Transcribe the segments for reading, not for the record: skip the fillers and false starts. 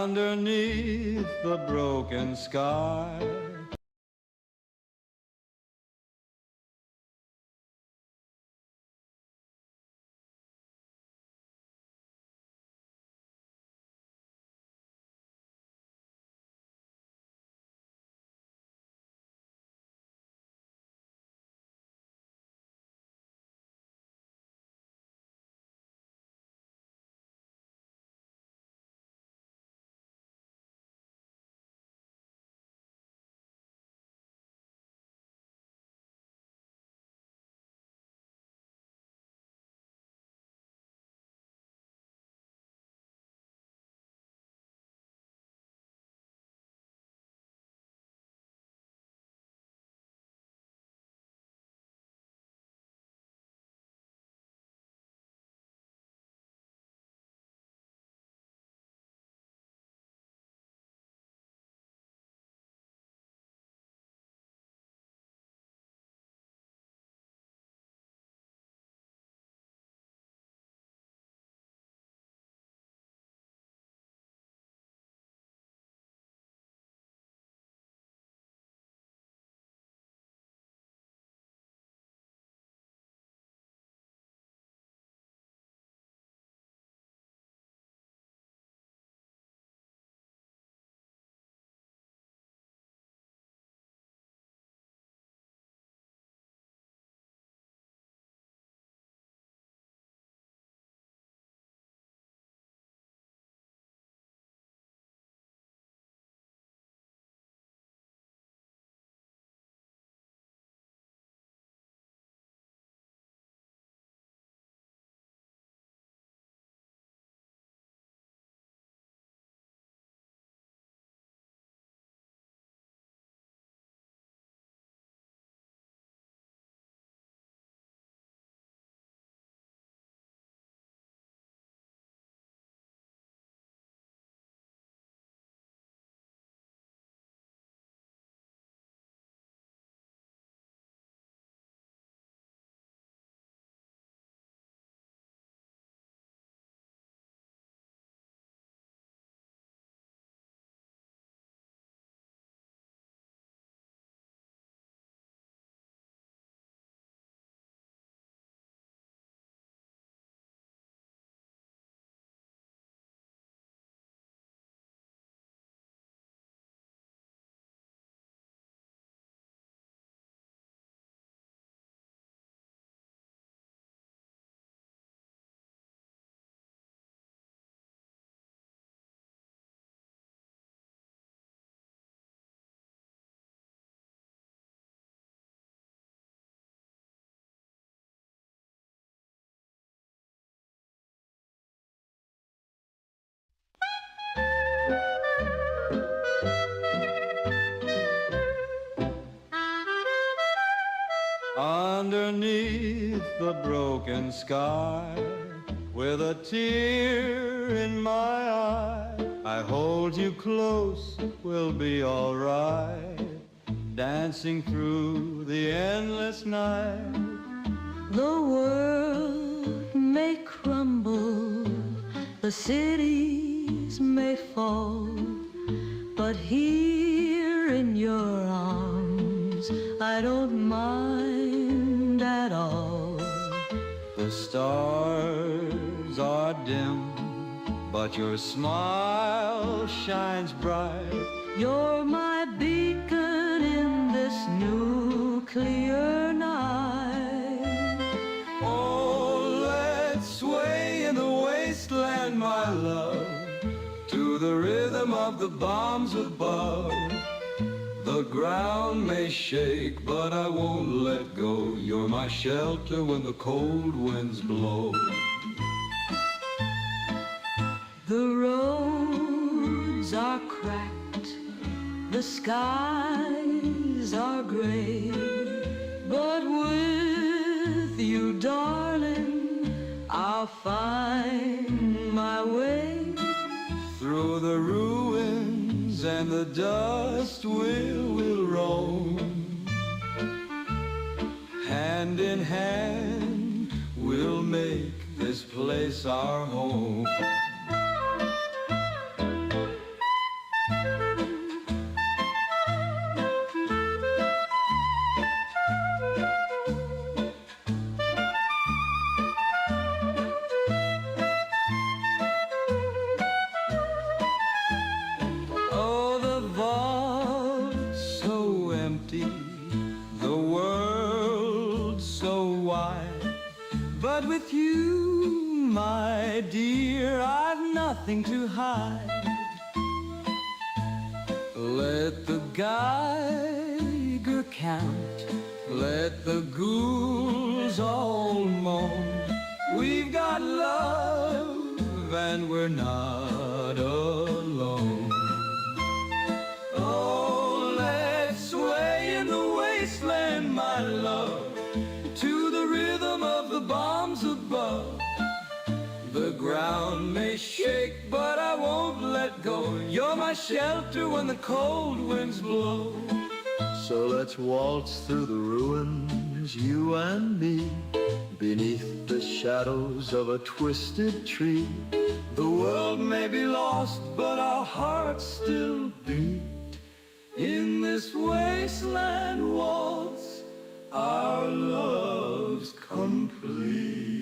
underneath the broken sky. Underneath the broken sky, with a tear in my eye, I hold you close, we'll be all right, dancing through the endless night. The world may crumble, the cities may fall, but here in your arms I don't mind at all. The stars are dim, but your smile shines bright. You're my beacon in this nuclear night. Oh, let's sway in the wasteland, my love, to the rhythm of the bombs above. The ground may shake, but I won't let go. You're my shelter when the cold winds blow. The roads are cracked, the skies are gray, but with you, darling, I'll find my way. Through the ruins and the dust we'll roam. Hand in hand we'll make this place our home. nothing to hide. Let the Geiger count, let the ghouls all moan. We've got love and we're not alone. Oh, let's sway in the wasteland, my love, to the rhythm of the bombs above. The ground may shake, but I won't let go. You're my shelter when the cold winds blow. So let's waltz through the ruins, you and me, beneath the shadows of a twisted tree. The world may be lost, but our hearts still beat. In this wasteland waltz, our love's complete.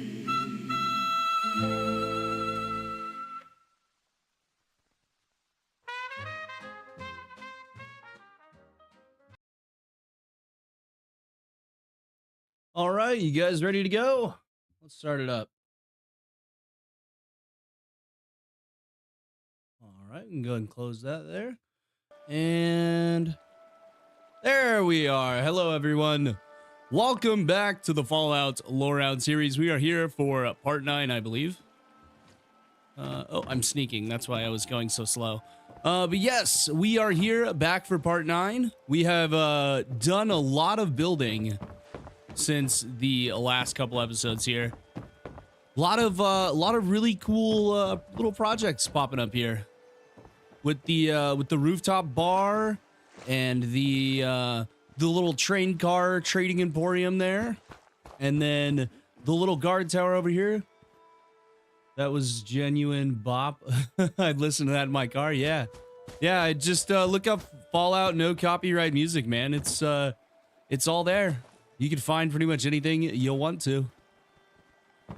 All right, you guys ready to go? Let's start it up. All right, we can go ahead and close that there. And there we are. Hello, everyone. Welcome back to the Fallout Loreout series. We are here for part 9, I believe. Oh, I'm sneaking. That's why I was going so slow. But yes, we are here back for part 9. We have done a lot of building since the last couple episodes here. A lot of really cool little projects popping up here with the rooftop bar and the little train car trading emporium there, and then the little guard tower over here. That was genuine bop. I'd listen to that in my car. Yeah, I just look up Fallout no copyright music, man. It's all there. You can find pretty much anything you'll want to.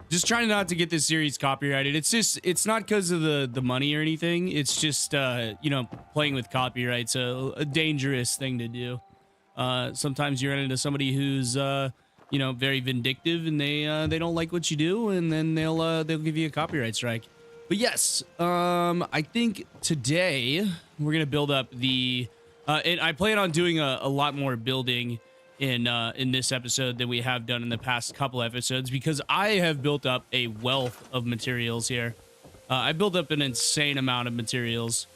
Just trying not to get this series copyrighted. It's not because of the money or anything. It's just, you know, playing with copyright's a dangerous thing to do. Sometimes you run into somebody who's, you know, very vindictive, and they don't like what you do, and then they'll give you a copyright strike. But yes, I think today we're gonna build up the, and I plan on doing a lot more building in this episode than we have done in the past couple episodes, because I have built up a wealth of materials here. I built up an insane amount of materials,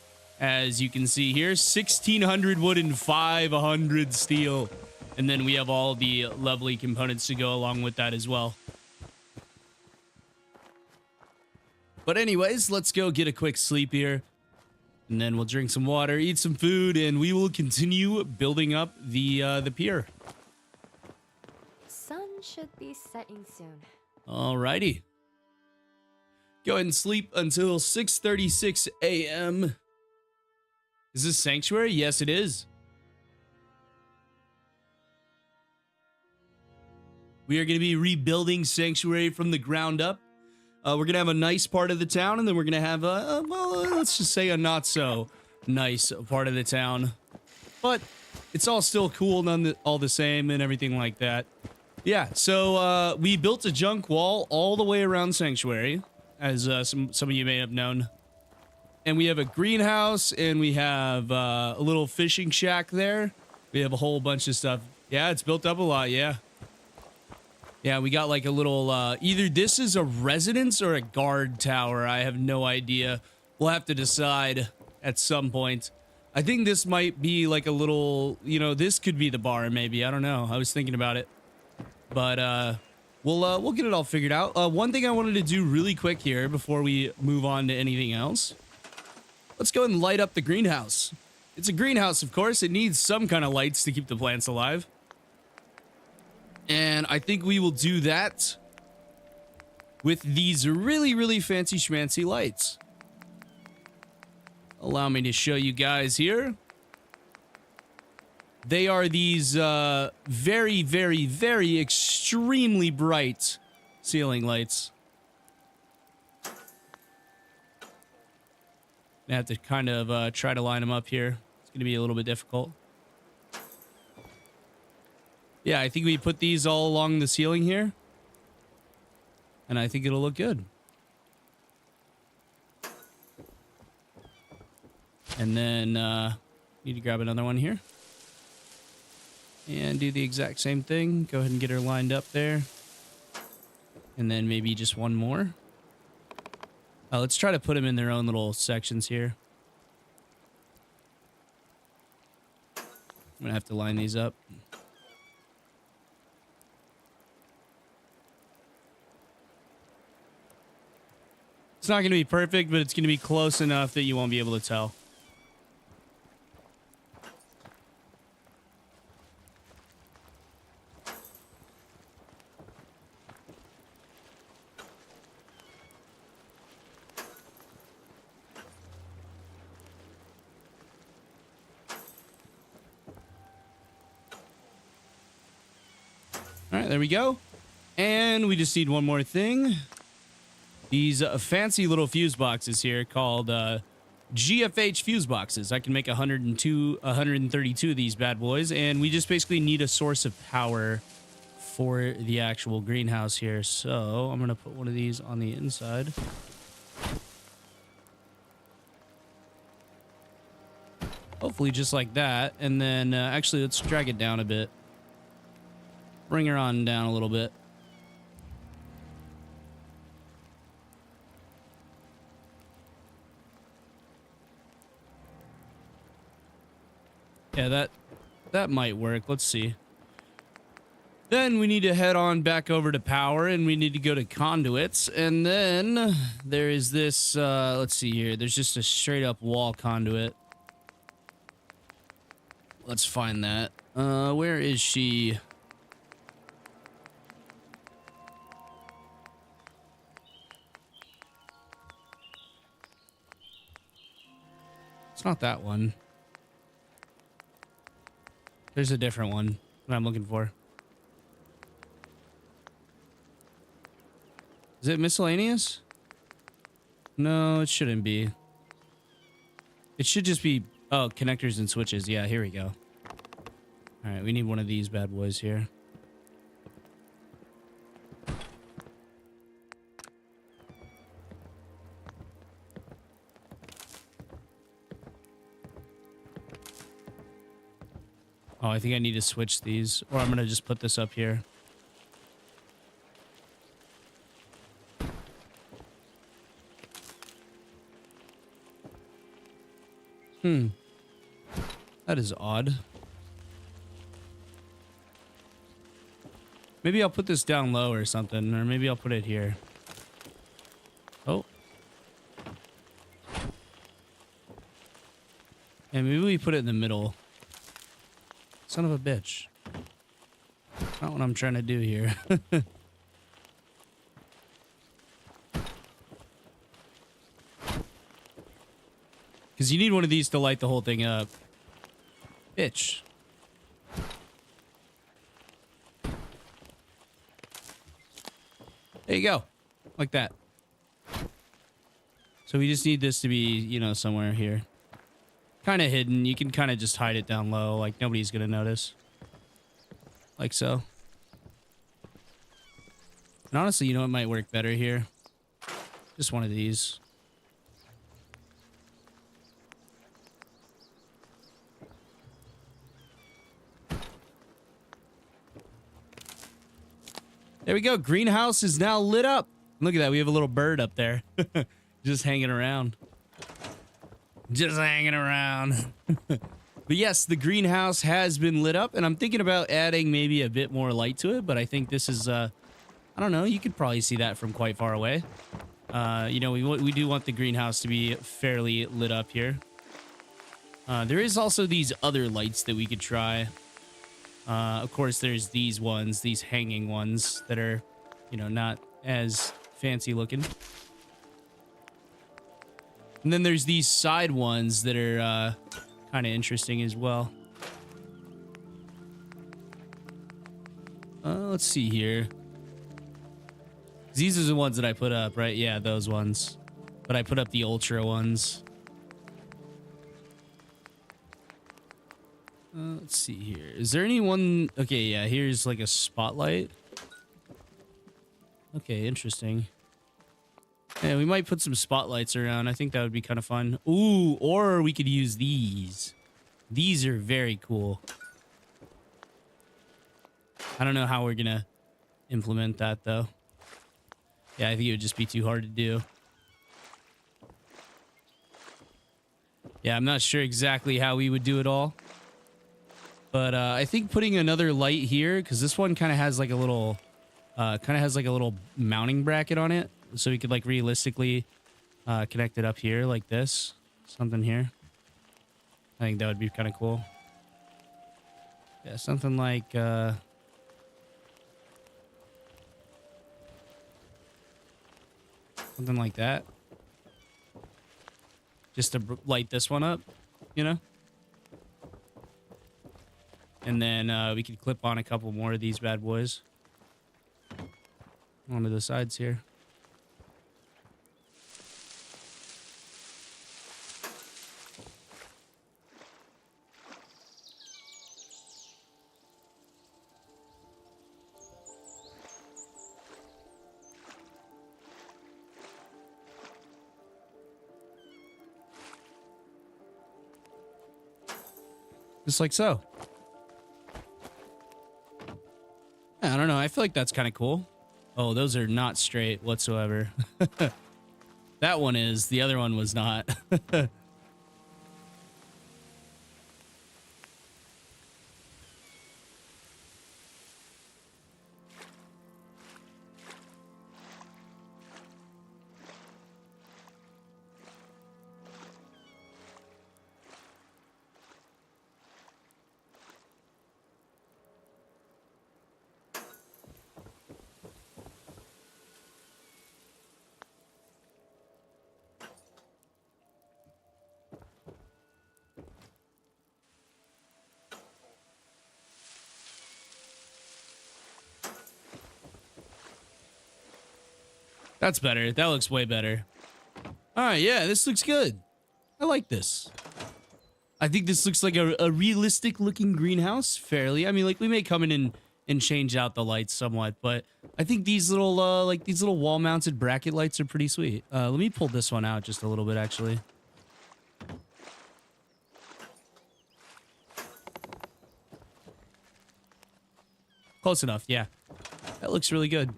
as you can see here. 1,600 wood and 500 steel, and then we have all the lovely components to go along with that as well. But anyways, let's go get a quick sleep here, and then we'll drink some water, eat some food, and we will continue building up the pier. Sun should be setting soon. Alrighty. Go ahead and sleep until 6:36 a.m. Is this Sanctuary? Yes, it is. We are going to be rebuilding Sanctuary from the ground up. We're going to have a nice part of the town, and then we're going to have well, let's just say a not so nice part of the town. But it's all still cool, all the same, and everything like that. Yeah, so we built a junk wall all the way around Sanctuary, as some of you may have known. And we have a greenhouse, and we have a little fishing shack there. We have a whole bunch of stuff. Yeah, it's built up a lot, yeah. Yeah, we got like a little, either this is a residence or a guard tower. I have no idea. We'll have to decide at some point. I think this might be like a little, you know, this could be the bar maybe. I don't know. I was thinking about it. But we'll get it all figured out. One thing I wanted to do really quick here before we move on to anything else. Let's go and light up the greenhouse. It's a greenhouse, of course. It needs some kind of lights to keep the plants alive. And I think we will do that with these really, really fancy schmancy lights. Allow me to show you guys here. They are these very, very, very extremely bright ceiling lights. I have to kind of try to line them up here. It's going to be a little bit difficult. Yeah, I think we put these all along the ceiling here, and I think it'll look good. And then need to grab another one here. And do the exact same thing. Go ahead and get her lined up there. And then maybe just one more. Let's try to put them in their own little sections here. I'm going to have to line these up. It's not going to be perfect, but it's going to be close enough that you won't be able to tell. All right, there we go. And we just need one more thing. These fancy little fuse boxes here called GFH fuse boxes. I can make 132 of these bad boys. And we just basically need a source of power for the actual greenhouse here. So I'm going to put one of these on the inside. Hopefully just like that. And then actually, let's drag it down a bit. Bring her on down a little bit. Yeah, that might work. Let's see. Then we need to head on back over to power, and we need to go to conduits. And then there is this, let's see here. There's just a straight up wall conduit. Let's find that. Where is she? It's not that one. There's a different one that I'm looking for. Is it miscellaneous? No, it shouldn't be. It should just be... Oh, connectors and switches. Yeah, here we go. All right, we need one of these bad boys here. Oh, I think I need to switch these, or I'm going to just put this up here. That is odd. Maybe I'll put this down low or something, or maybe I'll put it here. Oh. And maybe we put it in the middle. Son of a bitch. Not what I'm trying to do here. Because you need one of these to light the whole thing up. Bitch. There you go. Like that. So we just need this to be, you know, somewhere here. Kind of hidden. You can kind of just hide it down low. Like, nobody's going to notice. Like so. And honestly, you know what might work better here? Just one of these. There we go. Greenhouse is now lit up. Look at that. We have a little bird up there. Just hanging around. Just hanging around. But yes, the greenhouse has been lit up, and I'm thinking about adding maybe a bit more light to it, but I think this is, I don't know, you could probably see that from quite far away. You know, we do want the greenhouse to be fairly lit up here. There is also these other lights that we could try. Of course, there's these ones, these hanging ones that are, you know, not as fancy looking. And then there's these side ones that are kind of interesting as well. Let's see here. These are the ones that I put up, right? Yeah, those ones. But I put up the ultra ones. Let's see here. Is there anyone... Okay, yeah, here's like a spotlight. Okay, interesting. Yeah, we might put some spotlights around. I think that would be kind of fun. Ooh, or we could use these. These are very cool. I don't know how we're gonna implement that though. Yeah, I think it would just be too hard to do. Yeah, I'm not sure exactly how we would do it all. But I think putting another light here, because this one kind of has like a little mounting bracket on it. So we could like realistically connect it up here like this. Something here. I think that would be kind of cool. Yeah, something like something like that. Just to light this one up, you know? And then we could clip on a couple more of these bad boys onto the sides here. Just like so. I don't know. I feel like that's kind of cool. Oh, those are not straight whatsoever. That one is. The other one was not. That's better. That looks way better. All right, yeah, this looks good. I like this. I think this looks like a realistic looking greenhouse, fairly. I mean, like we may come in and change out the lights somewhat, but I think these little wall mounted bracket lights are pretty sweet. Let me pull this one out just a little bit, actually. Close enough, yeah. That looks really good.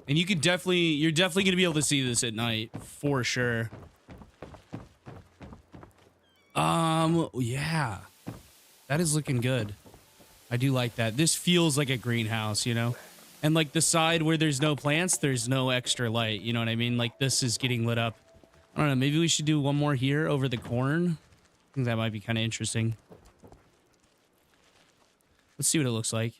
And you're definitely going to be able to see this at night, for sure. Yeah. That is looking good. I do like that. This feels like a greenhouse, you know? And like the side where there's no plants, there's no extra light, you know what I mean? Like this is getting lit up. I don't know, maybe we should do one more here over the corn. I think that might be kind of interesting. Let's see what it looks like.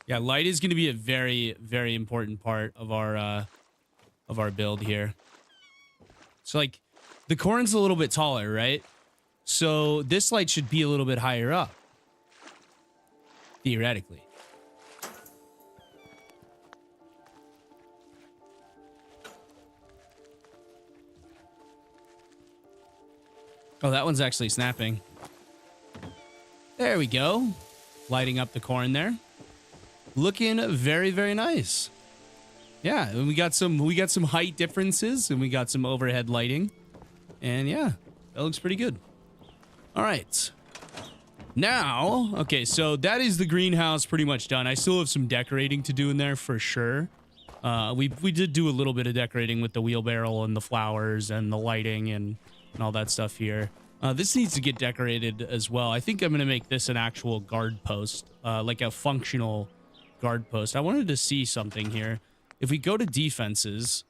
Yeah, light is going to be a very, very important part of our build here. So like the corn's a little bit taller, right? So this light should be a little bit higher up. Theoretically. Oh, that one's actually snapping. There we go. Lighting up the corn there. Looking very, very nice. Yeah, and we got some height differences and we got some overhead lighting. And yeah, that looks pretty good. All right. Now, okay, so that is the greenhouse pretty much done. I still have some decorating to do in there for sure. We did do a little bit of decorating with the wheelbarrow and the flowers and the lighting and all that stuff here. This needs to get decorated as well. I think I'm going to make this an actual guard post, like a functional guard post. I wanted to see something here. If we go to defenses,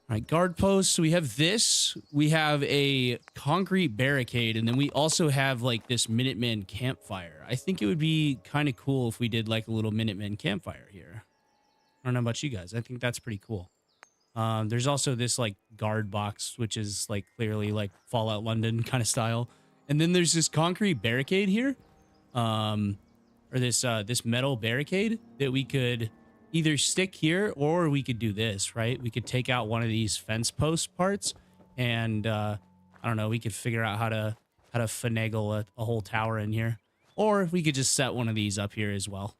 all right, guard posts, we have this, we have a concrete barricade, and then we also have like this Minuteman campfire. I think it would be kind of cool if we did like a little Minuteman campfire here. I don't know about you guys. I think that's pretty cool. There's also this like guard box, which is like clearly like Fallout London kind of style. And then there's this concrete barricade here. Or this metal barricade that we could either stick here or we could do this, right? We could take out one of these fence post parts and I don't know, we could figure out how to finagle a whole tower in here. Or we could just set one of these up here as well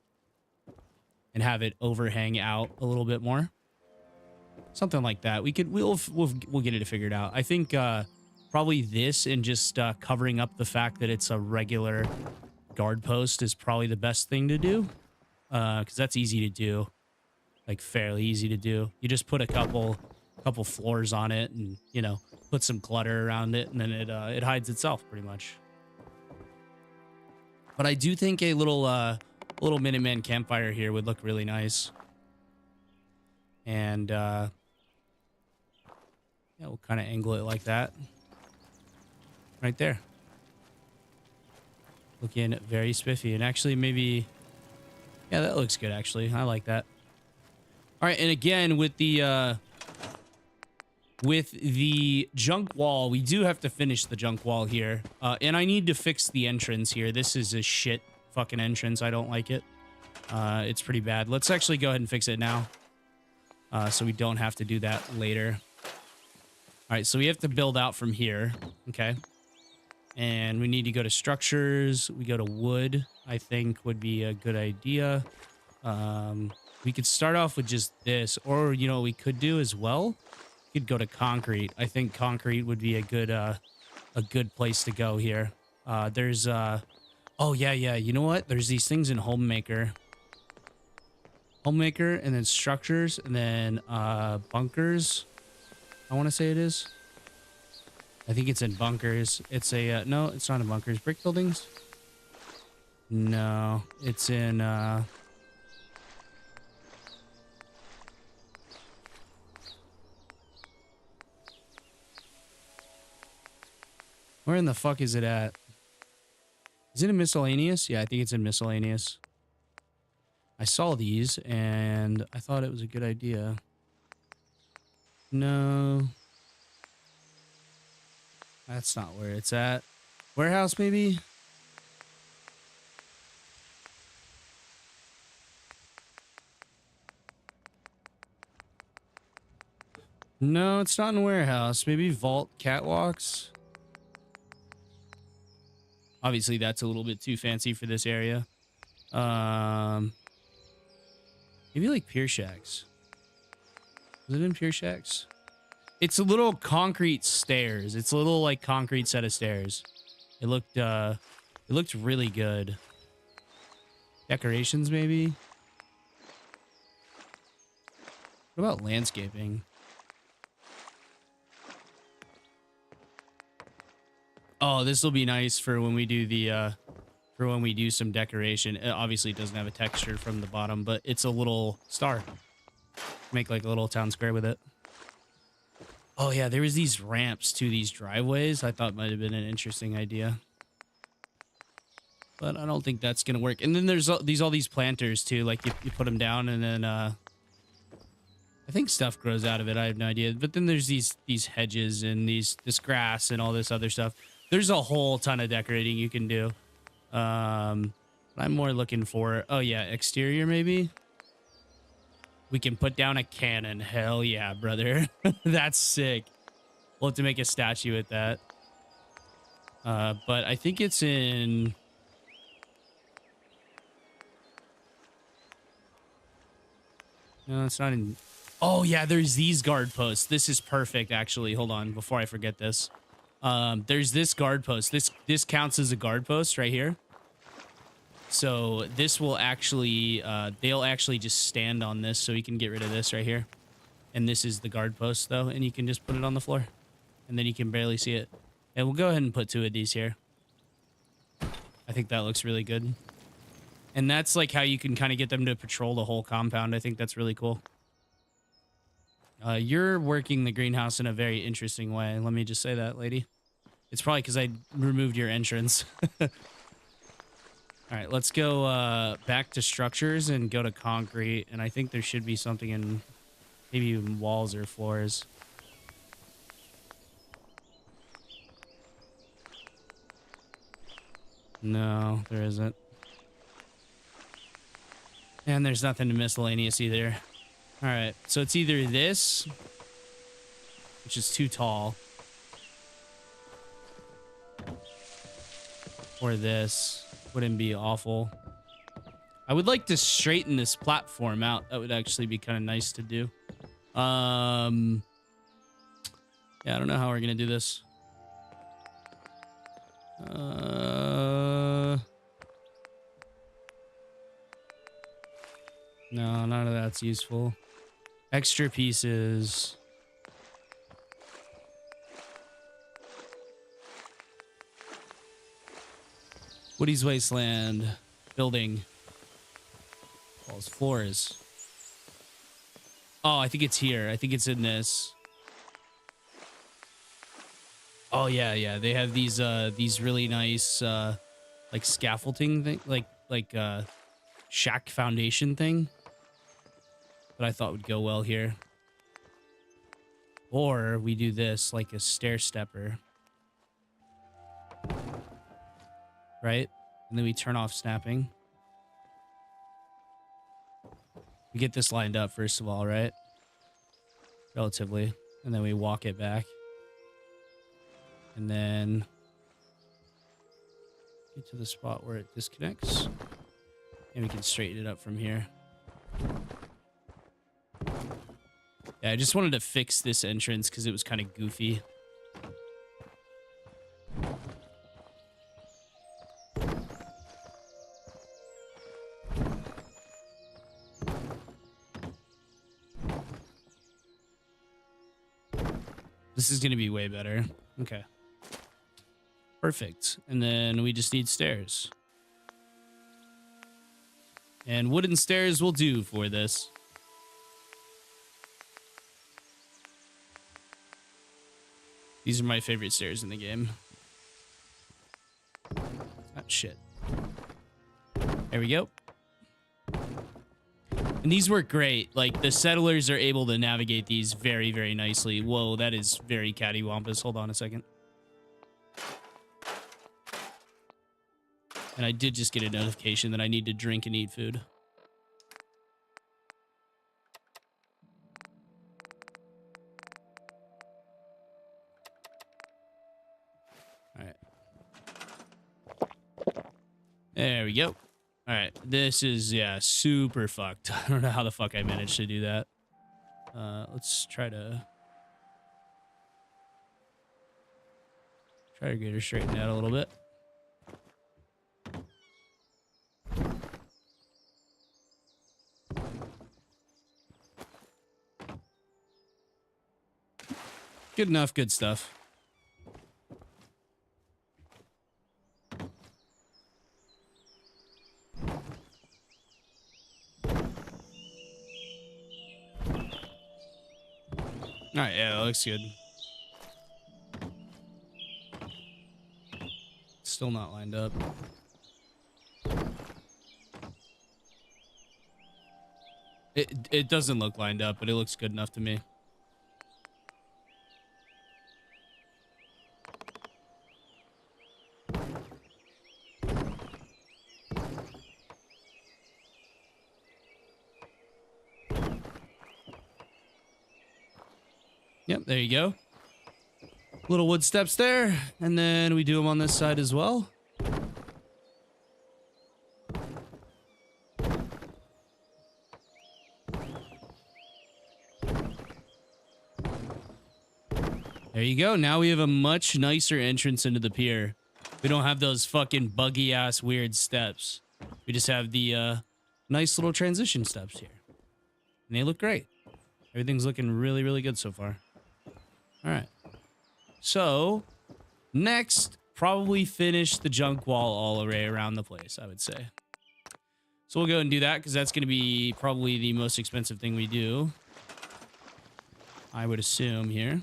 and have it overhang out a little bit more. Something like that. We'll get it figured out. I think probably this and just covering up the fact that it's a regular guard post is probably the best thing to do. Because that's easy to do. Like fairly easy to do. You just put a couple floors on it and, you know, put some clutter around it and then it hides itself pretty much. But I do think a little Minuteman campfire here would look really nice. And yeah, we'll kind of angle it like that. Right there. Looking very spiffy. And actually maybe, yeah, that looks good actually. I like that. All right, and again with the junk wall, we do have to finish the junk wall here. And I need to fix the entrance here. This is a shit fucking entrance. I don't like it. It's pretty bad. Let's actually go ahead and fix it now. So we don't have to do that later. All right, so we have to build out from here. Okay. And we need to go to structures. We go to wood, I think would be a good idea. We could start off with just this, or, you know, what we could do as well. We could go to concrete. I think concrete would be a good place to go here. There's, oh yeah, you know what? There's these things in Homemaker. Homemaker, and then structures, and then, bunkers. I want to say it is. I think it's in bunkers. It's a, no, it's not in bunkers. Brick buildings? No, it's in, where in the fuck is it at? Is it in miscellaneous? Yeah, I think it's in miscellaneous. I saw these and I thought it was a good idea. No. That's not where it's at. Warehouse, maybe? No, it's not in warehouse. Maybe vault catwalks. Obviously, that's a little bit too fancy for this area. Maybe like Pier Shacks. Is it in Pier Shacks? It's a little concrete stairs. It's a little like concrete set of stairs. It looked really good. Decorations, maybe? What about landscaping? Oh, this will be nice for when we do the for when we do some decoration. Obviously, it doesn't have a texture from the bottom, but it's a little star. Make like a little town square with it. Oh yeah, there was these ramps to these driveways. I thought might have been an interesting idea, but I don't think that's gonna work. And then there's all these planters too. Like you put them down, and then I think stuff grows out of it. I have no idea. But then there's these hedges and this grass and all this other stuff. There's a whole ton of decorating you can do. I'm more looking for, oh yeah, exterior maybe. We can put down a cannon. Hell yeah, brother. That's sick. We'll have to make a statue with that. But I think it's in... No, it's not in... Oh yeah, there's these guard posts. This is perfect, actually. Hold on, before I forget this. There's this guard post. This counts as a guard post right here. So this will actually, they'll actually just stand on this, so we can get rid of this right here. And this is the guard post though, and you can just put it on the floor, and then you can barely see it. And we'll go ahead and put 2 of these here. I think that looks really good. And that's like how you can kind of get them to patrol the whole compound. I think that's really cool. You're working the greenhouse in a very interesting way. Let me just say that, lady. It's probably because I removed your entrance. All right, let's go back to structures and go to concrete. And I think there should be something in maybe even walls or floors. No, there isn't. And there's nothing miscellaneous either. All right, so it's either this, which is too tall, or this. Wouldn't be awful. I would like to straighten this platform out. That would actually be kind of nice to do. Yeah, I don't know how we're gonna do this. No, none of that's useful. Extra pieces. Woody's Wasteland building. Walls, floors. Oh, I think it's here. I think it's in this. Oh yeah, yeah. They have these really nice like scaffolding thing, like shack foundation thing that I thought would go well here. Or we do this like a stair stepper. Right? And then we turn off snapping. We get this lined up first of all, right? Relatively. And then we walk it back. And then get to the spot where it disconnects. And we can straighten it up from here. Yeah, I just wanted to fix this entrance because it was kind of goofy. This is going to be way better. Okay. Perfect. And then we just need stairs. And wooden stairs will do for this. These are my favorite stairs in the game. Ah, shit. There we go. And these work great. Like, the settlers are able to navigate these very, very nicely. Whoa, that is very cattywampus. Hold on a second. And I did just get a notification that I need to drink and eat food. All right. There we go. All right, this is, yeah, super fucked. I don't know how the fuck I managed to do that. Let's try to get her straightened out a little bit. Good enough, good stuff. All right, yeah, that looks good. Still not lined up. It doesn't look lined up, but it looks good enough to me. Yep, there you go. Little wood steps there, and then we do them on this side as well. There you go. Now we have a much nicer entrance into the pier. We don't have those fucking buggy ass weird steps. We just have the nice little transition steps here. And they look great. Everything's looking really, really good so far. All right. So, next, probably finish the junk wall all the way around the place, I would say. So we'll go and do that because that's going to be probably the most expensive thing we do. I would assume here.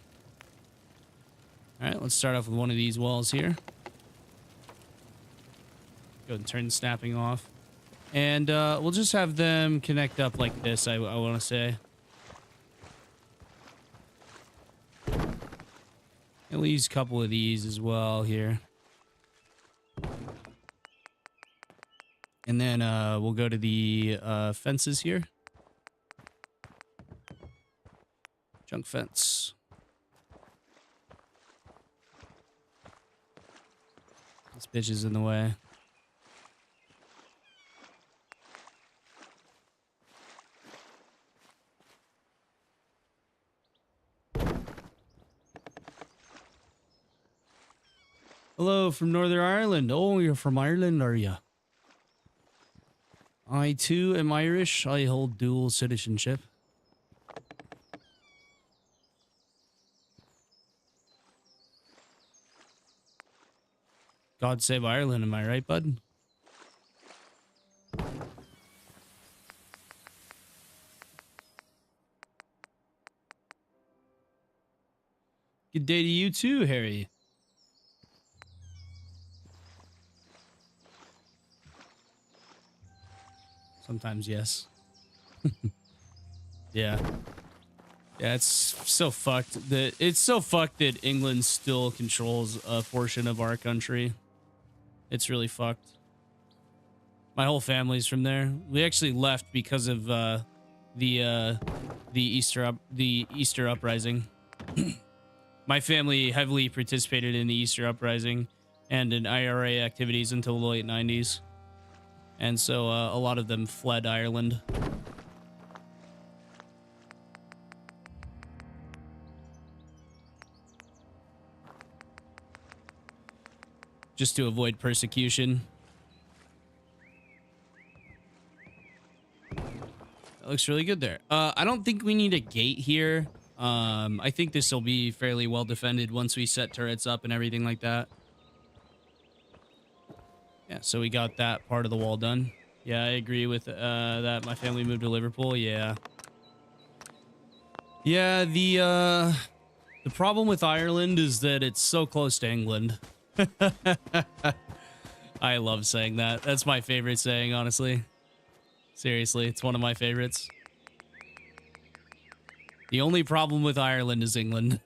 All right, let's start off with one of these walls here. Go and turn the snapping off. And we'll just have them connect up like this, I want to say. And we'll use a couple of these as well here. And then we'll go to the fences here. Junk fence. This bitch is in the way. Hello from Northern Ireland. Oh, you're from Ireland, are you? I too am Irish. I hold dual citizenship. God save Ireland, am I right, bud? Good day to you too, Harry. Sometimes, yes. Yeah. Yeah, it's so fucked that England still controls a portion of our country. It's really fucked. My whole family's from there. We actually left because of the Easter uprising. My family heavily participated in the Easter uprising and in IRA activities until the late 90s. And so a lot of them fled Ireland. Just to avoid persecution. That looks really good there. I don't think we need a gate here. I think this will be fairly well defended once we set turrets up and everything like that. Yeah, so we got that part of the wall done. Yeah, I agree with that. My family moved to Liverpool. Yeah. Yeah, the problem with Ireland is that it's so close to England. I love saying that. That's my favorite saying, honestly. Seriously, it's one of my favorites. The only problem with Ireland is England.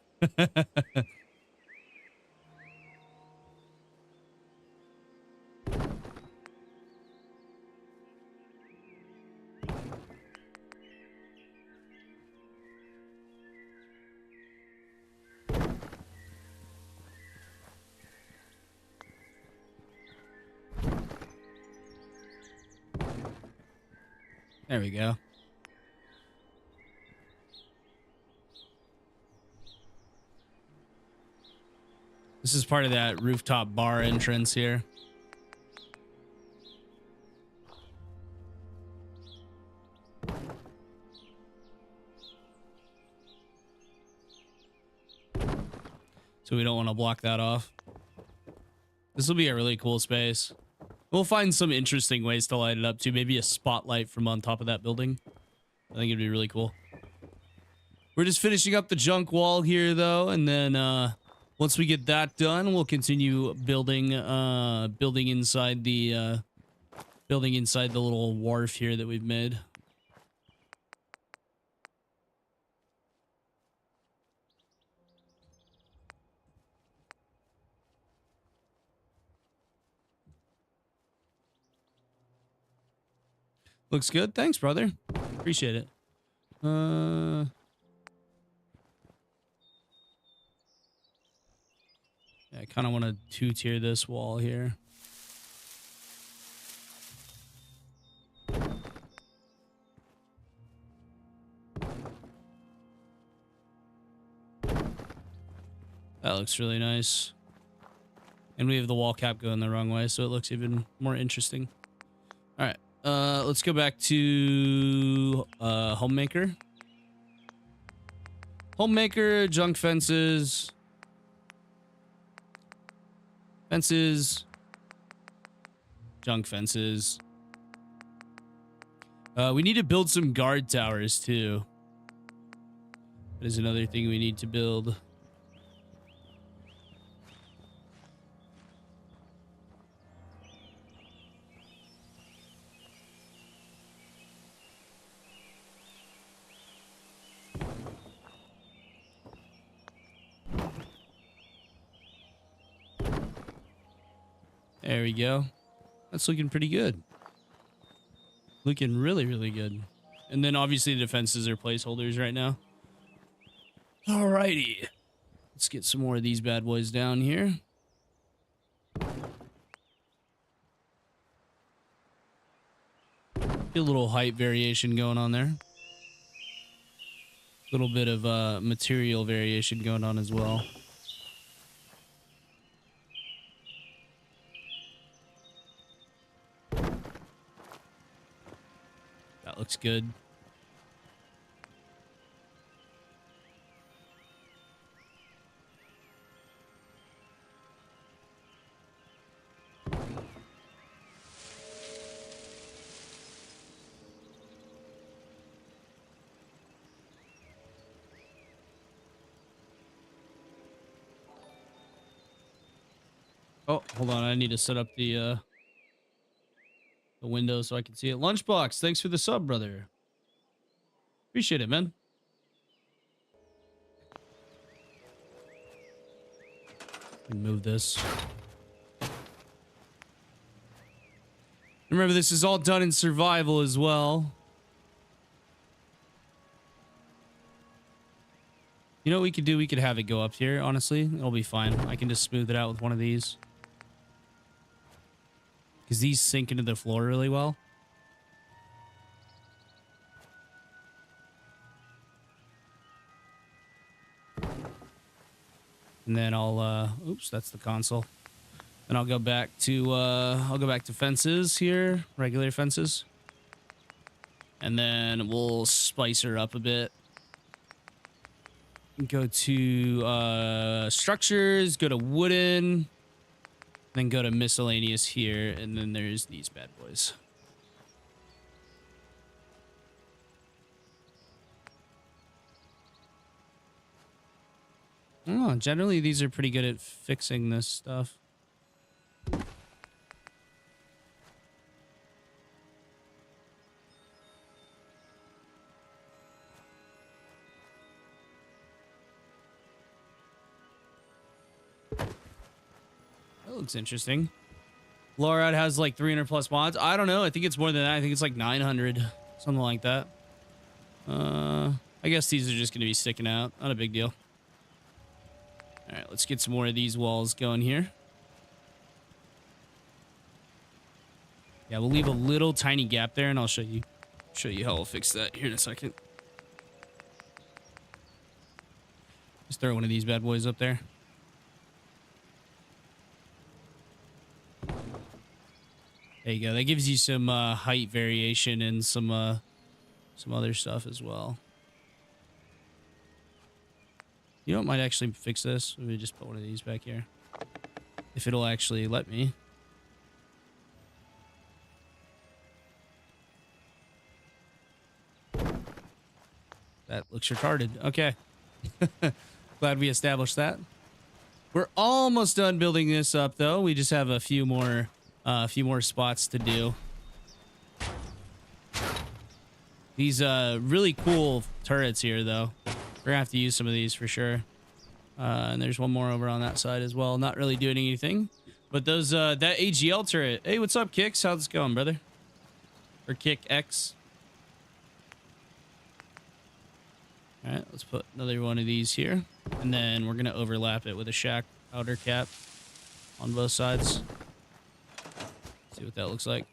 There we go. This is part of that rooftop bar entrance here. So we don't want to block that off. This will be a really cool space. We'll find some interesting ways to light it up too. Maybe a spotlight from on top of that building. I think it'd be really cool. We're just finishing up the junk wall here though, and then once we get that done, we'll continue building building inside the little wharf here that we've made. Looks good. Thanks, brother. Appreciate it. Yeah, I kind of want to two-tier this wall here. That looks really nice. And we have the wall cap going the wrong way, so it looks even more interesting. All right. Let's go back to homemaker. Homemaker, junk fences. Fences. Junk fences. We need to build some guard towers too. That is another thing we need to build. There we go. That's looking pretty good. Looking really, really good. And then obviously the defenses are placeholders right now. Alrighty. Let's get some more of these bad boys down here. Get a little height variation going on there. A little bit of material variation going on as well. That looks good. Oh, hold on. I need to set up the window so I can see it. Lunchbox, thanks for the sub, brother. Appreciate it, man. Move this. Remember, this is all done in survival as well. You know what we could do? We could have it go up here, honestly. It'll be fine. I can just smooth it out with one of these. Because these sink into the floor really well. And then I'll, oops, that's the console. And I'll go back to fences here, regular fences. And then we'll spice her up a bit. Go to structures, go to wooden, then go to miscellaneous here, and then there's these bad boys. Oh, generally these are pretty good at fixing this stuff. That looks interesting. Loreout has like 300 plus mods. I don't know. I think it's more than that. I think it's like 900, something like that. I guess these are just going to be sticking out. Not a big deal. All right, let's get some more of these walls going here. Yeah, we'll leave a little tiny gap there, and I'll show you how I'll fix that here in a second. Just throw one of these bad boys up there. There you go. That gives you some height variation and some other stuff as well. You know what might actually fix this? Let me just put one of these back here. If it'll actually let me. That looks retarded. Okay. Glad we established that. We're almost done building this up, though. We just have a few more spots to do. These really cool turrets here, though. We're gonna have to use some of these for sure. And there's one more over on that side as well. Not really doing anything, but those that AGL turret. Hey, what's up, Kicks? How's it going, brother? Or Kick X? All right, let's put another one of these here, and then we're gonna overlap it with a shack outer cap on both sides. See what that looks like.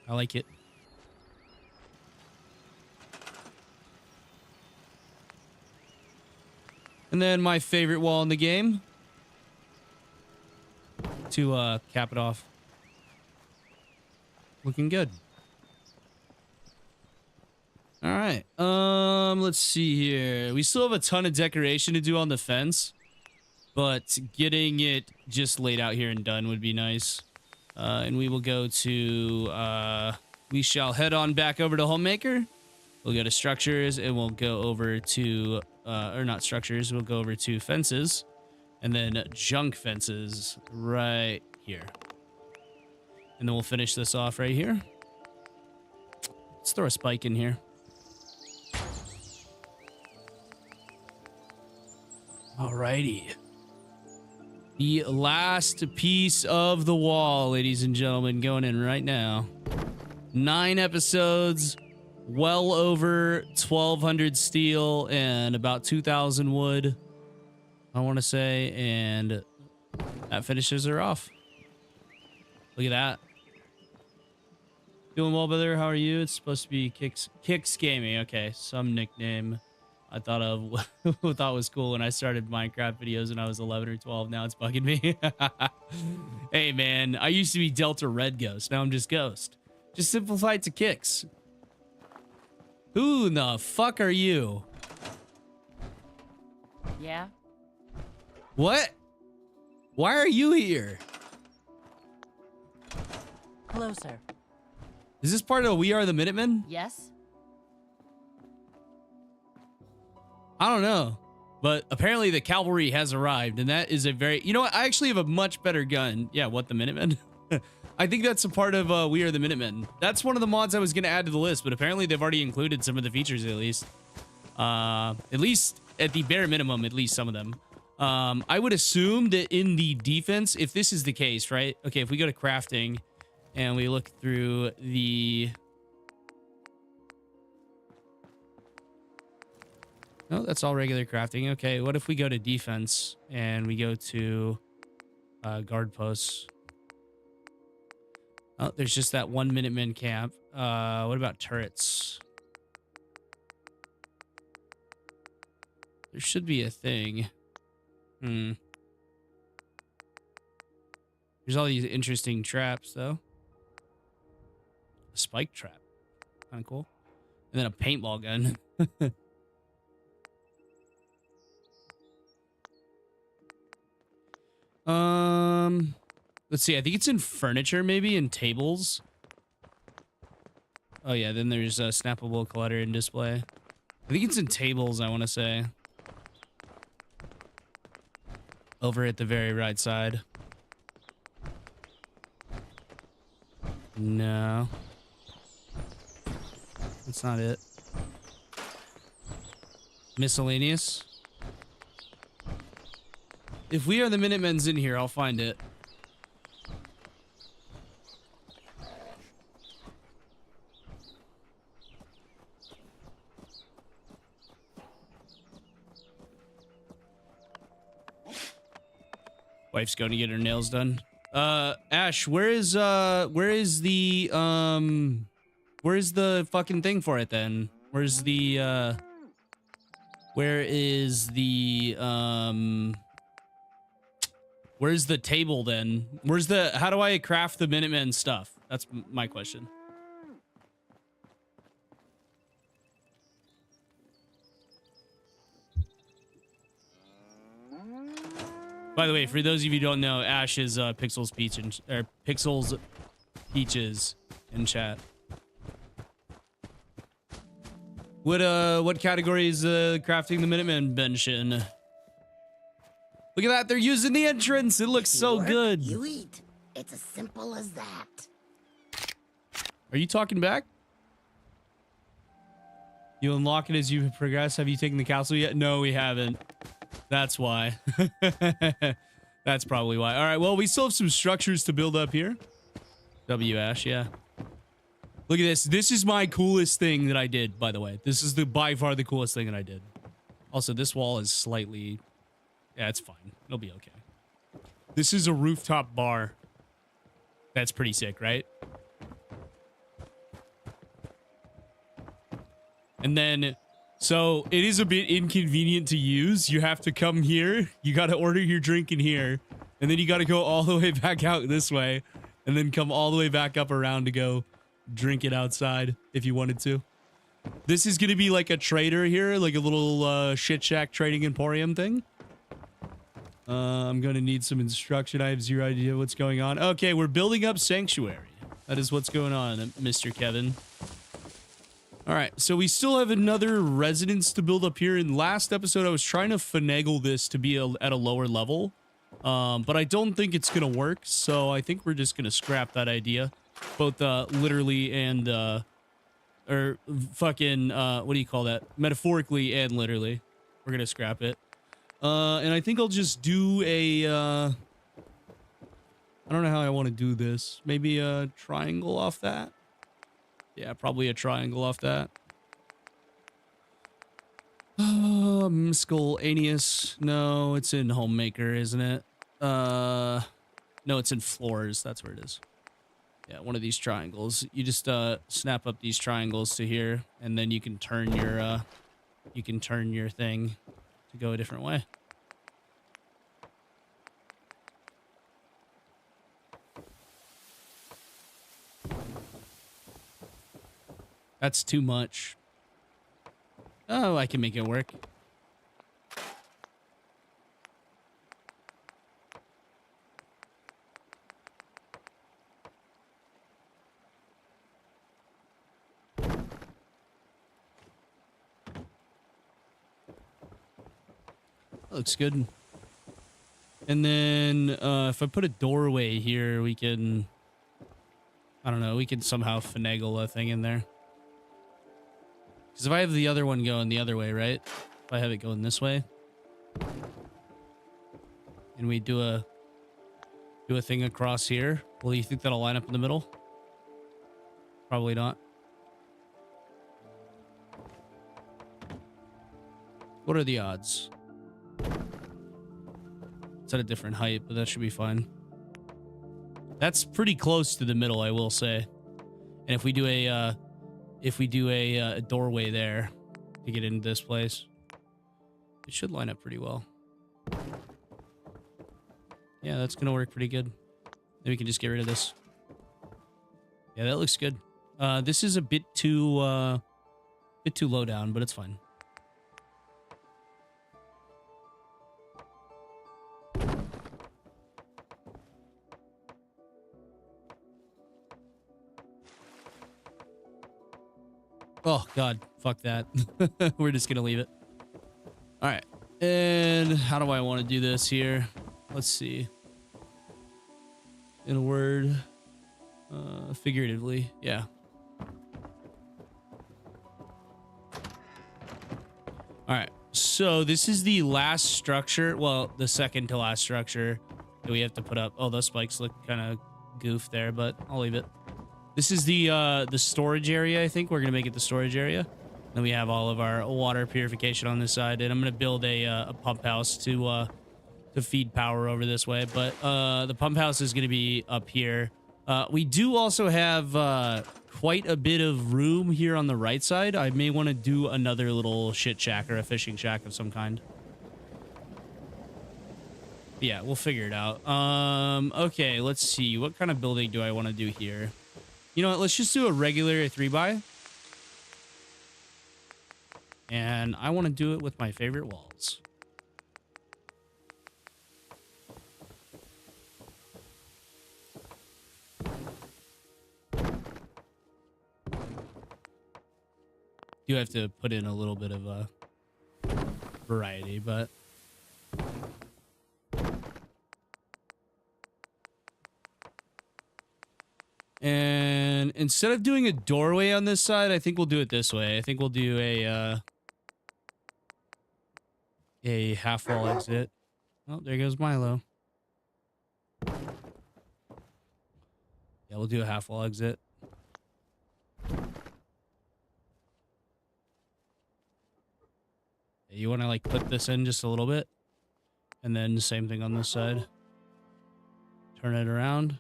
I like it. And then my favorite wall in the game to cap it off. Looking good. All right. Let's see here. We still have a ton of decoration to do on the fence, but getting it just laid out here and done would be nice. And we will go to, we shall head on back over to Homemaker. We'll go to structures and we'll go over to, or not structures, we'll go over to fences and then junk fences right here. And then we'll finish this off right here. Let's throw a spike in here. Alrighty. The last piece of the wall, ladies and gentlemen, going in right now. 9 episodes, well over 1,200 steel and about 2,000 wood, I want to say, and that finishes her off. Look at that. Doing well, brother. How are you? It's supposed to be Kicks Gaming. Okay, some nickname I thought of thought was cool when I started Minecraft videos when I was 11 or 12. Now it's bugging me. Hey, man, I used to be Delta Red Ghost. Now I'm just Ghost. Just simplify it to Kicks. Who in the fuck are you? Yeah? What? Why are you here? Closer. Is this part of We Are the Minutemen? Yes? I don't know. But apparently the cavalry has arrived, and that is a very... You know what? I actually have a much better gun. Yeah, what, the Minutemen? I think that's a part of We Are the Minutemen. That's one of the mods I was going to add to the list, but apparently they've already included some of the features, at least. At least, at the bare minimum, at least some of them. I would assume that in the defense, if this is the case, right? Okay, if we go to crafting and we look through the... No, that's all regular crafting. Okay, what if we go to defense and we go to guard posts? Oh, there's just that 1 Minuteman camp. What about turrets? There should be a thing. There's all these interesting traps, though. A spike trap. Kind of cool. And then a paintball gun. Let's see. I think it's in furniture, maybe, in tables. Oh, yeah. Then there's a snappable clutter and display. I think it's in tables, I want to say. Over at the very right side. No. That's not it. Miscellaneous. If We Are the Minutemen's in here, I'll find it. Wife's going to get her nails done. Ash, where is the fucking thing for it then? Where's the table then? How do I craft the Minutemen stuff? That's my question. By the way, for those of you who don't know, Ash is Pixel's Peaches in chat. What category is crafting the Minutemen bench in? Look at that, they're using the entrance. It looks so good. You eat. It's as simple as that. Are you talking back? You unlock it as you progress. Have you taken the castle yet? No, we haven't. That's why. That's probably why. All right, well, we still have some structures to build up here. W Ash, yeah. Look at this. This is my coolest thing that I did, by the way. This is by far the coolest thing that I did. Also, this wall is slightly... Yeah, it's fine. It'll be okay. This is a rooftop bar. That's pretty sick, right? And then... So, it is a bit inconvenient to use. You have to come here. You got to order your drink in here. And then you got to go all the way back out this way. And then come all the way back up around to go drink it outside if you wanted to. This is going to be like a trader here. Like a little shit shack trading emporium thing. I'm going to need some instruction. I have zero idea what's going on. Okay, we're building up Sanctuary. That is what's going on, Mr. Kevin. All right, so we still have another residence to build up here. In last episode, I was trying to finagle this to be at a lower level, but I don't think it's going to work, so I think we're just going to scrap that idea, both literally and, or fucking, what do you call that? Metaphorically and literally. We're going to scrap it. And I think I'll just do a I don't know how I want to do this. Maybe a triangle off that? Yeah, probably a triangle off that. Miscellaneous. No, it's in Homemaker, isn't it? No, it's in Floors. That's where it is. Yeah, one of these triangles. You just snap up these triangles to here, and then you can turn your thing to go a different way. That's too much. Oh, I can make it work. Looks good. And then if I put a doorway here, we can, I don't know, we can somehow finagle a thing in there. Because if I have the other one going the other way, right? If I have it going this way, and we do a thing across here, well, you think that'll line up in the middle? Probably not. What are the odds? It's at a different height, but that should be fine. That's pretty close to the middle, I will say. And if we do a doorway there to get into this place, it should line up pretty well. Yeah, that's gonna work pretty good. Then we can just get rid of this. Yeah, that looks good. This is a bit too low down, but it's fine. Oh, God. Fuck that. We're just going to leave it. All right. And how do I want to do this here? Let's see. In a word. Figuratively. Yeah. All right. So this is the last structure. Well, the second to last structure that we have to put up. Oh, those spikes look kind of goof there, but I'll leave it. This is the storage area, I think. We're going to make it the storage area. Then we have all of our water purification on this side. And I'm going to build a pump house to feed power over this way. But the pump house is going to be up here. We do also have quite a bit of room here on the right side. I may want to do another little shit shack or a fishing shack of some kind. Yeah, we'll figure it out. Okay, let's see. What kind of building do I want to do here? You know what? Let's just do a regular 3x. And I want to do it with my favorite walls. You have to put in a little bit of a variety, but and instead of doing a doorway on this side, I think we'll do it this way. I think we'll do a half wall exit. Oh, there goes Milo. Yeah, we'll do a half wall exit. You want to like clip this in just a little bit, and then same thing on this side. Turn it around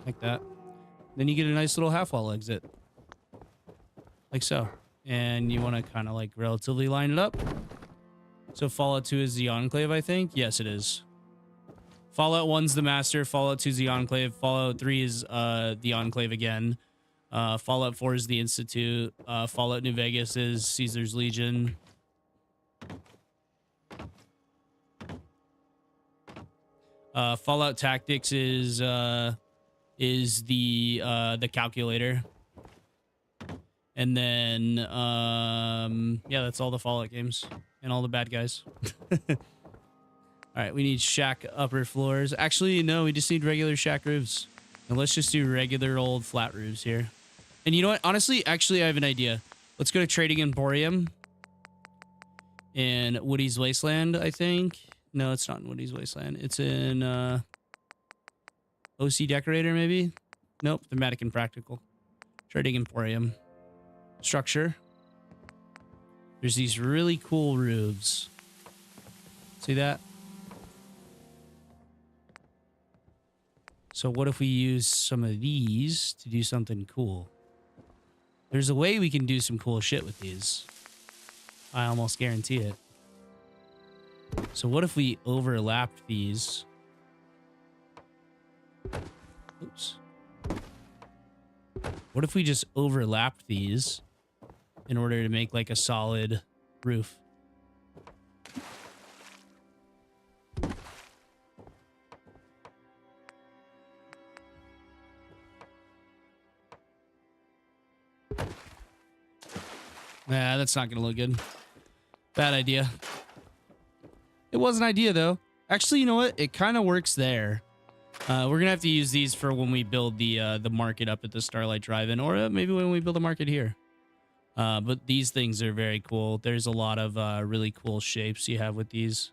like that. Then you get a nice little half wall exit, like so. And you want to kind of like relatively line it up. So Fallout 2 is the Enclave, I think. Yes, it is. Fallout 1's the Master. Fallout 2 is the Enclave. Fallout 3 is the Enclave again. Fallout 4 is the Institute. Fallout New Vegas is Caesar's Legion. Fallout Tactics is the Calculator. And then yeah, that's all the Fallout games and all the bad guys. All right, we need shack upper floors. Actually, no, we just need regular shack roofs. And let's just do regular old flat roofs here. And you know what? Honestly, actually, I have an idea. Let's go to Trading Emporium in Woody's Wasteland, I think. No, it's not in Woody's Wasteland. It's in OC Decorator, maybe? Nope, Thematic and Practical. Trading Emporium. Structure. There's these really cool roofs. See that? So what if we use some of these to do something cool? There's a way we can do some cool shit with these. I almost guarantee it. So what if we overlapped these? Oops. What if we just overlapped these in order to make like a solid roof? Nah, that's not gonna look good. Bad idea. It was an idea though. Actually, you know what? It kind of works there. We're gonna have to use these for when we build the market up at the Starlight Drive-In, or maybe when we build a market here. But these things are very cool. There's a lot of really cool shapes you have with these.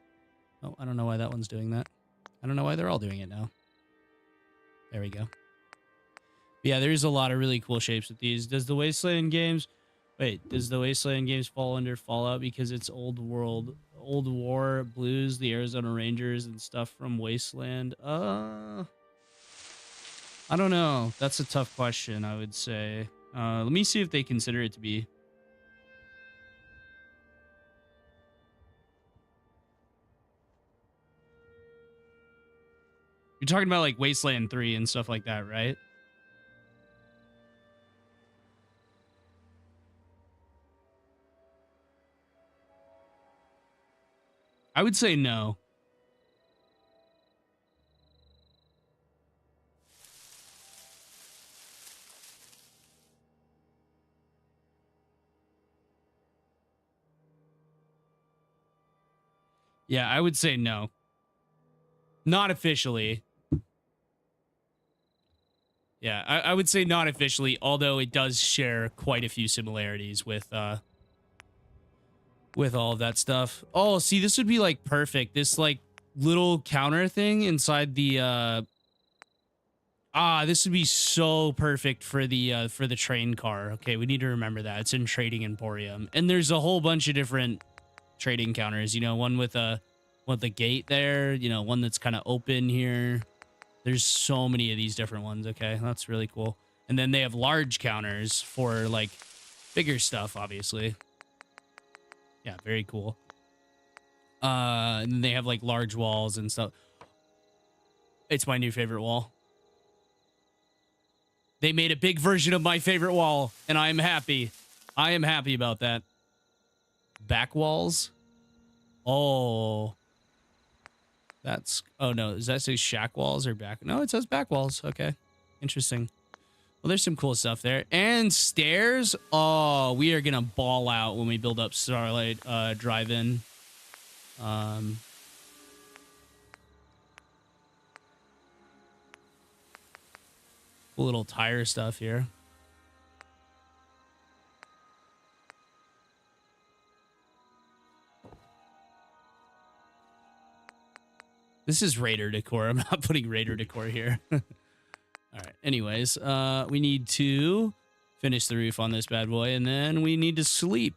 Oh, I don't know why that one's doing that. I don't know why they're all doing it now. There we go. Yeah, there's a lot of really cool shapes with these. Does the Wasteland games... Wait, does the Wasteland games fall under Fallout because it's old war blues, the Arizona Rangers and stuff from Wasteland? I don't know. That's a tough question, I would say. Let me see if they consider it to be. You're talking about like Wasteland 3 and stuff like that, right? I would say no. Yeah, I would say no. Not officially. Yeah, I would say not officially, although it does share quite a few similarities with all of that stuff. Oh, see, this would be like perfect. This like little counter thing inside the this would be so perfect for the train car. Okay, we need to remember that. It's in Trading Emporium. And there's a whole bunch of different trading counters, you know, one with a gate there, you know, one that's kind of open here. There's so many of these different ones. Okay, that's really cool. And then they have large counters for like bigger stuff, obviously. Yeah, very cool. And then they have like large walls and stuff. It's my new favorite wall. They made a big version of my favorite wall, and I am happy. I am happy about that. Back walls? Oh. That's... Oh, no. Does that say shack walls or back? No, it says back walls. Okay. Interesting. Well, there's some cool stuff there. And stairs? Oh, we are going to ball out when we build up Starlight Drive-In. Cool little tire stuff here. This is Raider decor. I'm not putting Raider decor here. All right. Anyways, we need to finish the roof on this bad boy, and then we need to sleep.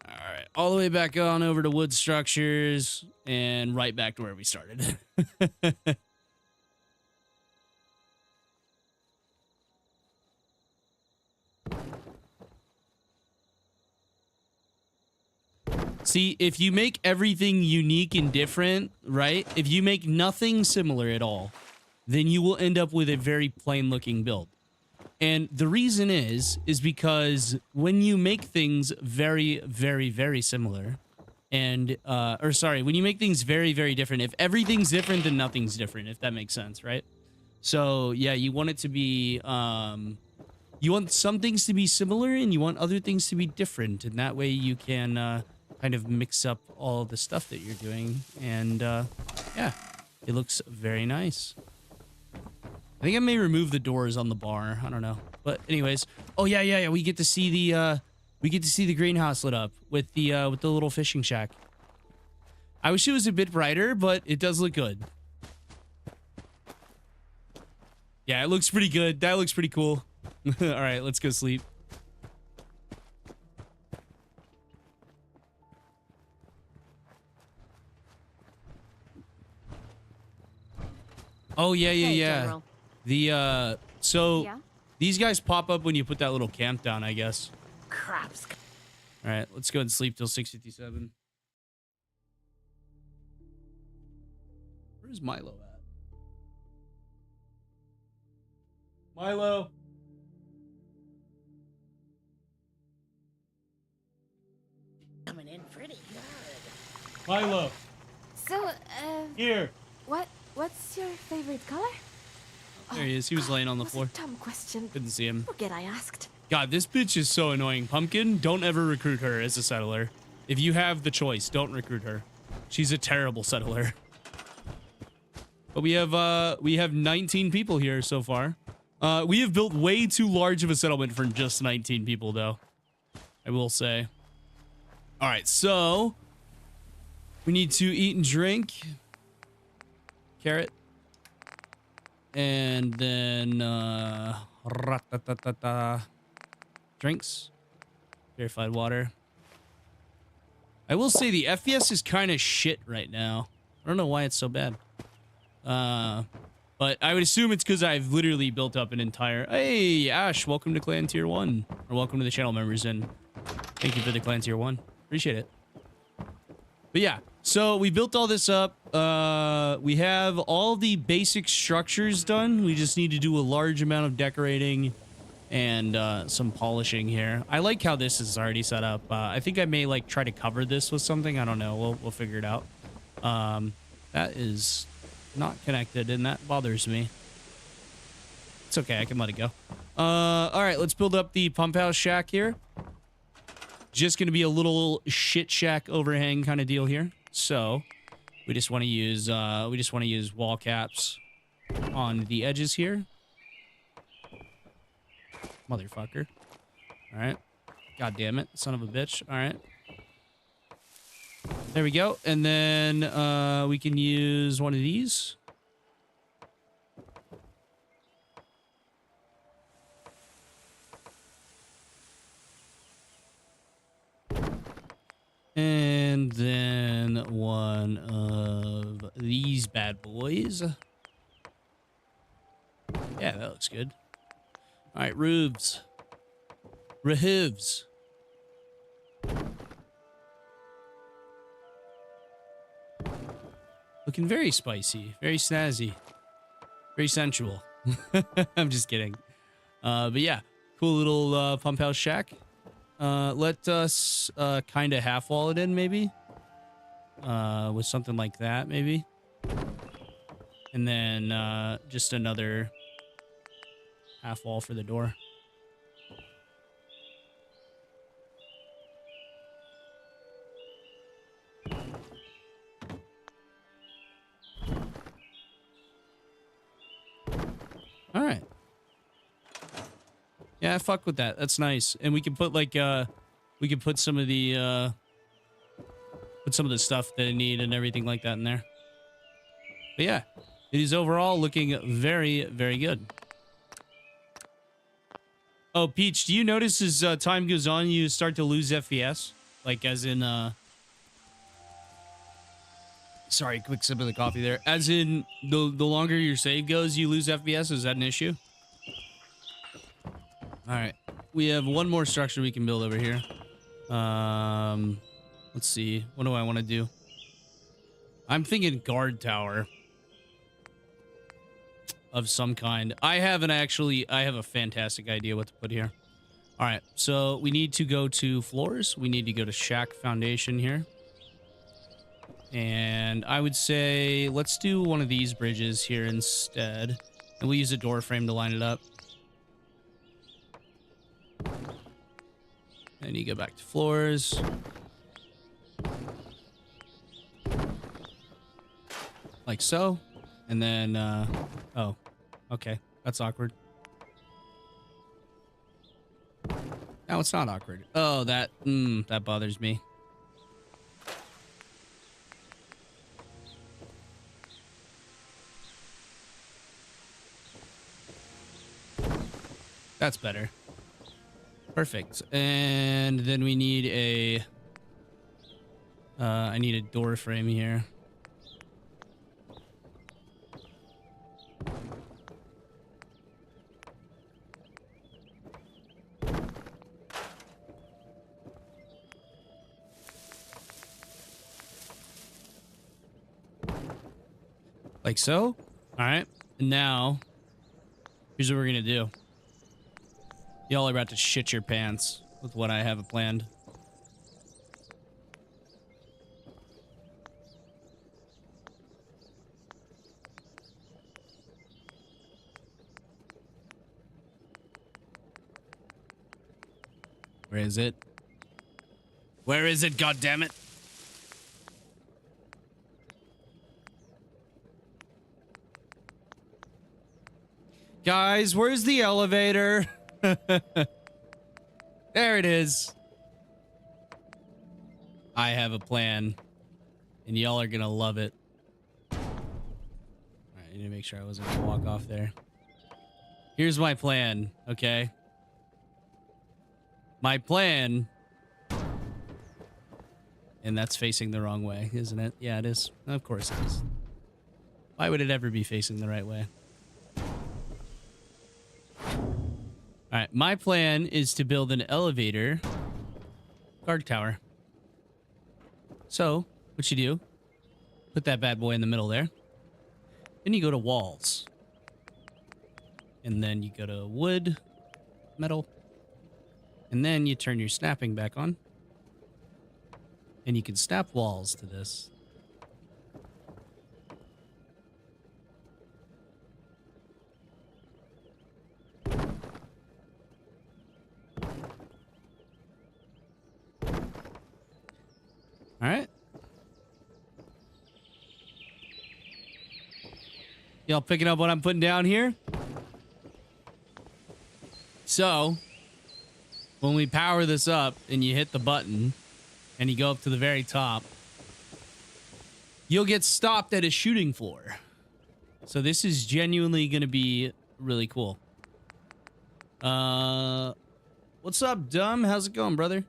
All right. All the way back on over to wood structures and right back to where we started. See, if you make everything unique and different, right? If you make nothing similar at all, then you will end up with a very plain looking build. And the reason is because when you make things very, very, very similar and, when you make things very, very different, if everything's different, then nothing's different, if that makes sense, right? So yeah, you want it to be, you want some things to be similar and you want other things to be different. And that way you can, kind of mix up all the stuff that you're doing, and yeah, it looks very nice. I think I may remove the doors on the bar. I don't know, but anyways, oh yeah, we get to see the greenhouse lit up with the little fishing shack. I wish it was a bit brighter, but it does look good. Yeah, it looks pretty good. That looks pretty cool. All right, let's go sleep. Oh, yeah. Hey, General. So Yeah? these guys pop up when you put that little camp down, I guess. Craps. All right, let's go and sleep till 6:57. Where's Milo at? Milo. Coming in pretty good. Milo. So, Here. what's your favorite color? There he is. He was laying on the That's floor. a dumb question. Couldn't see him. Forget I asked. God, this bitch is so annoying. Pumpkin, don't ever recruit her as a settler. If you have the choice, don't recruit her. She's a terrible settler. But we have 19 people here so far. We have built way too large of a settlement for just 19 people, though. I will say. All right, so we need to eat and drink. Carrot. And then drinks. Purified water. I will say the FPS is kind of shit right now. I don't know why it's so bad. But I would assume it's because I've literally built up an entire... Hey, Ash, welcome to Clan Tier 1. Or welcome to the channel members, and thank you for the Clan Tier 1. Appreciate it. But yeah, so we built all this up. We have all the basic structures done. We just need to do a large amount of decorating and some polishing here. I like how this is already set up. I think I may like try to cover this with something. I don't know. We'll figure it out. That is not connected, and that bothers me. It's okay. I can let it go. All right, let's build up the pump house shack here. Just gonna be a little shit shack overhang kind of deal here. So we just want to use wall caps on the edges here. Motherfucker. All right. God damn it, son of a bitch. All right. There we go. And then we can use one of these. And then one of these bad boys. Yeah, that looks good. All right, roofs. Roofs. Looking very spicy, very snazzy, very sensual. I'm just kidding. But yeah, cool little pump house shack. Let us kind of half wall it in, maybe. With something like that, maybe. And then just another half wall for the door. All right. Yeah, fuck with that. That's nice. And we can put like we can put some of the stuff that I need and everything like that in there. But yeah, it is overall looking very, very good. Oh, Peach, do you notice as time goes on, you start to lose FPS? Like as in sorry, quick sip of the coffee there. As in the longer your save goes, you lose FPS. Is that an issue? All right, we have one more structure we can build over here. Let's see. What do I want to do? I'm thinking guard tower of some kind. I have a fantastic idea what to put here. All right, so we need to go to floors. We need to go to shack foundation here. And I would say let's do one of these bridges here instead. And we'll use a door frame to line it up. And you go back to floors. Like so. And then, oh, okay. That's awkward. No, it's not awkward. Oh, that bothers me. That's better. Perfect. And then we need a... I need a door frame here. Like so. All right. And now, here's what we're going to do. Y'all are about to shit your pants with what I have planned. Where is it? Where is it, goddammit? Guys, where's the elevator? There it is. I have a plan, and y'all are gonna love it. All right, I need to make sure I wasn't gonna walk off there. Here's my plan, okay? My plan... And that's facing the wrong way, isn't it? Yeah, it is. Of course it is. Why would it ever be facing the right way? All right, my plan is to build an elevator guard tower. So, what you do, put that bad boy in the middle there. Then you go to walls. And then you go to wood, metal. And then you turn your snapping back on. And you can snap walls to this. All right. Y'all picking up what I'm putting down here? So, when we power this up and you hit the button and you go up to the very top, you'll get stopped at a shooting floor. So this is genuinely going to be really cool. What's up, Dumb? How's it going, brother?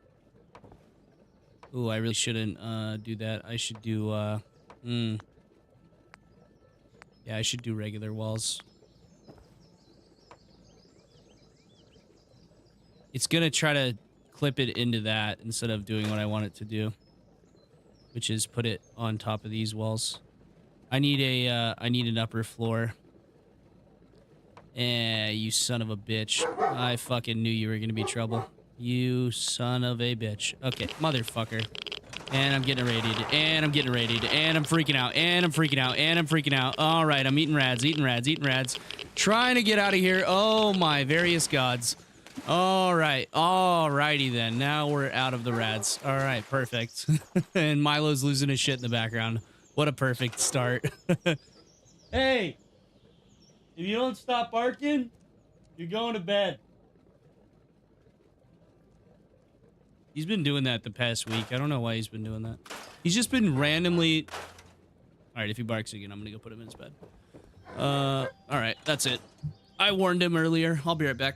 Ooh, I really shouldn't do that. I should do yeah, I should do regular walls. It's gonna try to clip it into that instead of doing what I want it to do, which is put it on top of these walls. I need an upper floor. You son of a bitch. I fucking knew you were gonna be trouble. You son of a bitch. Okay, motherfucker. And I'm getting irradiated. And I'm getting irradiated. And I'm freaking out. And I'm freaking out. And I'm freaking out. All right, I'm eating rads, eating rads, eating rads. Trying to get out of here. Oh, my various gods. All right. All righty then. Now we're out of the rads. All right, perfect. And Milo's losing his shit in the background. What a perfect start. Hey, if you don't stop barking, you're going to bed. He's been doing that the past week. I don't know why he's been doing that. He's just been randomly... All right, if he barks again, I'm going to go put him in his bed. All right, that's it. I warned him earlier. I'll be right back.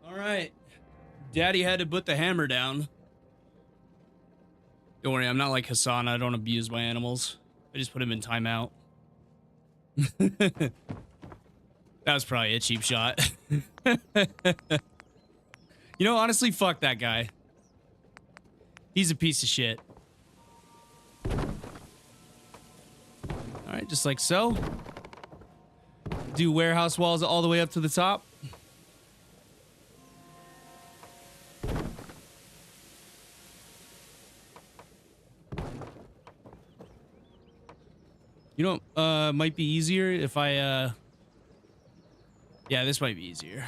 Alright. Daddy had to put the hammer down. Don't worry, I'm not like Hassan. I don't abuse my animals. I just put him in timeout. That was probably a cheap shot. You know, honestly, fuck that guy. He's a piece of shit. Alright, just like so. Do warehouse walls all the way up to the top. You know, might be easier if I, yeah, this might be easier.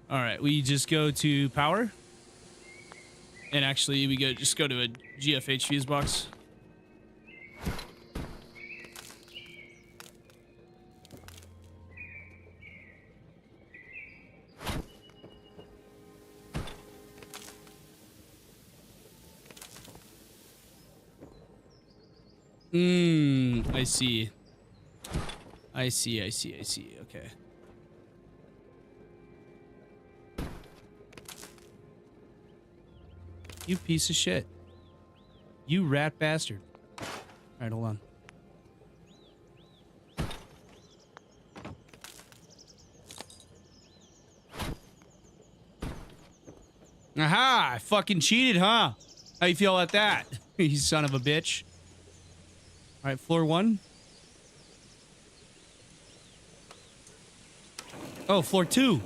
All right, we just go to power. And actually, we just go to a GFH fuse box. I see. I see. Okay. You piece of shit. You rat bastard. All right, hold on. Aha! I fucking cheated, huh? How you feel about that? You son of a bitch. All right, floor 1. Oh, floor 2.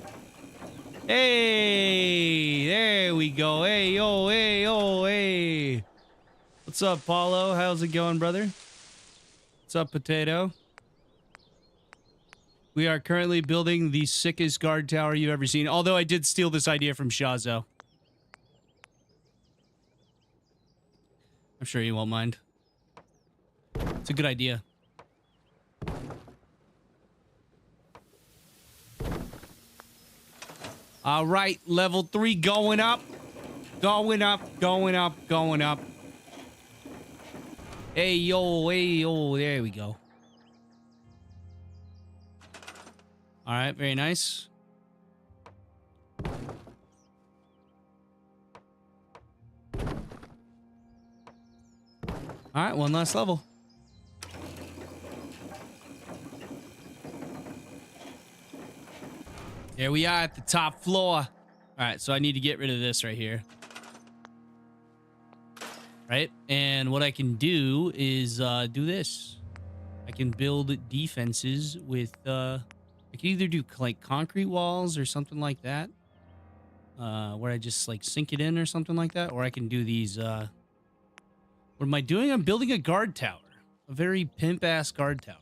Hey, there we go. Hey, yo, hey, yo, hey. What's up, Paulo? How's it going, brother? What's up, Potato? We are currently building the sickest guard tower you've ever seen. Although I did steal this idea from Shazo. I'm sure you won't mind. It's a good idea. All right, level 3 going up. Going up, going up, going up. Hey, yo, there we go. All right, very nice. All right, one last level. There we are at the top floor. All right, so I need to get rid of this right here. Right? And what I can do is do this. I can build defenses with... I can either do like concrete walls or something like that. Where I just like sink it in or something like that. Or I can do these... what am I doing? I'm building a guard tower. A very pimp-ass guard tower.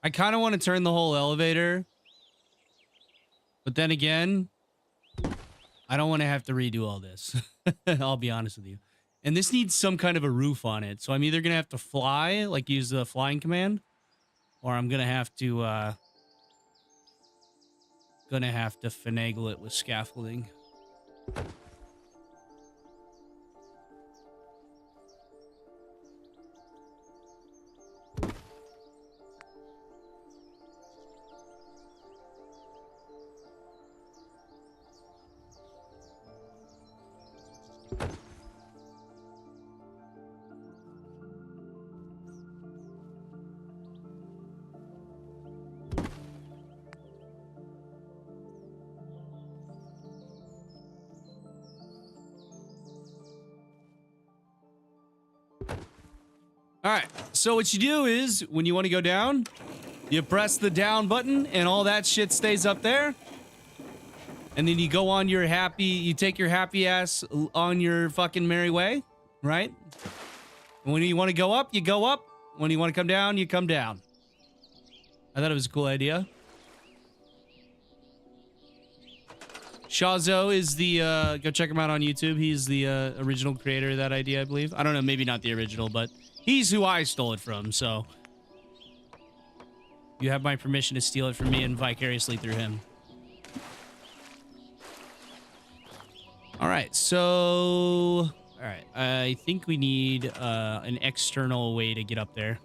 I kind of want to turn the whole elevator. But then again, I don't want to have to redo all this. I'll be honest with you. And this needs some kind of a roof on it. So I'm either going to have to fly, like use the flying command, or I'm going to have to finagle it with scaffolding. All right, so what you do is, when you want to go down, you press the down button, and all that shit stays up there. And then you go on your you take your happy ass on your fucking merry way, right? And when you want to go up, you go up. When you want to come down, you come down. I thought it was a cool idea. Shazo is the, go check him out on YouTube. He's the original creator of that idea, I believe. I don't know, maybe not the original, but he's who I stole it from, so. You have my permission to steal it from me and vicariously through him. Alright, so... Alright, I think we need an external way to get up there.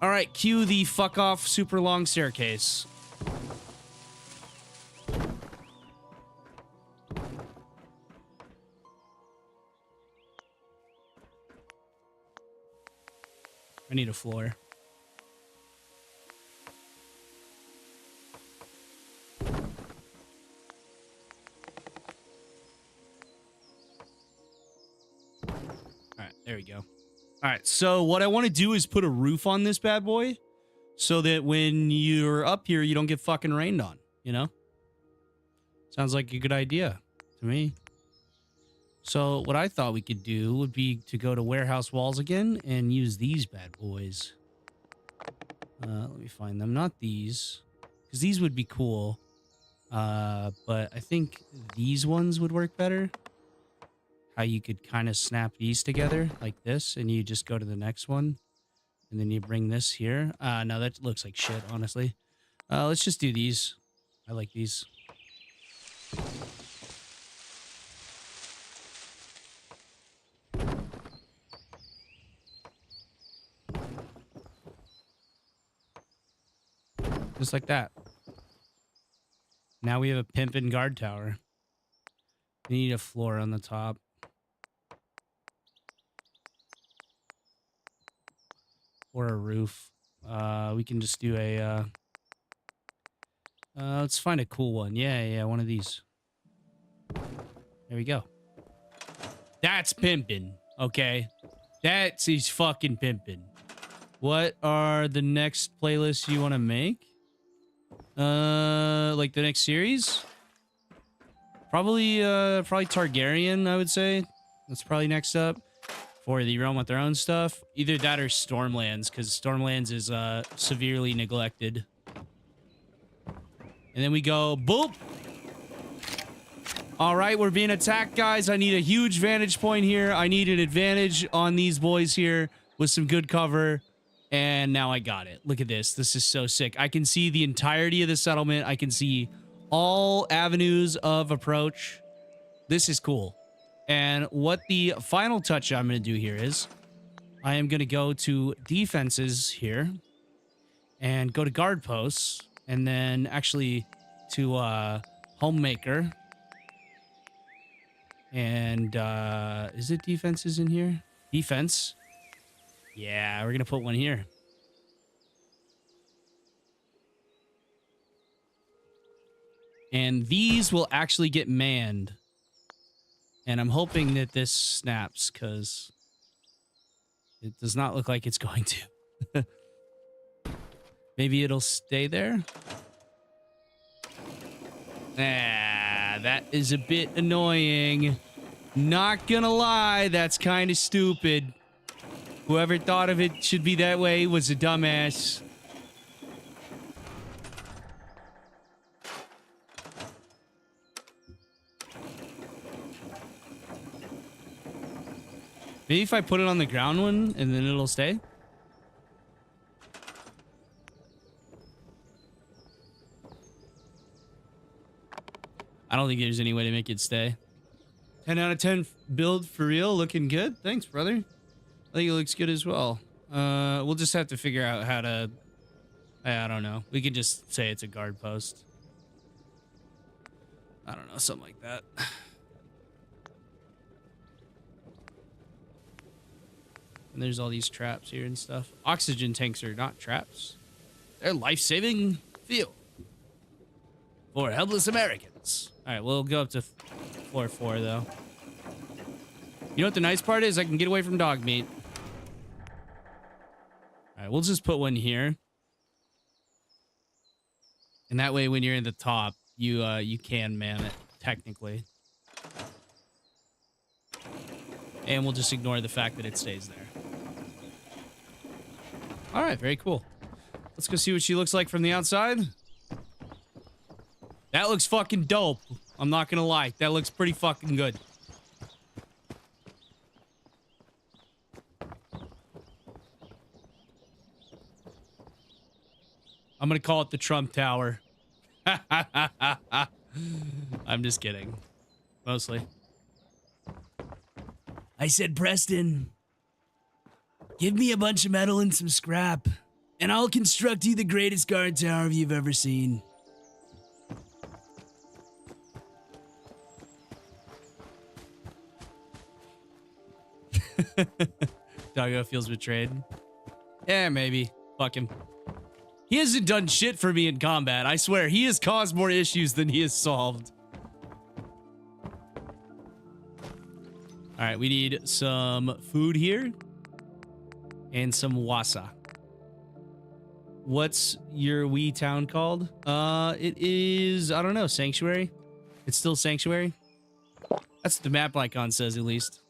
Alright, cue the fuck off super long staircase. I need a floor. There we go. All right, so what I want to do is put a roof on this bad boy so that when you're up here, you don't get fucking rained on, you know? Sounds like a good idea to me. So what I thought we could do would be to go to warehouse walls again and use these bad boys. Let me find them. Not these, because these would be cool. But I think these ones would work better. How you could kind of snap these together like this, and you just go to the next one. And then you bring this here. No, that looks like shit, honestly. Let's just do these. I like these. Just like that. Now we have a pimpin' guard tower. We need a floor on the top. Or a roof. We can just do a... let's find a cool one. Yeah, one of these. There we go. That's pimpin', okay? That's he's fucking pimpin'. What are the next playlists you want to make? Like the next series? Probably Targaryen, I would say. That's probably next up. For the Realm with their own stuff. Either that or Stormlands, because Stormlands is severely neglected. And then we go, boop! Alright, we're being attacked, guys. I need a huge vantage point here. I need an advantage on these boys here with some good cover. And now I got it. Look at this. This is so sick. I can see the entirety of the settlement. I can see all avenues of approach. This is cool. And what the final touch I'm going to do here is I am going to go to defenses here and go to guard posts and then actually to homemaker. And is it defenses in here? Defense. Yeah, we're going to put one here. And these will actually get manned. And I'm hoping that this snaps, because it does not look like it's going to. Maybe it'll stay there? Ah, that is a bit annoying. Not gonna lie, that's kind of stupid. Whoever thought of it should be that way was a dumbass. Maybe if I put it on the ground one and then it'll stay. I don't think there's any way to make it stay. 10 out of 10 build for real. Looking good. Thanks, brother. I think it looks good as well. We'll just have to figure out how to... I don't know. We could just say it's a guard post. I don't know. Something like that. And there's all these traps here and stuff. Oxygen tanks are not traps. They're life-saving fuel for helpless Americans. All right, we'll go up to floor 4, though. You know what the nice part is? I can get away from dog meat. All right, we'll just put one here. And that way, when you're in the top, you can man it, technically. And we'll just ignore the fact that it stays there. All right, very cool. Let's go see what she looks like from the outside. That looks fucking dope. I'm not gonna lie. That looks pretty fucking good. I'm gonna call it the Trump Tower. I'm just kidding. Mostly. I said, Preston, give me a bunch of metal and some scrap, and I'll construct you the greatest guard tower you've ever seen. Doggo feels betrayed. Yeah, maybe. Fuck him. He hasn't done shit for me in combat. I swear, he has caused more issues than he has solved. All right, we need some food here and some wasa. What's your wee town called? It is, I don't know, Sanctuary. It's still Sanctuary. That's what the map icon says, at least.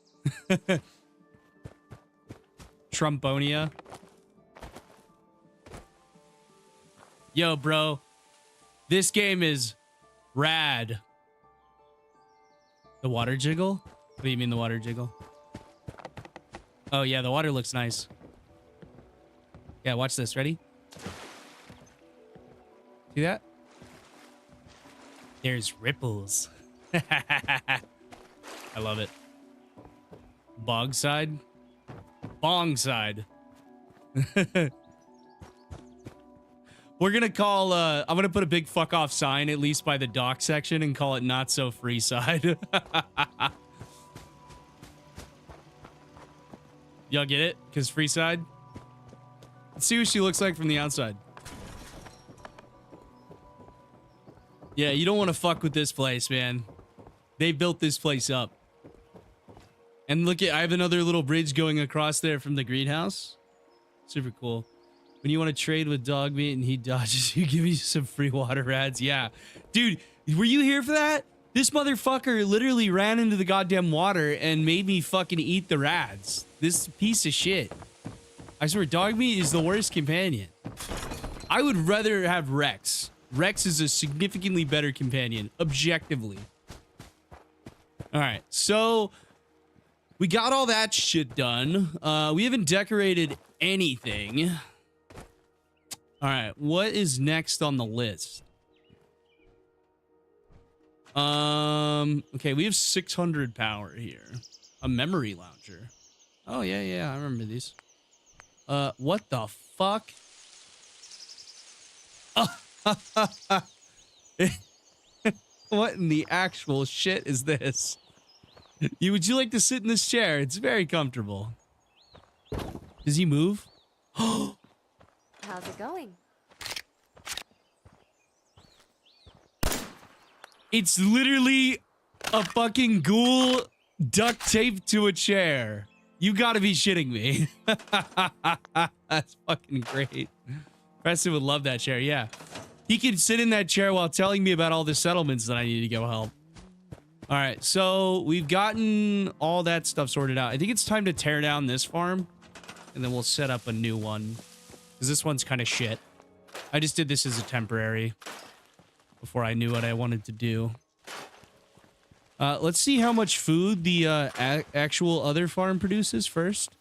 Trumponia. Yo, bro. This game is rad. The water jiggle? What do you mean the water jiggle? Oh, yeah, the water looks nice. Yeah, watch this. Ready? See that? There's ripples. I love it. Bog side? Bong side. We're gonna call, I'm gonna put a big fuck off sign, at least by the dock section, and call it not so free side. Y'all get it? Because free side? Let's see what she looks like from the outside. Yeah, you don't want to fuck with this place, man. They built this place up. And look at, I have another little bridge going across there from the greenhouse. Super cool. When you want to trade with dog meat and he dodges, you give me some free water rads. Yeah. Dude, were you here for that? This motherfucker literally ran into the goddamn water and made me fucking eat the rads. This piece of shit. I swear, dog meat is the worst companion. I would rather have Rex. Rex is a significantly better companion, objectively. All right, so we got all that shit done. We haven't decorated anything. All right, what is next on the list? Okay, we have 600 power here. A memory launcher. Oh, yeah, I remember these. What the fuck? What in the actual shit is this? Would you like to sit in this chair? It's very comfortable. Does he move? How's it going? It's literally a fucking ghoul duct taped to a chair. You gotta be shitting me. That's fucking great. Preston would love that chair, yeah. He can sit in that chair while telling me about all the settlements that I need to go help. All right, so we've gotten all that stuff sorted out. I think it's time to tear down this farm, and then we'll set up a new one. Because this one's kind of shit. I just did this as a temporary before I knew what I wanted to do. Let's see how much food the actual other farm produces first.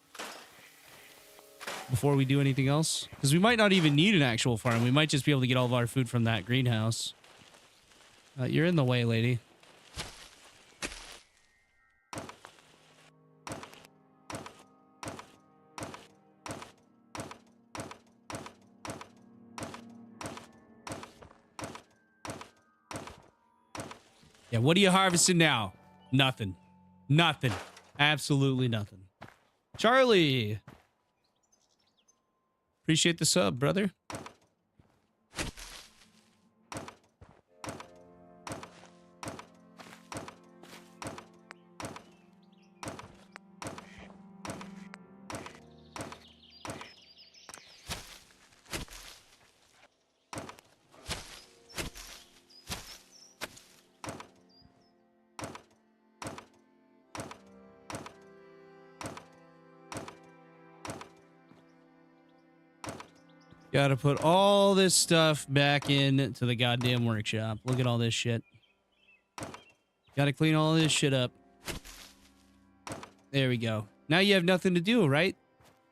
Before we do anything else. Because we might not even need an actual farm. We might just be able to get all of our food from that greenhouse. You're in the way, lady. Yeah, what are you harvesting now? Nothing. Nothing. Absolutely nothing. Charlie! Appreciate the sub, brother. Gotta put all this stuff back into the goddamn workshop. Look at all this shit. Gotta clean all this shit up. There we go. Now you have nothing to do, right?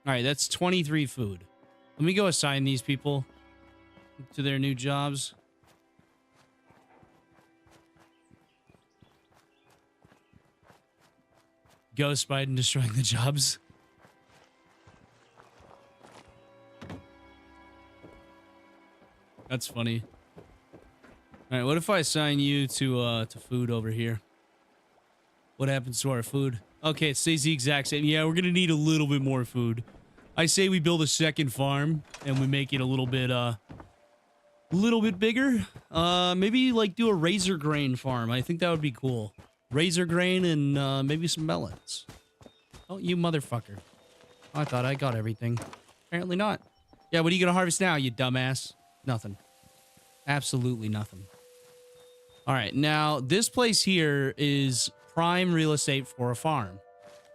All right, that's 23 food. Let me go assign these people to their new jobs. Ghost Biden destroying the jobs. That's funny. All right, what if I assign you to food over here? What happens to our food? Okay, it stays the exact same. Yeah, we're gonna need a little bit more food. I say we build a second farm and we make it a little bit bigger. Maybe like do a razor grain farm. I think that would be cool. razor grain and maybe some melons. Oh, you motherfucker. I thought I got everything. Apparently not. Yeah, what are you going to harvest now, you dumbass? Nothing. Absolutely nothing. All right, now this place here is prime real estate for a farm.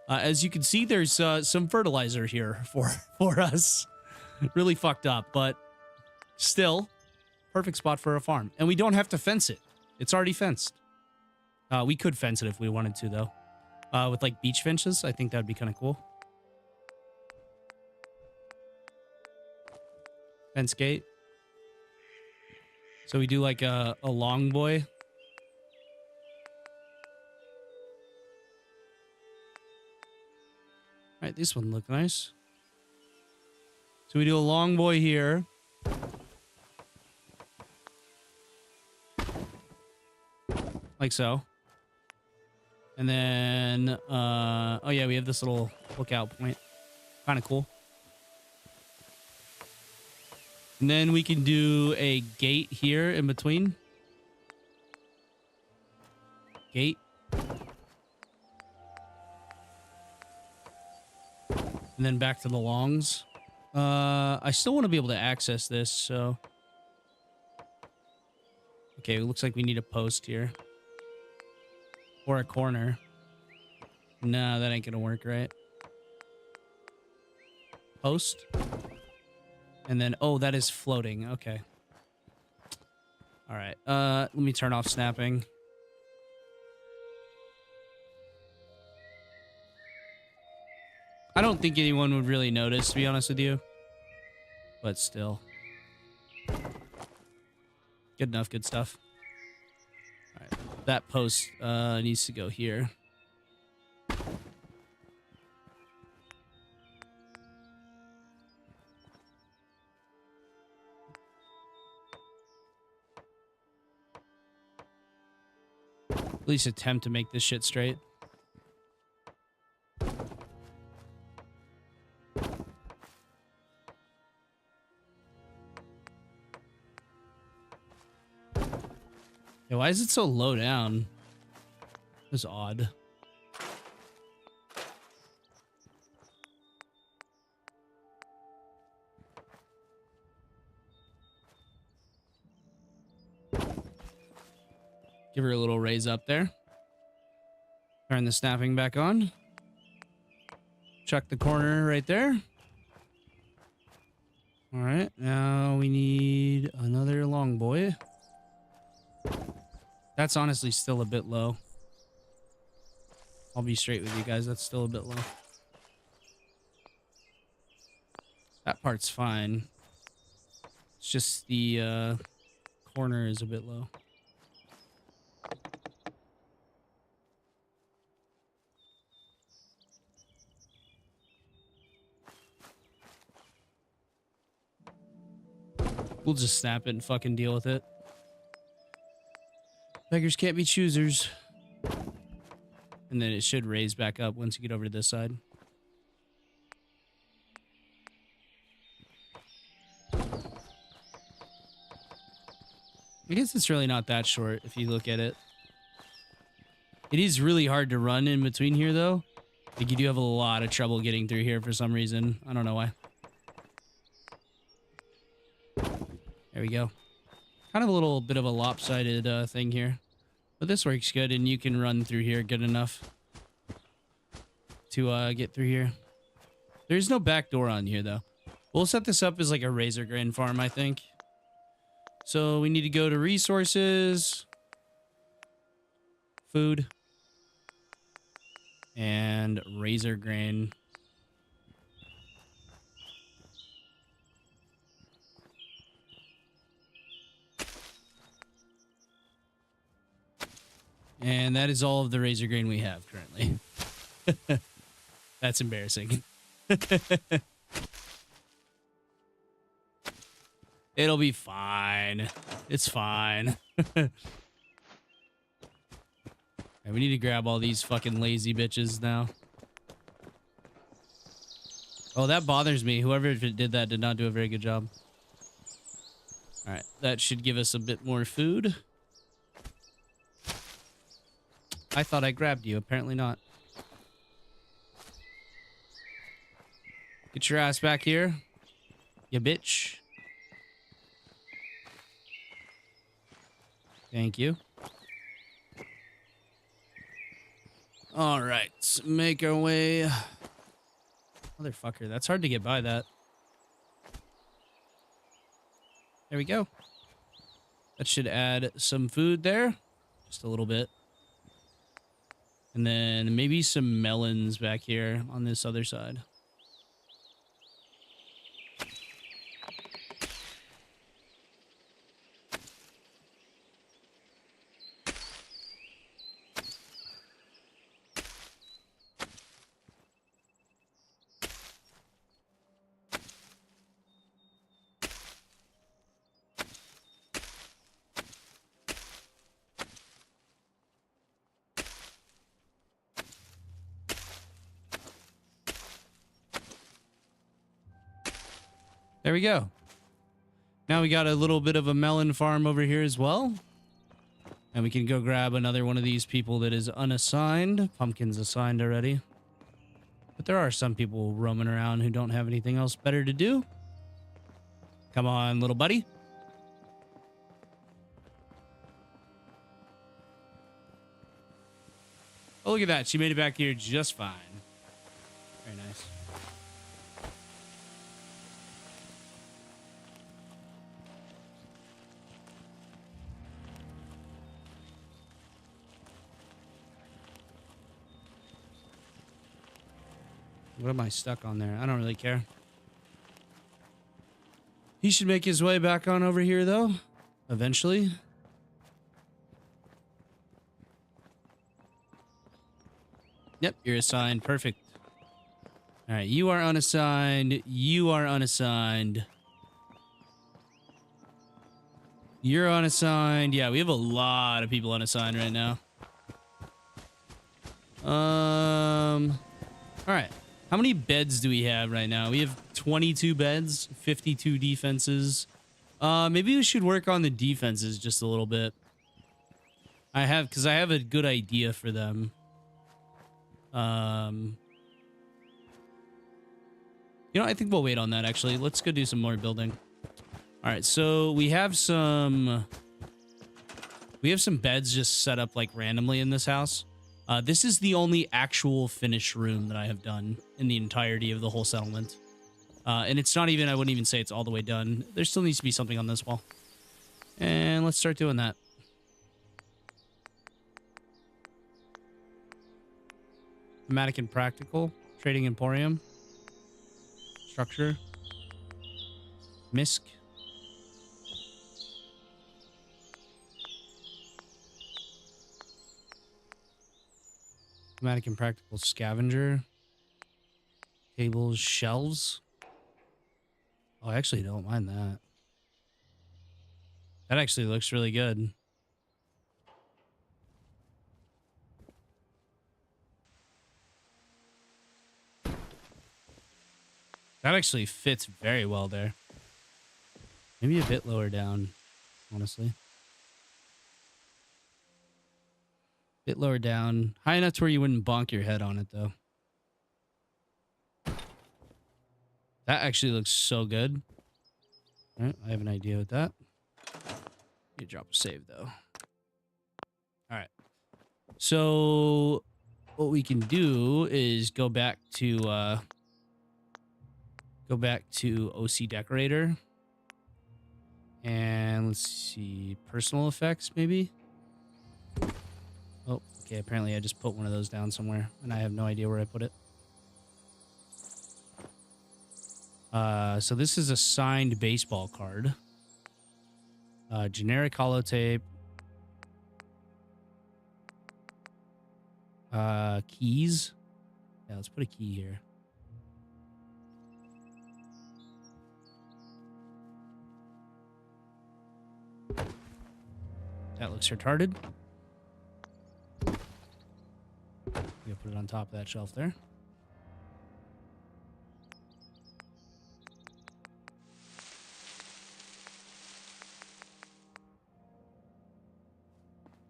As you can see, there's some fertilizer here for us. Really fucked up, but still, perfect spot for a farm. And we don't have to fence it. It's already fenced. We could fence it if we wanted to, though. With, like, beach fences. I think that would be kind of cool. Fence gate. So we do, like, a long boy. All right, this one look nice. So we do a long boy here. Like so. And then, oh yeah, we have this little lookout point. Kind of cool. And then we can do a gate here in between. Gate. And then back to the longs. I still want to be able to access this, so. Okay, it looks like we need a post here. Or a corner. No, that ain't gonna work, right? Post. And then, oh, that is floating. Okay. All right. Let me turn off snapping. I don't think anyone would really notice, to be honest with you. But still. Good enough, good stuff. All right. That post needs to go here. At least attempt to make this shit straight. Yeah, why is it so low down? That's odd. Give her a little raise up there. Turn the snapping back on. Chuck the corner right there. All right, now we need another long boy. That's honestly still a bit low. I'll be straight with you guys. That's still a bit low. That part's fine. It's just the corner is a bit low. We'll just snap it and fucking deal with it. Beggars can't be choosers. And then it should raise back up once you get over to this side. I guess it's really not that short if you look at it. It is really hard to run in between here, though. Like, you do have a lot of trouble getting through here for some reason. I don't know why. There we go. Kind of a little bit of a lopsided thing here. But this works good, and you can run through here good enough to get through here. There's no back door on here, though. We'll set this up as like a razor grain farm, I think. So we need to go to resources, food, and razor grain. And that is all of the razor grain we have currently. That's embarrassing. It'll be fine. It's fine. And we need to grab all these fucking lazy bitches now. Oh, that bothers me. Whoever did that did not do a very good job. All right, that should give us a bit more food. I thought I grabbed you. Apparently not. Get your ass back here, you bitch. Thank you. All right, make our way. Motherfucker, that's hard to get by that. There we go. That should add some food there. Just a little bit. And then maybe some melons back here on this other side. There we go. Now we got a little bit of a melon farm over here as well. And we can go grab another one of these people that is unassigned. Pumpkin's assigned already. But there are some people roaming around who don't have anything else better to do. Come on, little buddy. Oh, look at that. She made it back here just fine. Very nice. What am I stuck on there? I don't really care. He should make his way back on over here, though. Eventually. Yep, you're assigned. Perfect. All right, you are unassigned. You are unassigned. You're unassigned. Yeah, we have a lot of people unassigned right now. All right. How many beds do we have right now? We have 22 beds, 52 defenses. Maybe we should work on the defenses just a little bit. Because I have a good idea for them. You know, I think we'll wait on that, actually. Let's go do some more building. All right, so we have some beds just set up, like, randomly in this house. This is the only actual finished room that I have done in the entirety of the whole settlement. And it's not even, I wouldn't even say it's all the way done. There still needs to be something on this wall. And let's start doing that. Thematic and practical. Trading emporium. Structure. Misc. Thematic and practical scavenger. Tables, shelves. Oh, I actually don't mind that. That actually looks really good. That actually fits very well there. Maybe a bit lower down, honestly. Bit lower down. High enough to where you wouldn't bonk your head on it, though. That actually looks so good. All right, I have an idea with that. You drop a save, though. All right. So what we can do is go back to OC Decorator. And let's see, personal effects, maybe? Oh, okay, apparently I just put one of those down somewhere, and I have no idea where I put it. So this is a signed baseball card. Generic holotape. Keys. Yeah, let's put a key here. That looks retarded. We'll put it on top of that shelf there.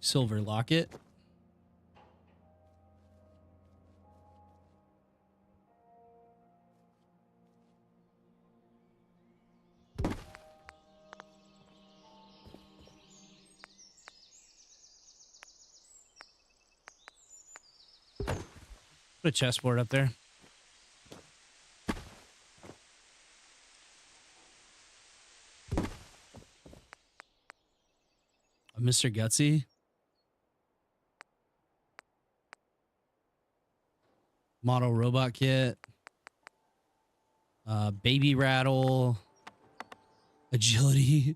Silver locket. Put a chessboard up there. Mr. Gutsy. Model robot kit. Baby rattle. Agility.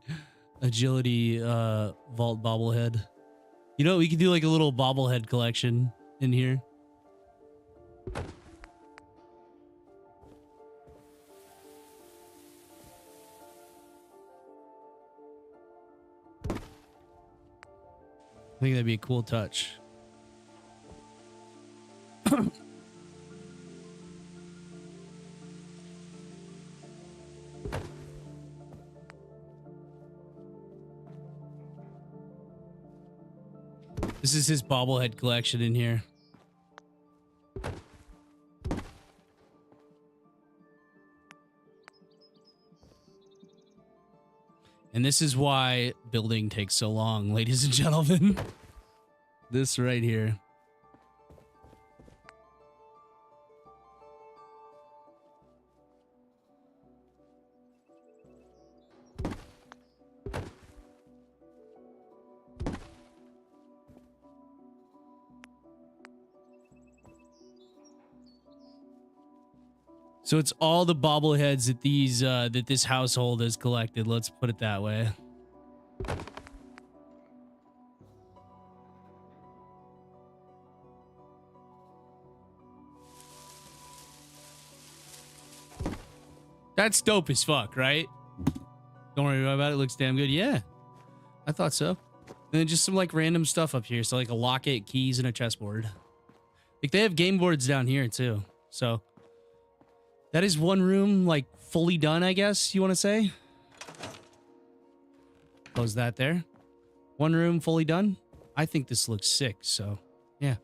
Agility vault bobblehead. You know, we could do like a little bobblehead collection in here. I think that'd be a cool touch. This is his bobblehead collection in here. And this is why building takes so long, ladies and gentlemen. This right here. So it's all the bobbleheads that that this household has collected. Let's put it that way. That's dope as fuck, right? Don't worry about it. Looks damn good. Yeah, I thought so. And then just some like random stuff up here. So like a locket, keys, and a chessboard. Like they have game boards down here too. So that is one room like fully done, I guess you want to say. Close that there. One room fully done. I think this looks sick. So yeah,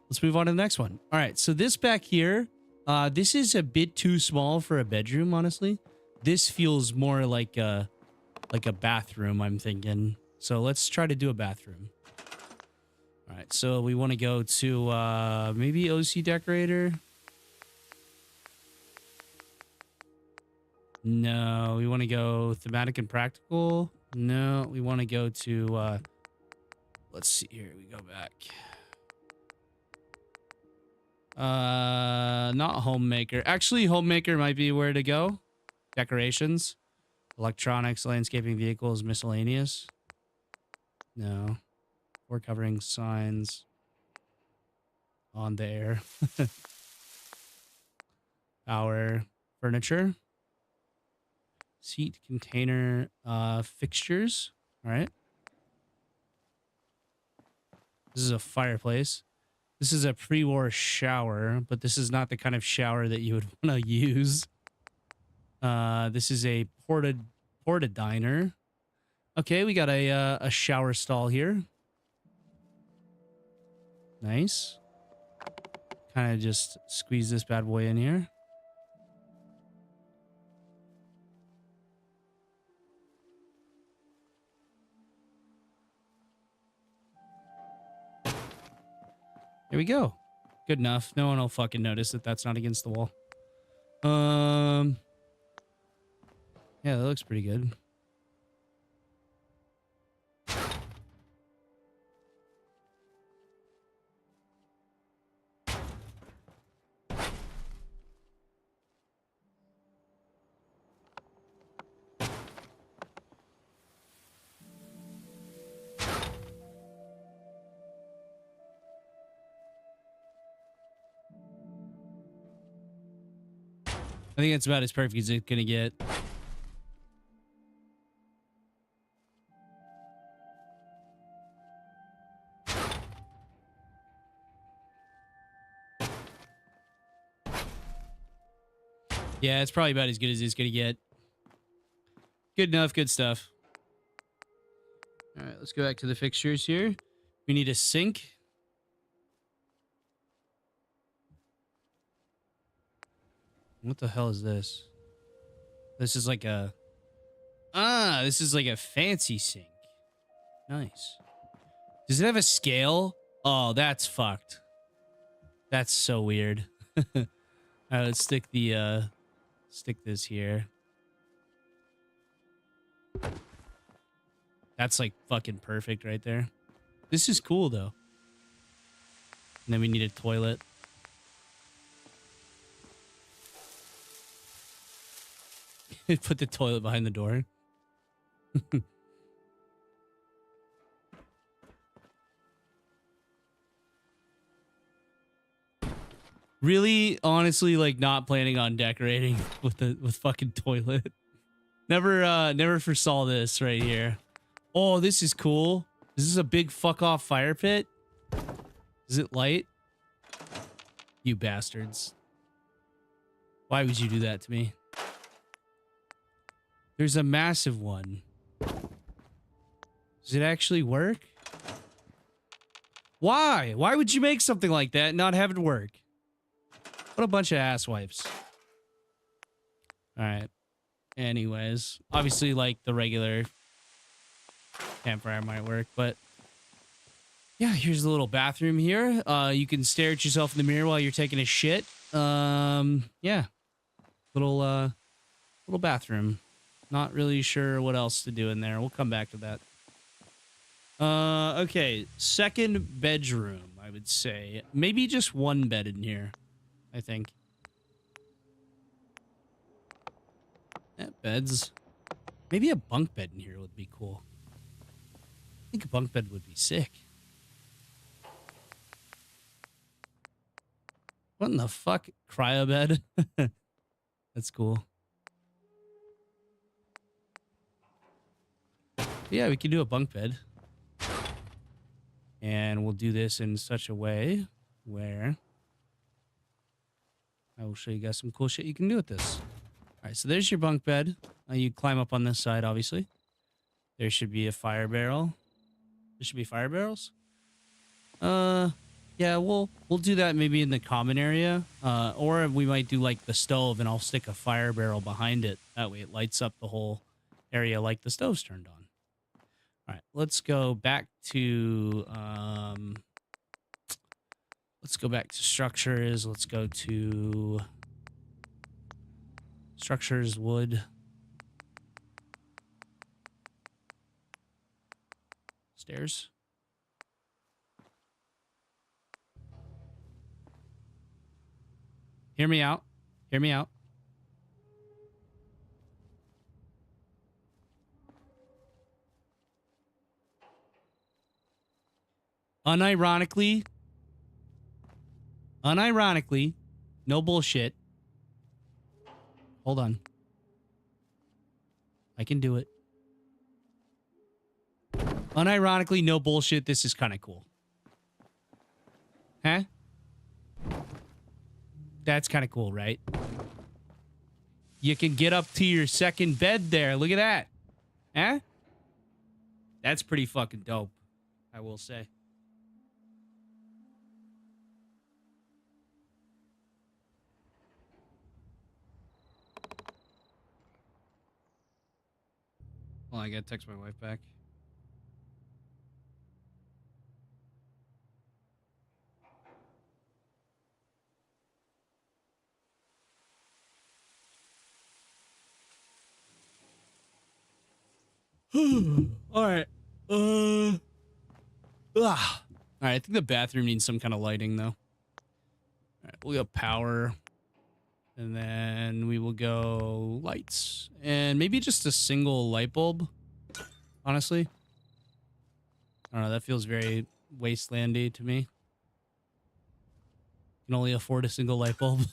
let's move on to the next one. All right. So this back here, this is a bit too small for a bedroom, honestly. This feels more like a bathroom, I'm thinking. So let's try to do a bathroom. All right, so we want to go to maybe OC decorator. No, we want to go thematic and practical. No, we want to go to let's see here. We go back. Not homemaker. Actually, homemaker might be where to go. Decorations, electronics, landscaping, vehicles, miscellaneous. No. Floor covering, signs. On there. Power, furniture. Seat, container, fixtures. All right. This is a fireplace. This is a pre-war shower, but this is not the kind of shower that you would want to use. This is a porta diner. Okay, we got a shower stall here. Nice. Kind of just squeeze this bad boy in here. Here we go. Good enough. No one will fucking notice that that's not against the wall. Yeah, that looks pretty good. I think it's about as perfect as it's gonna get. Yeah, it's probably about as good as it's gonna get. Good enough, good stuff. All right, let's go back to the fixtures here. We need a sink. What the hell is this? This is like a... this is like a fancy sink. Nice. Does it have a scale? Oh, that's fucked. That's so weird. All right, let's stick this here. That's like fucking perfect right there. This is cool though. And then we need a toilet. Put the toilet behind the door. Really, honestly, like not planning on decorating with fucking toilet. Never foresaw this right here. Oh, this is cool. Is this a big fuck off fire pit? Is it light? You bastards. Why would you do that to me? There's a massive one. Does it actually work? Why? Why would you make something like that and not have it work? What a bunch of asswipes. Alright. Anyways. Obviously, like, the regular campfire might work, but... yeah, here's the little bathroom here. You can stare at yourself in the mirror while you're taking a shit. Yeah. Little bathroom. Not really sure what else to do in there. We'll come back to that. Okay. Second bedroom, I would say. Maybe just one bed in here, I think. Beds. Maybe a bunk bed in here would be cool. I think a bunk bed would be sick. What in the fuck? Cryo bed? That's cool. Yeah, we can do a bunk bed. And we'll do this in such a way where I will show you guys some cool shit you can do with this. All right, so there's your bunk bed. You climb up on this side, obviously. There should be a fire barrel. There should be fire barrels. Yeah, we'll do that maybe in the common area. Or we might do like the stove and I'll stick a fire barrel behind it. That way it lights up the whole area like the stove's turned on. All right, let's go back to structures. Let's go to structures, wood. Stairs. Hear me out. Hear me out. Unironically, no bullshit. Hold on. I can do it. Unironically, no bullshit. This is kind of cool. Huh? That's kind of cool, right? You can get up to your second bed there. Look at that. Huh? That's pretty fucking dope, I will say. Well, I gotta text my wife back. All right. All right. I think the bathroom needs some kind of lighting, though. All right. We'll go power. And then we will go lights. And maybe just a single light bulb. Honestly. I don't know. That feels very Wastelandy to me. Can only afford a single light bulb.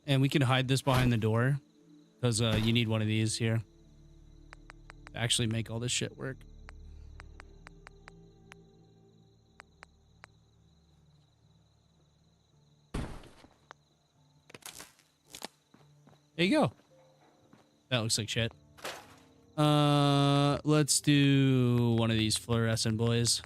And we can hide this behind the door. Because you need one of these here. To actually make all this shit work. There you go. That looks like shit. Let's do one of these fluorescent boys.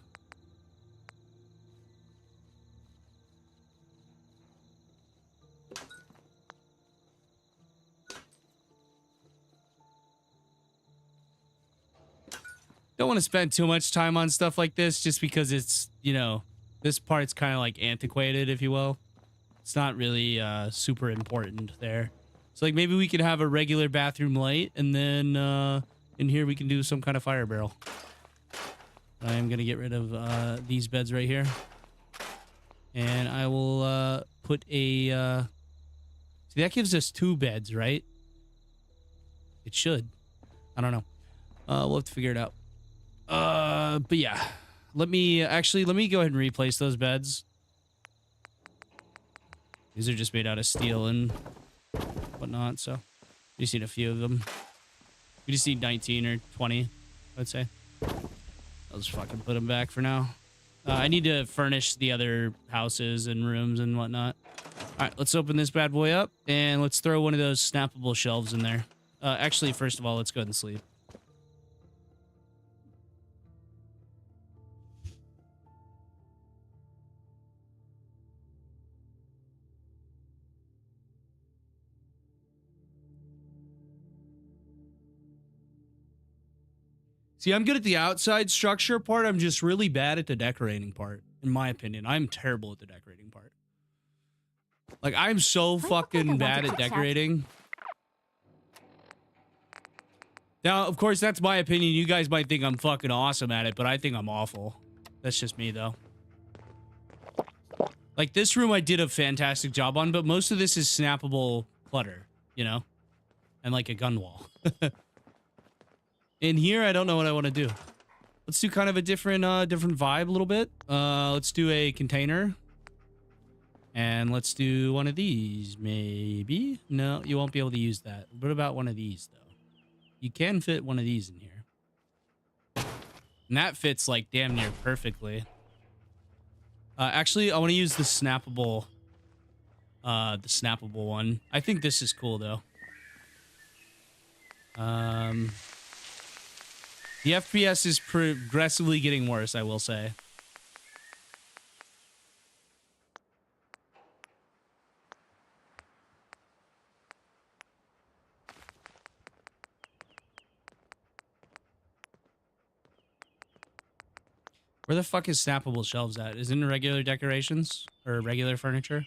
don't want to spend too much time on stuff like this just because it's, you know, this part's kind of like antiquated, if you will. It's not really super important there. So like maybe we could have a regular bathroom light, and then in here we can do some kind of fire barrel. I am going to get rid of these beds right here. And I will put a... see, that gives us 2 beds, right? It should. I don't know. We'll have to figure it out. But yeah. Let me go ahead and replace those beds. These are just made out of steel and whatnot, so we just need a few of them. We just need 19 or 20, I'd say. I'll just fucking put them back for now. I need to furnish the other houses and rooms and whatnot. All right, let's open this bad boy up, and let's throw one of those snappable shelves in there. Actually, first of all, let's go ahead and sleep. See, I'm good at the outside structure part. I'm just really bad at the decorating part, in my opinion. I'm terrible at the decorating part. Like, I'm so fucking bad at decorating. Now, of course, that's my opinion. You guys might think I'm fucking awesome at it, but I think I'm awful. That's just me, though. Like, this room I did a fantastic job on, but most of this is snappable clutter, you know? And, like, a gun wall. In here, I don't know what I want to do. Let's do kind of a different vibe a little bit. Let's do a container. And let's do one of these, maybe. No, you won't be able to use that. What about one of these, though? You can fit one of these in here. And that fits, like, damn near perfectly. Actually, I want to use the snappable one. I think this is cool, though. The FPS is progressively getting worse, I will say. Where the fuck is snappable shelves at? Is it in regular decorations? Or regular furniture?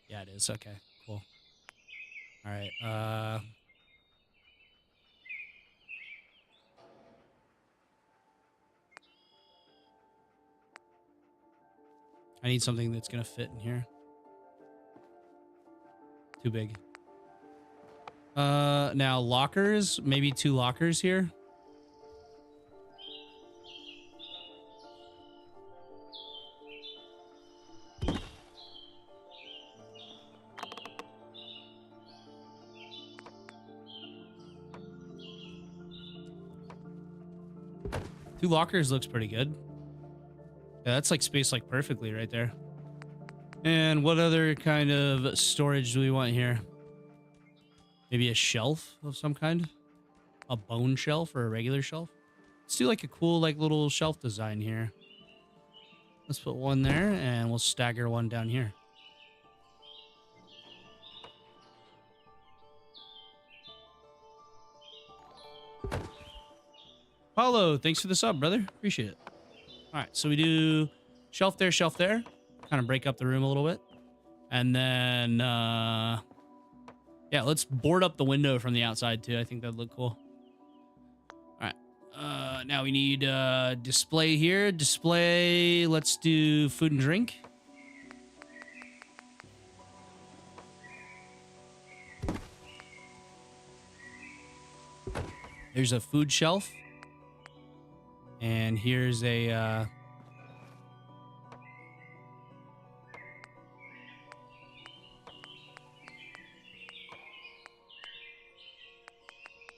Yeah, it is. Okay, cool. Alright, I need something that's gonna fit in here. Too big. Now lockers, maybe 2 lockers here. Two lockers looks pretty good. Yeah, that's like spaced like perfectly right there. And what other kind of storage do we want here? Maybe a shelf of some kind? A bone shelf or a regular shelf? Let's do like a cool like little shelf design here. Let's put one there and we'll stagger one down here. Paulo, thanks for the sub, brother. Appreciate it. All right, so we do shelf there, kind of break up the room a little bit. And then, yeah, let's board up the window from the outside too. I think that'd look cool. All right, now we need display here. Display, let's do food and drink. There's a food shelf. And here's a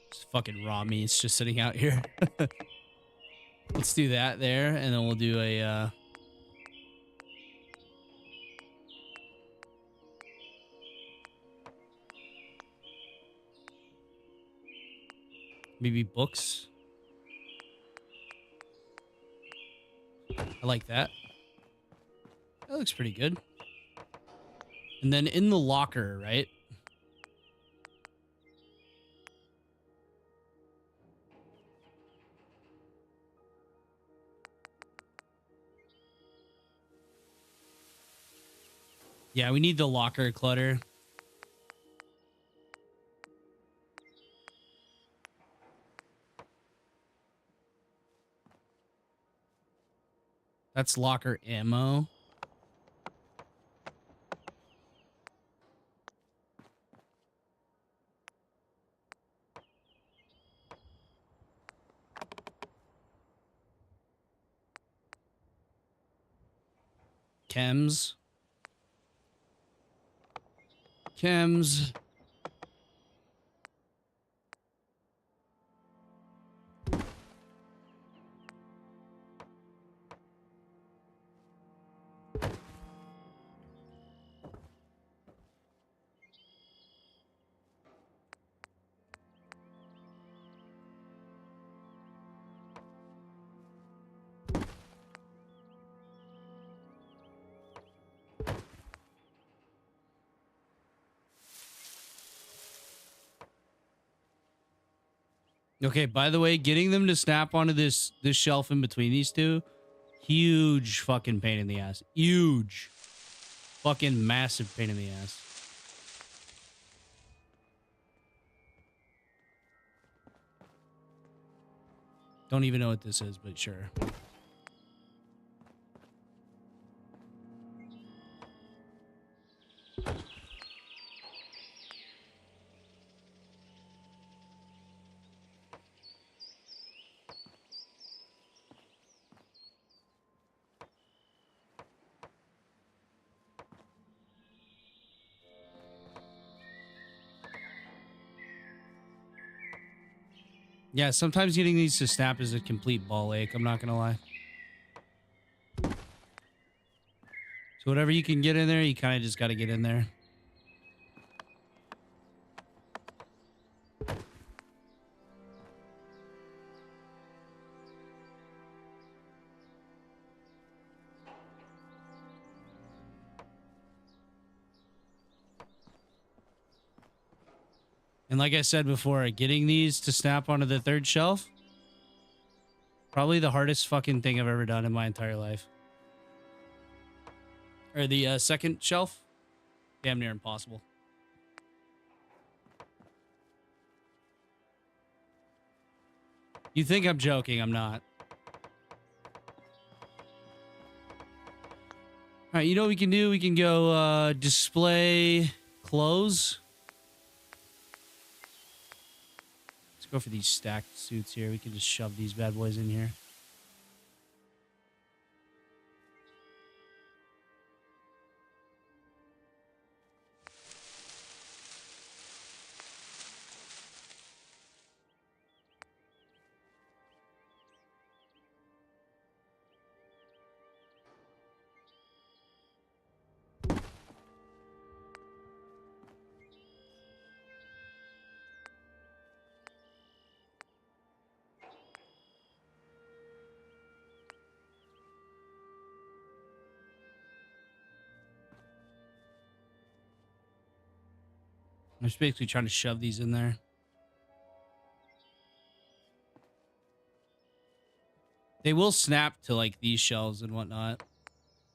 it's fucking raw meat. It's just sitting out here. Let's do that there, and then we'll do a maybe books. I like that. That looks pretty good. And then in the locker, right? Yeah, we need the locker clutter. That's locker ammo. Chems. Chems. Okay, by the way, getting them to snap onto this shelf in between these two, huge fucking pain in the ass. Huge. Fucking massive pain in the ass. Don't even know what this is, but sure. Yeah, sometimes getting these to snap is a complete ball ache. I'm not gonna lie. So whatever you can get in there, you kind of just got to get in there. And like I said before, getting these to snap onto the third shelf, probably the hardest fucking thing I've ever done in my entire life. Or the second shelf, damn near impossible. You think I'm joking, I'm not. All right, you know what we can do? We can go display clothes. Let's go for these stacked suits here. We can just shove these bad boys in here. I'm just basically trying to shove these in there. They will snap to like these shelves and whatnot.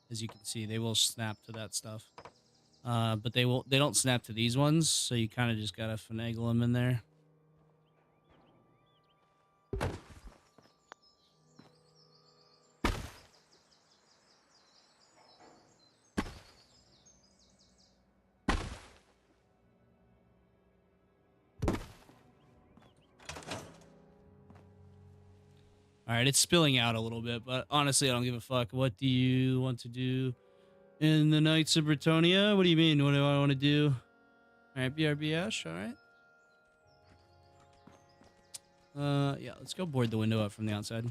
As you can see, they will snap to that stuff. But they don't snap to these ones, so you kind of just gotta finagle them in there. All right, it's spilling out a little bit, but honestly, I don't give a fuck. What do you want to do in the Knights of Bretonia? What do you mean? What do I want to do? All right, BRB Ash, all right. Yeah, let's go board the window up from the outside.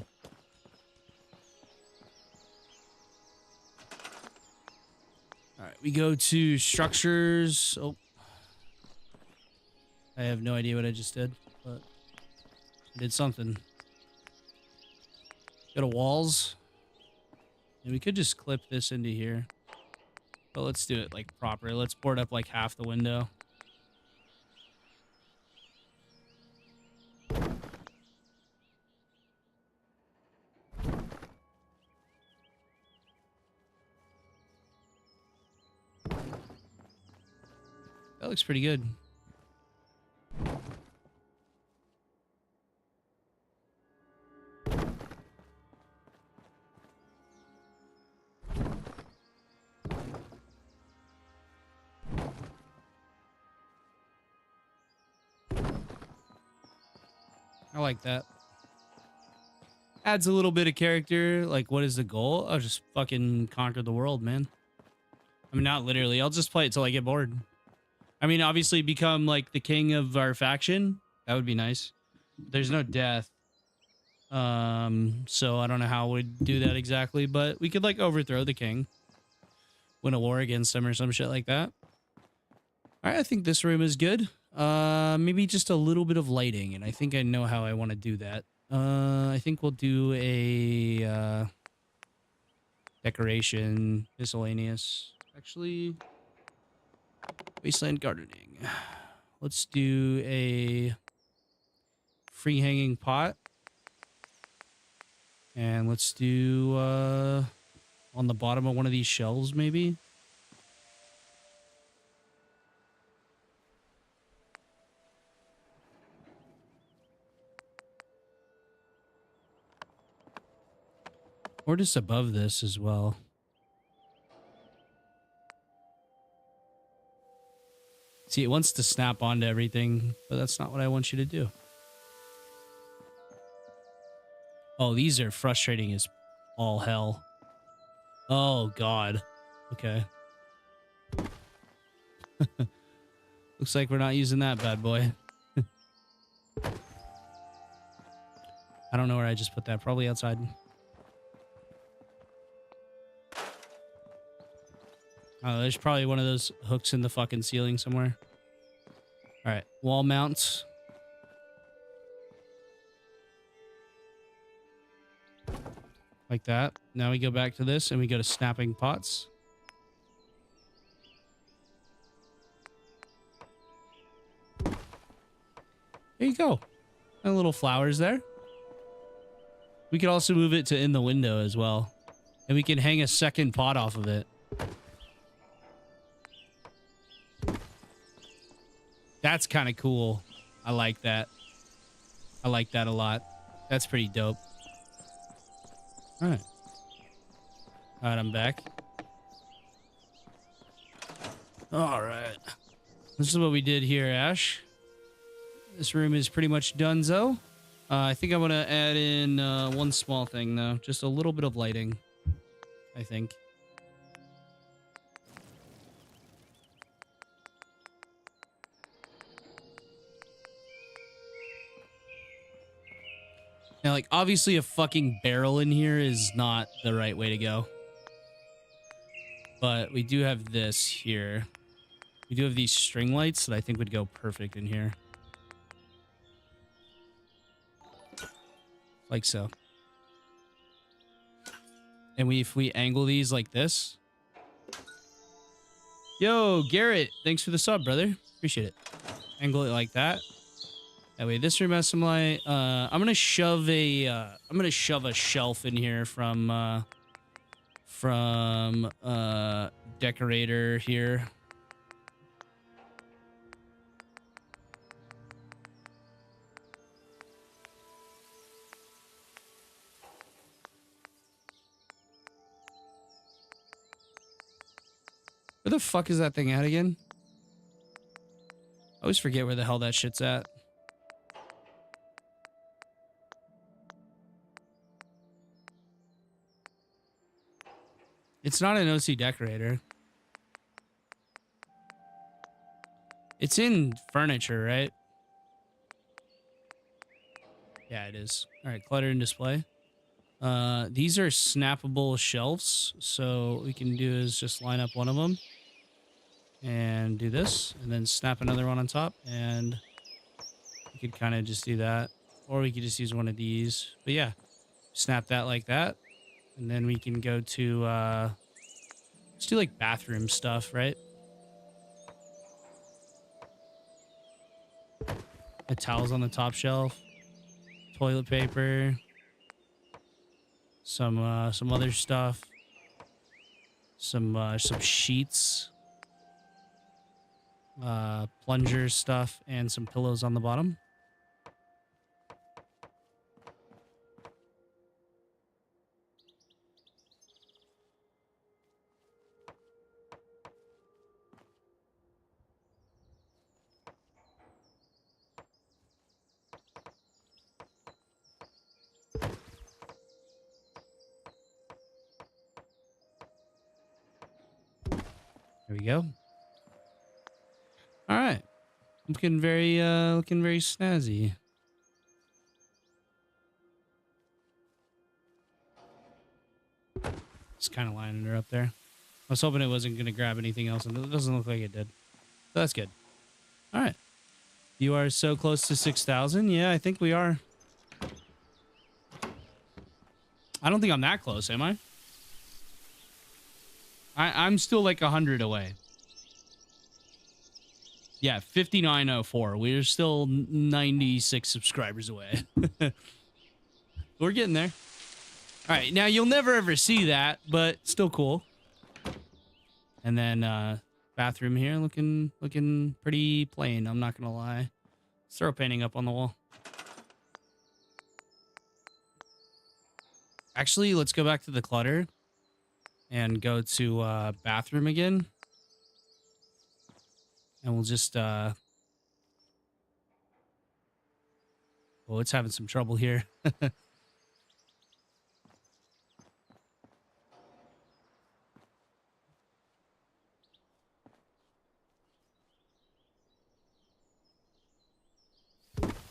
All right, we go to structures. Oh, I have no idea what I just did, but I did something. Go to walls. And we could just clip this into here. But let's do it like proper. Let's board up like half the window. looks pretty good. I like that. Adds a little bit of character. Like, what is the goal? I'll just fucking conquer the world, man. I mean, not literally. I'll just play it till I get bored. I mean, obviously become like the king of our faction. That would be nice. There's no death. So I don't know how we'd do that exactly, but we could like overthrow the king. Win a war against him or some shit like that. All right, I think this room is good. Maybe just a little bit of lighting, and I think I know how I want to do that. I think we'll do a decoration miscellaneous. Actually, Wasteland gardening. Let's do a free hanging pot. And let's do on the bottom of one of these shelves, maybe. Or just above this as well. See, it wants to snap onto everything, but that's not what I want you to do. Oh, these are frustrating as all hell. Oh, God. Okay. Looks like we're not using that bad boy. I don't know where I just put that. Probably outside. Oh, there's probably one of those hooks in the fucking ceiling somewhere. All right, wall mounts. Like that. Now we go back to this and we go to snapping pots. There you go. And little flowers there. We could also move it to in the window as well. And we can hang a second pot off of it. That's kind of cool. I like that. I like that a lot. That's pretty dope. All right. All right, I'm back. All right. This is what we did here, Ash. This room is pretty much donezo. I think I want to add in one small thing, though. Just a little bit of lighting, I think. Now, like, obviously a fucking barrel in here is not the right way to go. But we do have this here. We do have these string lights that I think would go perfect in here. Like so. And if we angle these like this. Yo, Garrett, thanks for the sub, brother. Appreciate it. Angle it like that. That way, this room has some light. I'm gonna shove a shelf in here from decorator here. Where the fuck is that thing at again? I always forget where the hell that shit's at. It's not an OC decorator. It's in furniture, right? Yeah, it is. All right, clutter and display. These are snappable shelves. So what we can do is just line up one of them and do this and then snap another one on top. And we could kind of just do that. Or we could just use one of these. But yeah, snap that like that. And then we can go to, let's do like bathroom stuff, right? The towels on the top shelf, toilet paper, some other stuff, some sheets. plunger stuff and some pillows on the bottom. There we go. All right. Looking very snazzy. Just kind of lining her up there. I was hoping it wasn't going to grab anything else, and it doesn't look like it did. So that's good. All right. You are so close to 6,000. Yeah, I think we are. I don't think I'm that close, am I? I'm still like 100 away. Yeah, 5904. We're still 96 subscribers away. We're getting there. All right, now you'll never ever see that, but still cool. And then bathroom here, looking pretty plain. I'm not gonna lie. Let's throw a painting up on the wall. Actually, let's go back to the clutter and go to bathroom again. And we'll just oh, it's having some trouble here.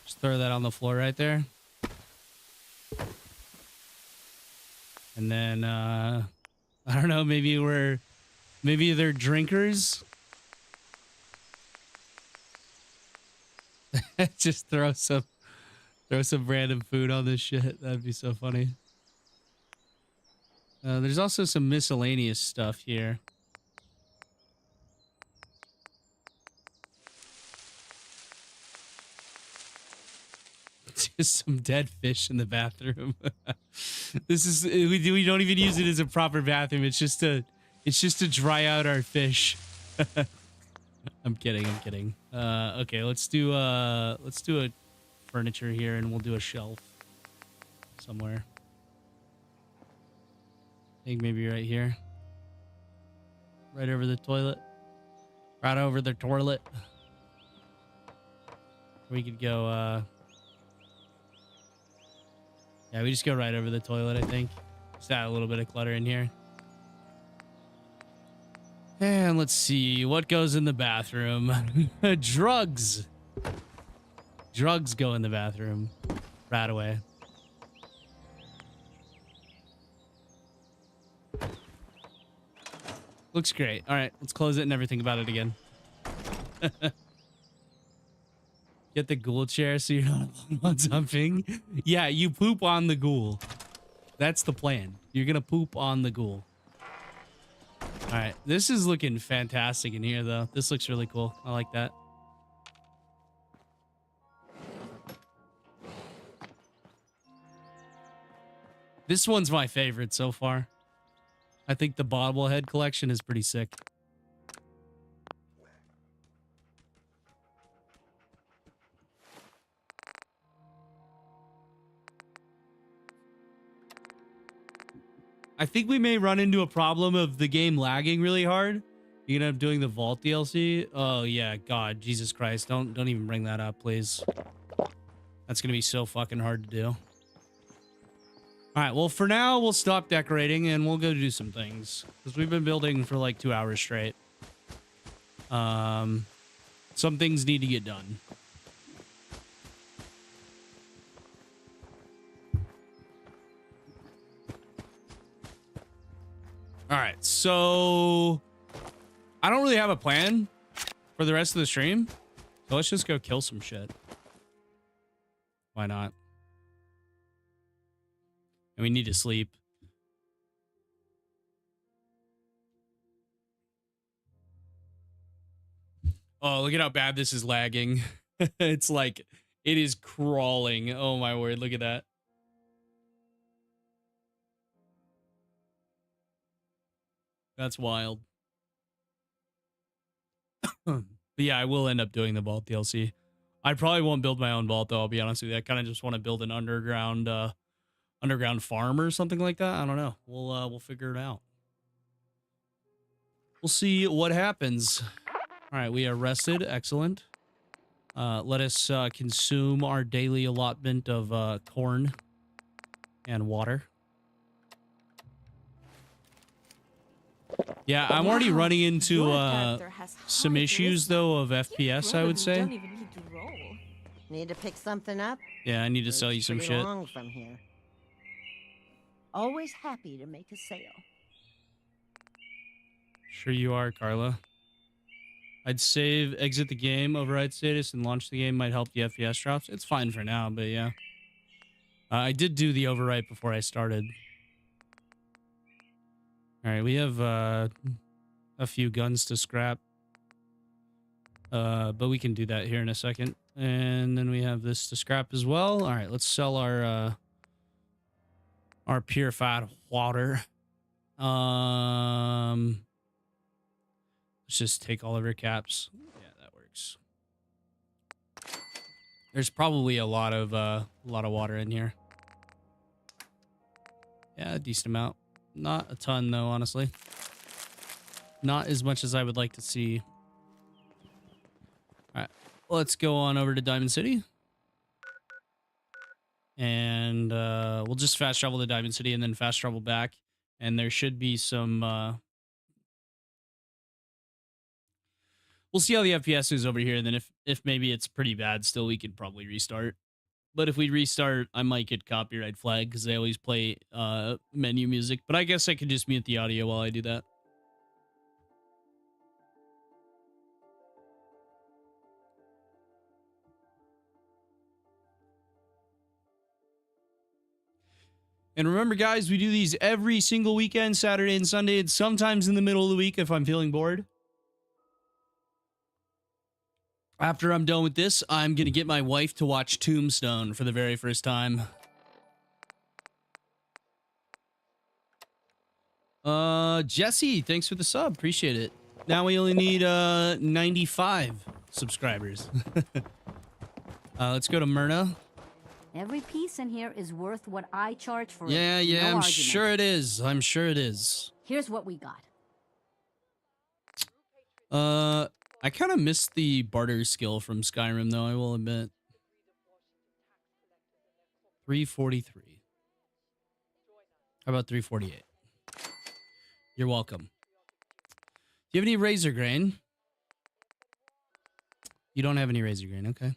Just throw that on the floor right there. And then I don't know, maybe they're drinkers. Just throw some random food on this shit. That'd be so funny. There's also some miscellaneous stuff here. Just some dead fish in the bathroom. This is we don't even use it as a proper bathroom. It's just to dry out our fish. I'm kidding. Okay, let's do a furniture here, and we'll do a shelf somewhere. I think maybe right here. Right over the toilet. Right over the toilet. We could go yeah, we just go right over the toilet, I think. Just add a little bit of clutter in here. And let's see what goes in the bathroom. Drugs. Drugs go in the bathroom. Right away. Looks great. All right, let's close it and never think about it again. Get the ghoul chair so you're not alone on something. Yeah, you poop on the ghoul. That's the plan. You're gonna poop on the ghoul. All right, this is looking fantastic in here, though. This looks really cool. I like that. This one's my favorite so far. I think the bobblehead collection is pretty sick. I think we may run into a problem of the game lagging really hard. You're gonna end up doing the Vault DLC. Oh yeah, God, Jesus Christ! Don't even bring that up, please. That's gonna be so fucking hard to do. All right, well for now we'll stop decorating and we'll go do some things because we've been building for like 2 hours straight. Some things need to get done. All right, so I don't really have a plan for the rest of the stream, so let's just go kill some shit. Why not? And we need to sleep. Oh, look at how bad this is lagging. It's like, it is crawling. Oh my word, look at that. That's wild. But yeah, I will end up doing the vault DLC. I probably won't build my own vault though, I'll be honest with you. I kind of just want to build an underground farm or something like that. I don't know. We'll figure it out. We'll see what happens. All right, we are rested. Excellent. Let us consume our daily allotment of corn and water. Yeah, I'm already running into some issues though of FPS, I would say. Don't even need to roll. Need to pick something up? Yeah, I need to sell you some Pretty shit. long from here. Always happy to make a sale. Sure you are, Carla. I'd save, exit the game, override status, and launch the game might help the FPS drops. It's fine for now, but yeah. I did do the overwrite before I started. All right, we have a few guns to scrap. But we can do that here in a second. And then we have this to scrap as well. All right, let's sell our purified water. Let's just take all of your caps. Yeah, that works. There's probably a lot of water in here. Yeah, a decent amount. Not a ton though, honestly. Not as much as I would like to see. All right, let's go on over to Diamond City. And we'll just fast travel to Diamond City and then fast travel back. And there should be some... we'll see how the FPS is over here. And then if maybe it's pretty bad still, we could probably restart. But if we restart, I might get copyright flag because they always play menu music. But I guess I could just mute the audio while I do that. And remember, guys, we do these every single weekend, Saturday and Sunday, and sometimes in the middle of the week if I'm feeling bored. After I'm done with this, I'm going to get my wife to watch Tombstone for the very first time. Jesse, thanks for the sub. Appreciate it. Now we only need 95 subscribers. Let's go to Myrna. Every piece in here is worth what I charge for it. Yeah, No I'm argument. sure it is. I'm sure it is. Here's what we got. I kind of missed the barter skill from Skyrim, though, I will admit. 343. How about 348? You're welcome. Do you have any razor grain? You don't have any razor grain, okay.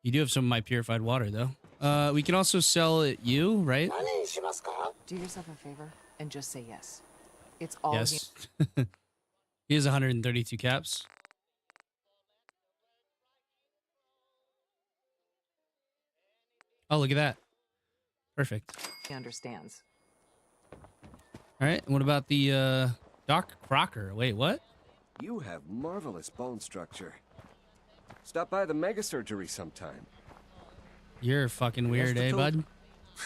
You do have some of my purified water, though. We can also sell it you, right? Do yourself a favor and just say yes. It's all Yes. He has 132 caps. Oh, look at that. Perfect. he understands. All right. And what about the Doc Crocker? Wait, what? You have marvelous bone structure. Stop by the mega surgery sometime. You're fucking weird, eh, bud?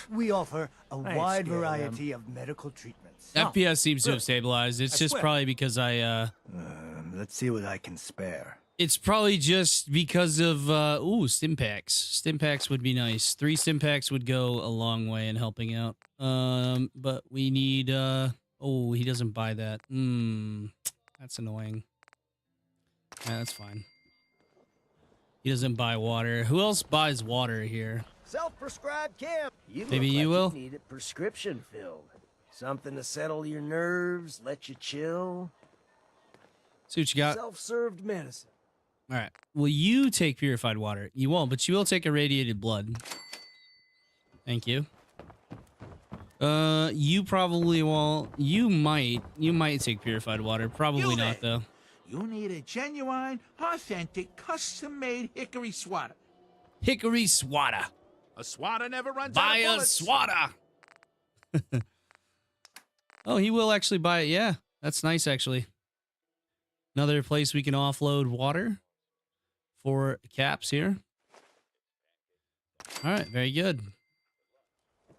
We offer a wide variety of medical treatments. FPS seems to have stabilized. It's just probably because Let's see what I can spare. it's probably just because of ooh, stim packs. Stim packs would be nice. 3 stim packs would go a long way in helping out. But we need oh, he doesn't buy that. That's annoying. Yeah, that's fine. He doesn't buy water. Who else buys water here? Self-prescribed camp. You Maybe look you like will? You need it prescription filled. Something to settle your nerves, let you chill. See what you got. Self-served medicine. All right. Will you take purified water? You won't, but you will take irradiated blood. Thank you. You probably won't. You might take purified water. Probably not, though. You need a genuine, authentic, custom-made hickory swatter. Hickory swatter. A swatter never runs Buy out of a bullets. swatter. Oh, he will actually buy it. Yeah, that's nice, actually. Another place we can offload water for caps here. All right, very good. All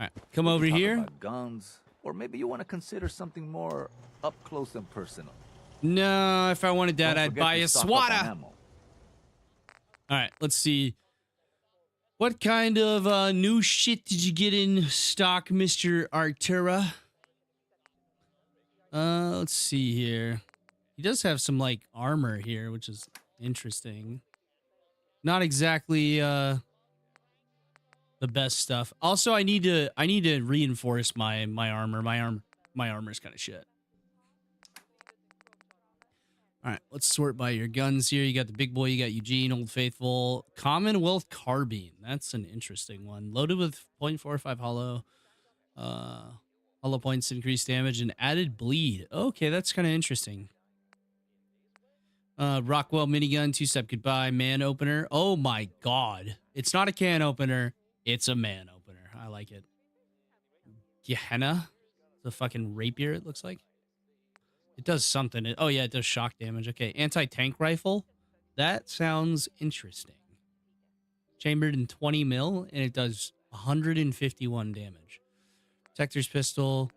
right, come over Talk here. about guns, or maybe you want to consider something more up close and personal. No, if I wanted that, Don't I'd forget buy to a stock up on swatter. ammo. All right, let's see. What kind of new shit did you get in stock, Mr. Artura? Let's see here. He does have some like armor here, which is interesting. Not exactly the best stuff. Also, I need to reinforce my armor. My armor's kind of shit. All right, let's sort by your guns here. You got the big boy, you got Eugene, Old Faithful, Commonwealth Carbine. That's an interesting one. Loaded with .45 hollow. Hollow points, increased damage, and added bleed. Okay, that's kind of interesting. Rockwell minigun, two-step goodbye, man opener. Oh my god. It's not a can opener. It's a man opener. I like it. Gehenna. The fucking rapier, it looks like. It does something. Oh, yeah, it does shock damage. Okay, anti-tank rifle. That sounds interesting. Chambered in 20 mil, and it does 151 damage. Protector's pistol.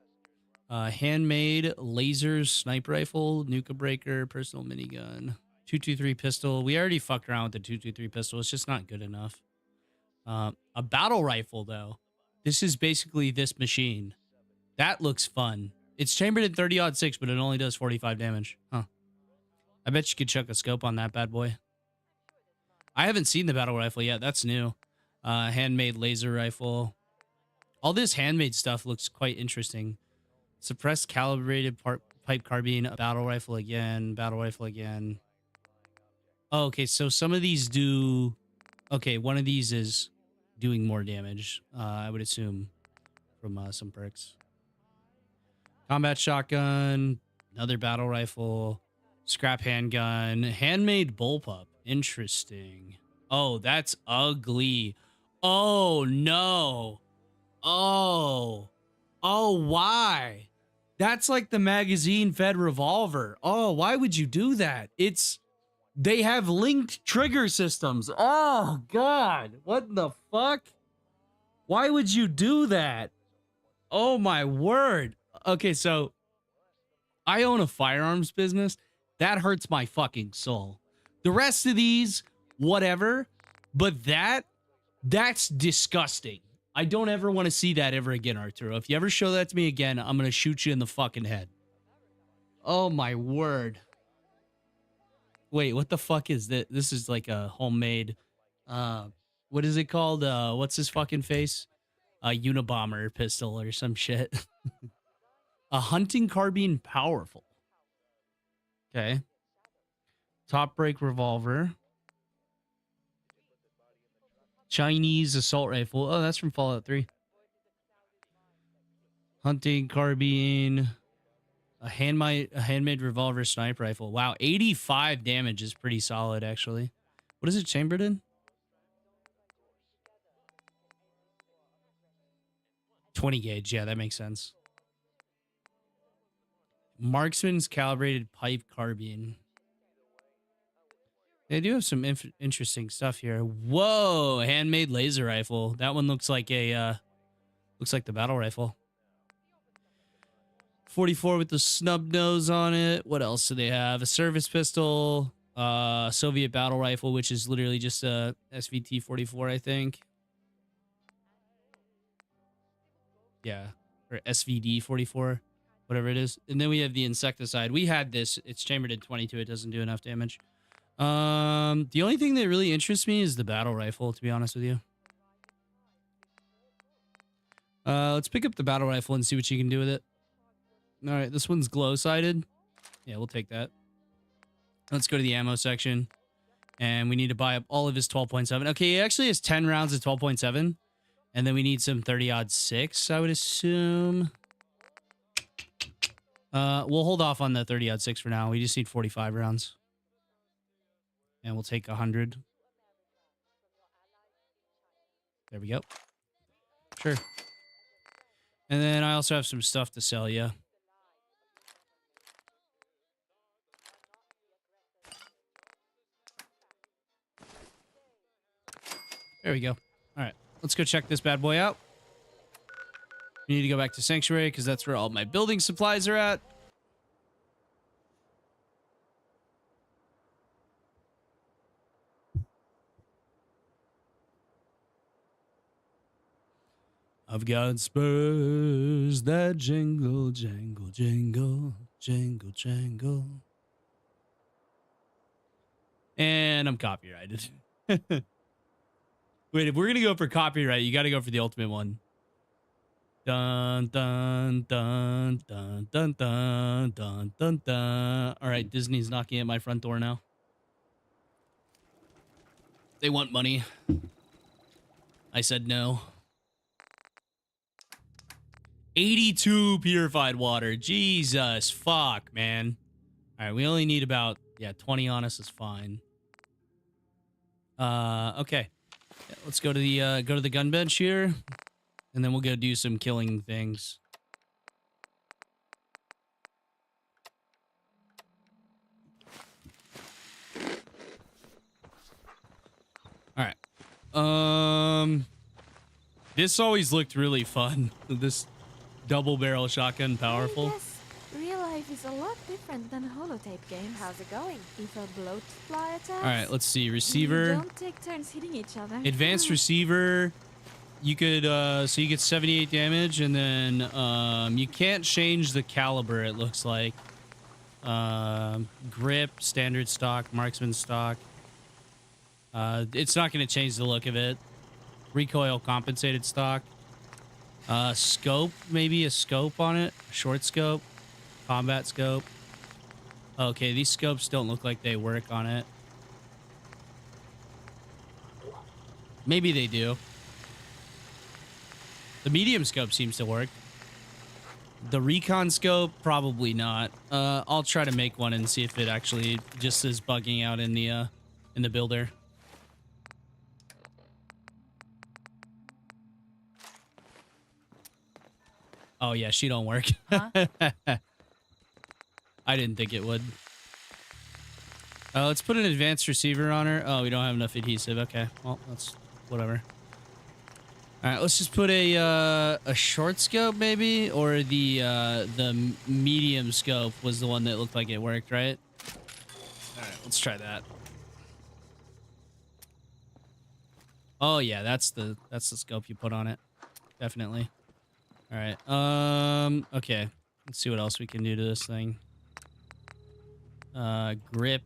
Handmade laser sniper rifle, nuka breaker, personal minigun, 223 pistol. We already fucked around with the 223 pistol. It's just not good enough. A battle rifle, though. This is basically this machine. That looks fun. It's chambered in 30-06, but it only does 45 damage. Huh. I bet you could chuck a scope on that bad boy. I haven't seen the battle rifle yet. That's new. Handmade laser rifle. All this handmade stuff looks quite interesting. Suppressed calibrated pipe carbine, a battle rifle again, battle rifle again. Oh, okay, so some of these do... Okay, one of these is doing more damage, I would assume, from some perks. Combat shotgun, another battle rifle, scrap handgun, handmade bullpup. Interesting. Oh, that's ugly. Oh, no. Oh. Oh, why? That's like the magazine-fed revolver. Oh, why would you do that? They have linked trigger systems. Oh, God. What the fuck? Why would you do that? Oh, my word. Okay, so I own a firearms business. That hurts my fucking soul. The rest of these, whatever. But that's disgusting. I don't ever want to see that ever again, Arturo. If you ever show that to me again, I'm going to shoot you in the fucking head. Oh, my word. Wait, what the fuck is this? This is like a homemade, what is it called? What's his fucking face? A Unabomber pistol or some shit. A hunting carbine powerful. Okay. Top break revolver. Chinese assault rifle. Oh, that's from Fallout 3. Hunting carbine. A handmade revolver sniper rifle. Wow, 85 damage is pretty solid, actually. What is it chambered in? 20 gauge. Yeah, that makes sense. Marksman's calibrated pipe carbine. They do have some interesting stuff here. Whoa, handmade laser rifle. That one looks like the battle rifle. 44 with the snub nose on it. What else do they have? A service pistol, Soviet battle rifle, which is literally just a SVT 44, I think. Yeah, or SVD 44, whatever it is. And then we have the insecticide. We had this. It's chambered in 22. It doesn't do enough damage. The only thing that really interests me is the battle rifle, to be honest with you. Let's pick up the battle rifle and see what you can do with it. All right, this one's glow-sighted. Yeah, we'll take that. Let's go to the ammo section. And we need to buy up all of his 12.7. Okay, he actually has 10 rounds of 12.7. And then we need some 30-06, I would assume. We'll hold off on the 30-06 for now. We just need 45 rounds. And we'll take 100. There we go. Sure. And then I also have some stuff to sell you. There we go. All right. Let's go check this bad boy out. We need to go back to Sanctuary because that's where all my building supplies are at. I've got spurs that jingle, jangle, jingle, jingle, jangle. And I'm copyrighted. Wait, if we're gonna go for copyright, you gotta go for the ultimate one. Dun dun dun dun dun dun dun dun dun. All right, Disney's knocking at my front door now. They want money. I said no. 82 purified water. Jesus fuck, man. All right, we only need about 20 on us is fine. Okay. Yeah, let's go to the gun bench here, and then we'll go do some killing things. All right. This always looked really fun. This double barrel shotgun, powerful. Yes, real life is a lot different than holotape games. How's it going? If a bloat fly attacks. All right, let's see. Receiver. Don't take turns hitting each other. Advanced receiver. You could so you get 78 damage, and then you can't change the caliber, it looks like. Grip, standard stock, marksman stock. It's not going to change the look of it. Recoil compensated stock. Scope, maybe a scope on it. Short scope. Combat scope. Okay, these scopes don't look like they work on it. Maybe they do. The medium scope seems to work. The recon scope, probably not. I'll try to make one and see if it actually just is bugging out in the builder. Oh yeah, she don't work. Huh? I didn't think it would. Let's put an advanced receiver on her. Oh, we don't have enough adhesive. Okay, well, that's whatever. All right, let's just put a short scope maybe, or the medium scope was the one that looked like it worked, right? All right, let's try that. Oh yeah, that's the scope you put on it, definitely. All right. Okay. Let's see what else we can do to this thing. Grip.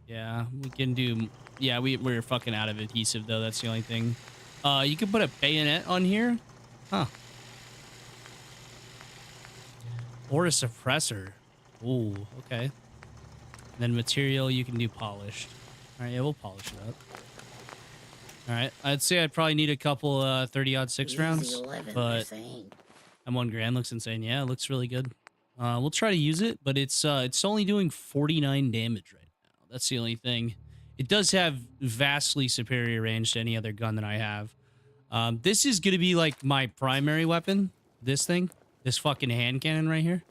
Yeah, we can do. Yeah, we're fucking out of adhesive though. That's the only thing. You can put a bayonet on here, huh? Or a suppressor. Ooh, okay. And then material, you can do polished. All right, yeah, we'll polish it up. All right, I'd say I'd probably need a couple 30-06 rounds, but I'm $1,000. Looks insane. Yeah, it looks really good. We'll try to use it, but it's only doing 49 damage right now. That's the only thing. It does have vastly superior range to any other gun that I have. This is gonna be like my primary weapon. This thing, this fucking hand cannon right here.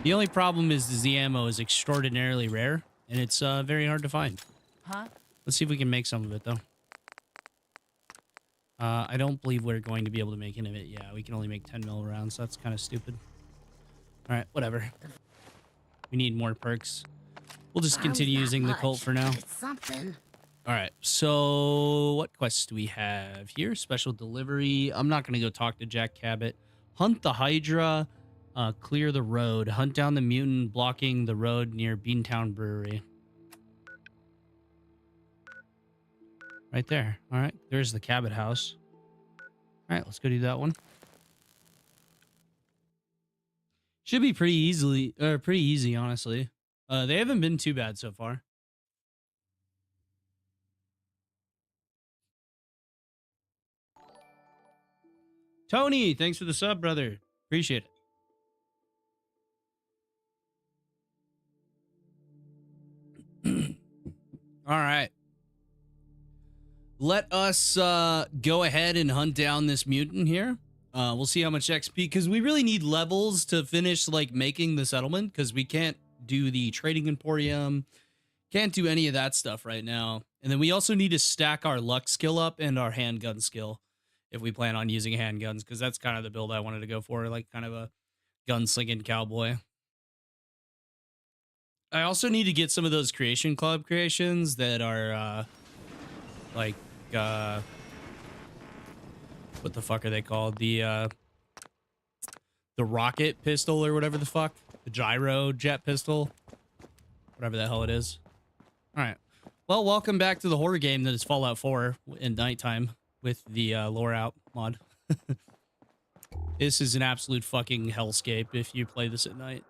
The only problem is the ammo is extraordinarily rare, and it's very hard to find. Huh? Let's see if we can make some of it though. I don't believe we're going to be able to make any of it. Yeah, we can only make 10 mil rounds. So that's kind of stupid. All right, whatever. We need more perks. We'll just continue using the Colt for now. It's something. All right, so what quests do we have here? Special delivery. I'm not going to go talk to Jack Cabot. Hunt the Hydra. Clear the road. Hunt down the mutant blocking the road near Beantown Brewery. Right there. All right, there's the Cabot house. All right, let's go do that one. Should be pretty easy, honestly. They haven't been too bad so far. Tony, thanks for the sub, brother. Appreciate it. All right. Let us go ahead and hunt down this mutant here. We'll see how much XP, because we really need levels to finish like making the settlement, because we can't do the trading emporium, can't do any of that stuff right now. And then we also need to stack our luck skill up and our handgun skill if we plan on using handguns, because that's kind of the build I wanted to go for, like kind of a gunslinging cowboy. I also need to get some of those creation club creations that are like what the fuck are they called? The rocket pistol or whatever the fuck. The gyro jet pistol. Whatever the hell it is. All right. Well, welcome back to the horror game that is Fallout 4 in nighttime with the Loreout mod. This is an absolute fucking hellscape if you play this at night.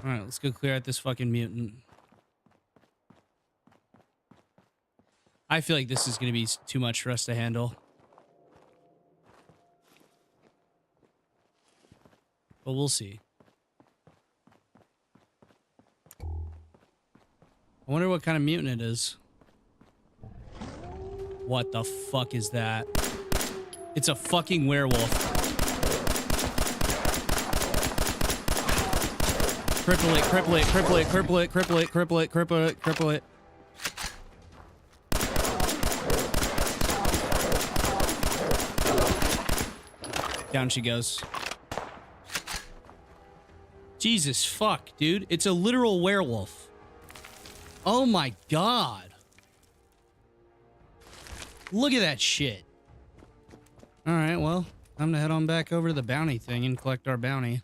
All right, let's go clear out this fucking mutant. I feel like this is going to be too much for us to handle. But we'll see. I wonder what kind of mutant it is. What the fuck is that? It's a fucking werewolf. Cripple it, cripple it, cripple it, cripple it, cripple it, cripple it, cripple it, cripple it. Down she goes. Jesus fuck, dude. It's a literal werewolf. Oh my god. Look at that shit. Alright, well, time to head on back over to the bounty thing and collect our bounty.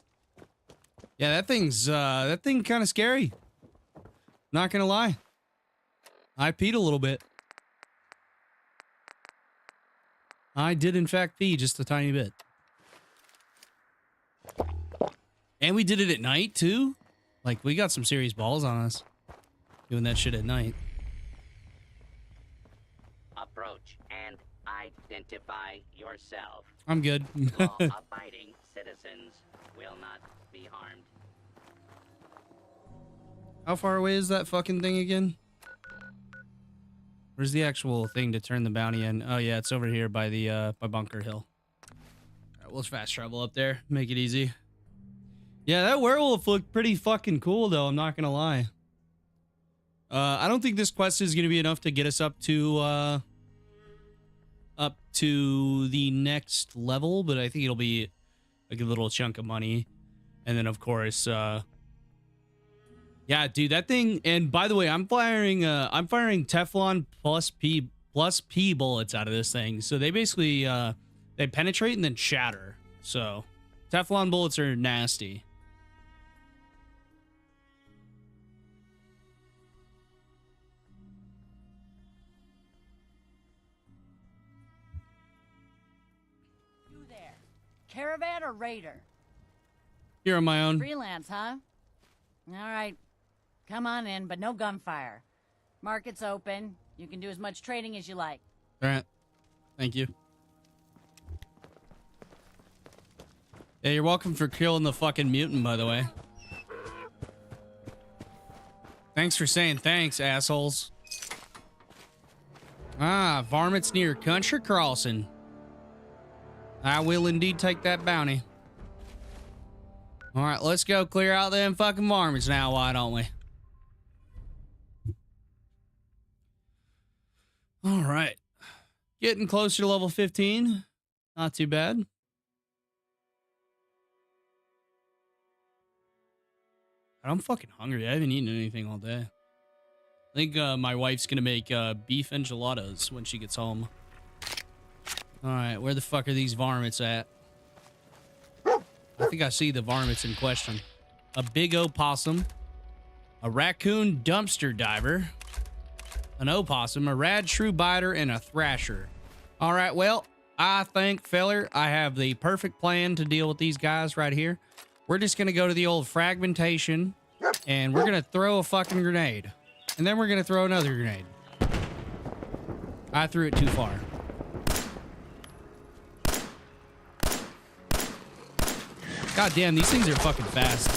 Yeah, that thing kind of scary. Not gonna lie. I peed a little bit. I did in fact pee just a tiny bit. And we did it at night too? Like, we got some serious balls on us. Doing that shit at night. Approach and identify yourself. I'm good. Law-abiding citizens will not be harmed. How far away is that fucking thing again? Where's the actual thing to turn the bounty in? Oh yeah, it's over here by the by Bunker Hill. Alright, we'll fast travel up there. Make it easy. Yeah, that werewolf looked pretty fucking cool though, I'm not gonna lie. I don't think this quest is gonna be enough to get us up to the next level, but I think it'll be a good little chunk of money. And then of course, yeah, dude, that thing. And by the way, I'm firing Teflon plus P bullets out of this thing. So they basically they penetrate and then shatter. So Teflon bullets are nasty. You there, caravan or raider? Here on my own. Freelance, huh? All right. Come on in, but no gunfire. Market's open. You can do as much trading as you like. All right. Thank you. Yeah, you're welcome for killing the fucking mutant, by the way. Thanks for saying thanks, assholes. Ah, varmints near country crossing. I will indeed take that bounty. All right, let's go clear out them fucking varmints now, why don't we? All right. Getting closer to level 15. Not too bad. I'm fucking hungry. I haven't eaten anything all day. I think my wife's gonna make beef enchiladas when she gets home. All right, where the fuck are these varmints at? I think I see the varmints in question. A big opossum, a raccoon dumpster diver, an opossum, a rad shrew biter, and a thrasher. All right, well, I think, feller, I have the perfect plan to deal with these guys right here. We're just gonna go to the old fragmentation, and we're gonna throw a fucking grenade. And then we're gonna throw another grenade. I threw it too far. God damn, these things are fucking fast.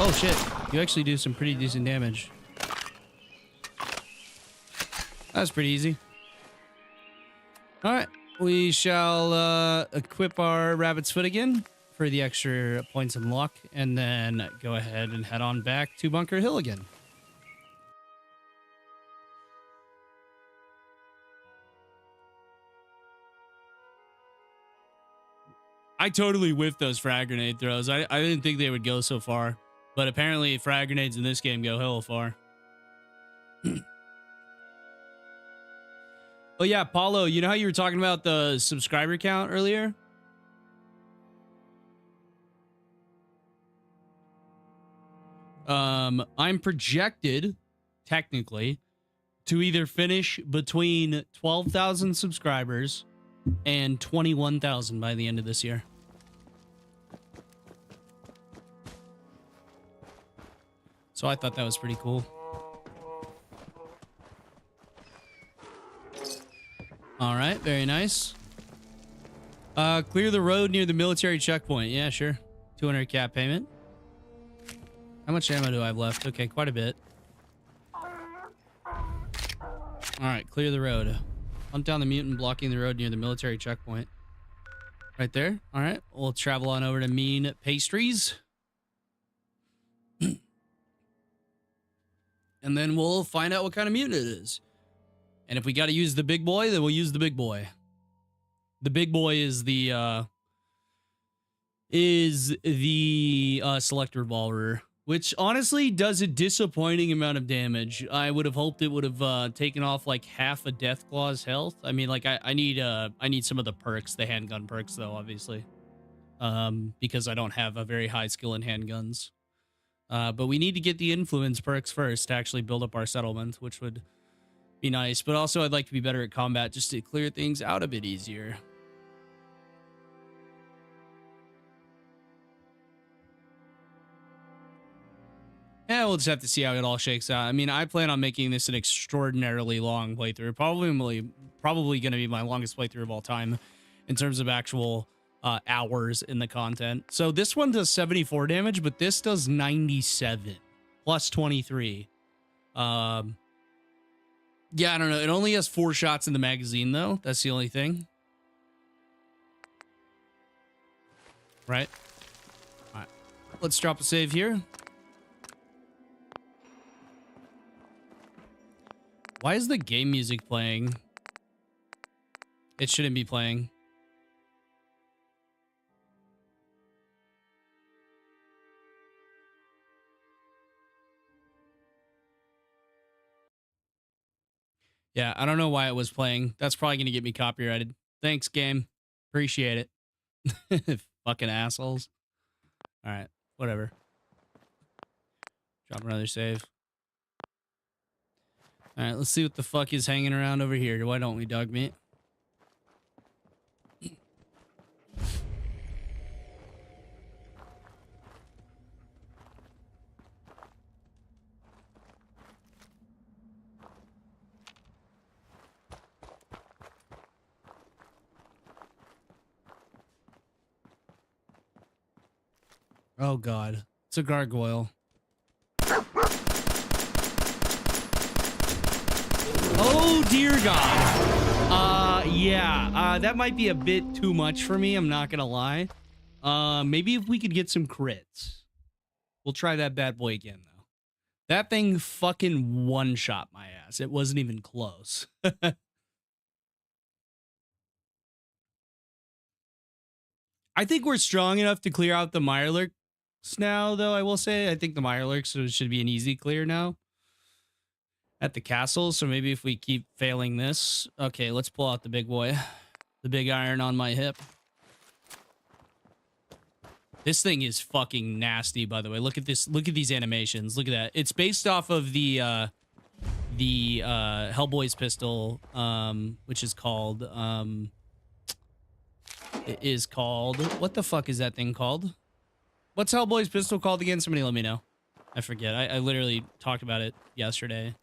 Oh shit, you actually do some pretty decent damage. That was pretty easy. All right, we shall equip our rabbit's foot again for the extra points in luck, and then go ahead and head on back to Bunker Hill again. I totally whiffed those frag grenade throws. I didn't think they would go so far, but apparently frag grenades in this game go hella far. Oh yeah, Paulo, you know how you were talking about the subscriber count earlier? I'm projected, technically, to either finish between 12,000 subscribers and 21,000 by the end of this year. So I thought that was pretty cool. All right, very nice. Clear the road near the military checkpoint. Yeah, sure. 200 cap payment. How much ammo do I have left? Okay, quite a bit. All right, clear the road. Hunt down the mutant blocking the road near the military checkpoint. Right there. All right, we'll travel on over to Mean Pastries. And then we'll find out what kind of mutant it is. And if we got to use the big boy, then we'll use the big boy. The big boy is the select revolver, which honestly does a disappointing amount of damage. I would have hoped it would have taken off like half a Deathclaw's health. I mean, like I need some of the perks, the handgun perks though, obviously, because I don't have a very high skill in handguns. But we need to get the influence perks first to actually build up our settlement, which would be nice. But also I'd like to be better at combat just to clear things out a bit easier. Yeah, we'll just have to see how it all shakes out. I mean, I plan on making this an extraordinarily long playthrough. Probably going to be my longest playthrough of all time in terms of actual hours in the content. So this one does 74 damage, but this does 97 plus 23. Yeah, I don't know. It only has 4 shots in the magazine, though. That's the only thing. Right? All right. Let's drop a save here. Why is the game music playing? It shouldn't be playing. Yeah, I don't know why it was playing. That's probably going to get me copyrighted. Thanks, game. Appreciate it. Fucking assholes. All right, whatever. Drop another save. All right, let's see what the fuck is hanging around over here. Why don't we, dog meat? Oh, God. It's a gargoyle. Oh, dear God. Yeah. That might be a bit too much for me. I'm not going to lie. Maybe if we could get some crits. We'll try that bad boy again, though. That thing fucking one-shot my ass. It wasn't even close. I think we're strong enough to clear out the Mirelurks now, though, I will say. I think the Mirelurks should be an easy clear now at the castle. So maybe if we keep failing this. Okay, let's pull out the big boy. The big iron on my hip. This thing is fucking nasty, by the way. Look at this. Look at these animations. Look at that. It's based off of the Hellboy's pistol, which is called what the fuck is that thing called? What's Hellboy's pistol called again? Somebody let me know. I forget. I literally talked about it yesterday.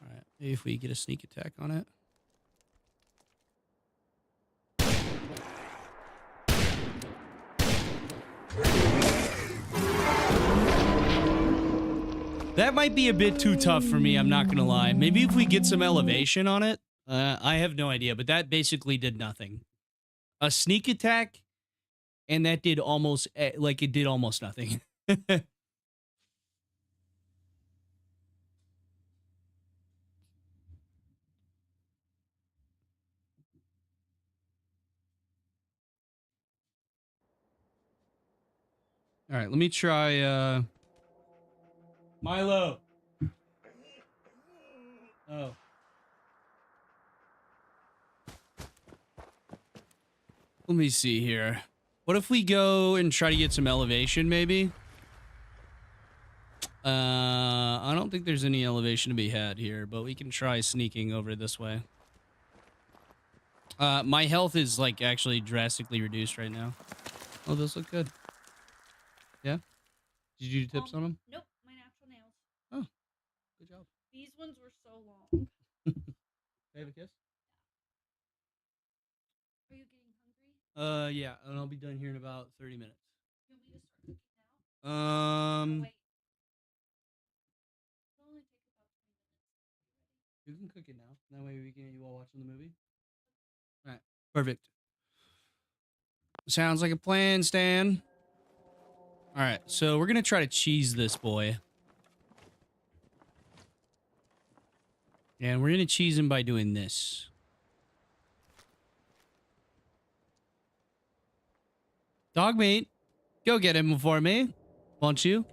All right, maybe if we get a sneak attack on it. That might be a bit too tough for me, I'm not gonna lie. Maybe if we get some elevation on it. I have no idea, but that basically did nothing. A sneak attack, and that did almost, like, it did almost nothing. All right, let me try, Milo. Oh. Let me see here. What if we go and try to get some elevation, maybe? I don't think there's any elevation to be had here, but we can try sneaking over this way. My health is, like, actually drastically reduced right now. Oh, those look good. Yeah? Did you do tips on them? Nope, my natural nails. Oh, good job. These ones were so long. Can I have a kiss? Are you getting hungry? Yeah, and I'll be done here in about 30 minutes. You want me to start cooking now? Oh, wait. It'll only take about 20 minutes. You can cook it now. That way we can eat while watching the movie. All right, perfect. Sounds like a plan, Stan. All right, so we're gonna try to cheese this boy. And we're gonna cheese him by doing this. Dog meat, go get him for me, won't you?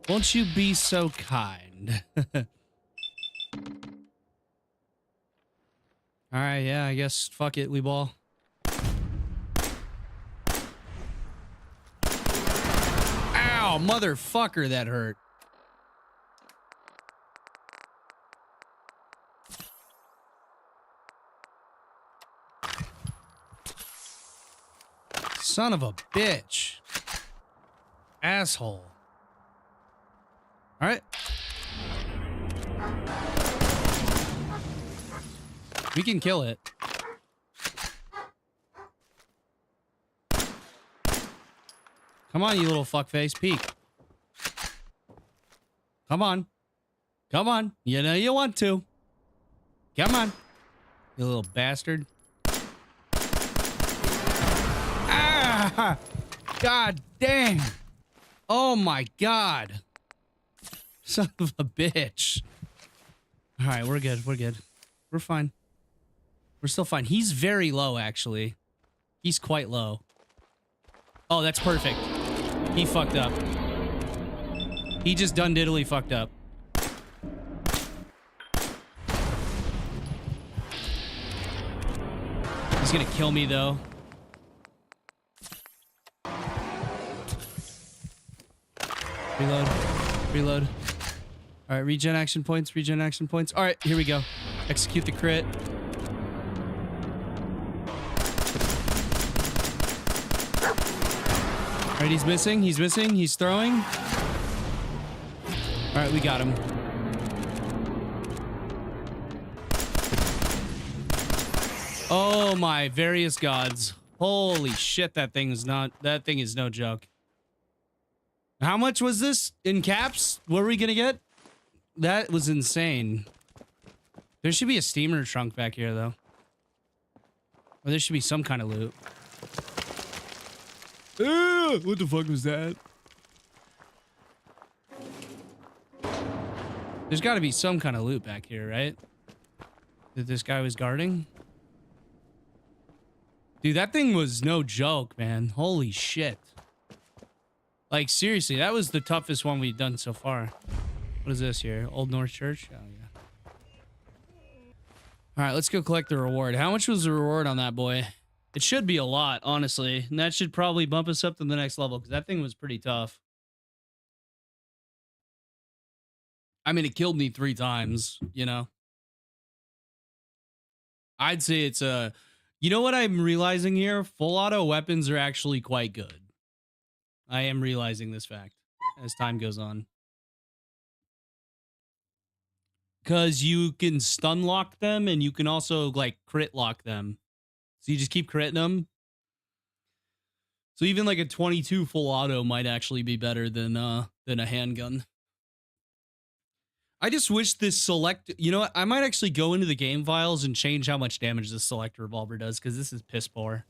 Won't you be so kind? All right, yeah, I guess fuck it, we ball. Ow, motherfucker, that hurt. Son of a bitch. Asshole. All right. We can kill it. Come on, you little fuckface. Peek. Come on. Come on. You know you want to. Come on. You little bastard. Ah! God damn. Oh my god. Son of a bitch. All right, we're good. We're good. We're fine. We're still fine. He's very low, actually. He's quite low. Oh, that's perfect. He fucked up. He just done diddly fucked up. He's gonna kill me, though. Reload. Reload. All right, regen action points. Regen action points. All right, here we go. Execute the crit. All right, he's missing. He's missing. He's throwing. All right, we got him. Oh my various gods. Holy shit, that thing is no joke. How much was this in caps? What were we gonna get? That was insane. There should be a steamer trunk back here, though. Or there should be some kind of loot. What the fuck was that? There's got to be some kind of loot back here, right? That this guy was guarding? Dude, that thing was no joke, man. Holy shit. Like, seriously, that was the toughest one we've done so far. What is this here? Old North Church? Oh, yeah. All right, let's go collect the reward. How much was the reward on that boy? It should be a lot, honestly. And that should probably bump us up to the next level, because that thing was pretty tough. I mean, it killed me 3 times, you know? I'd say it's a... You know what I'm realizing here? Full auto weapons are actually quite good. I am realizing this fact as time goes on. Because you can stun lock them, and you can also, like, crit lock them. So you just keep critting them. So even, like, a 22 full auto might actually be better than a handgun. I just wish this select... You know what? I might actually go into the game files and change how much damage this select revolver does, because this is piss poor.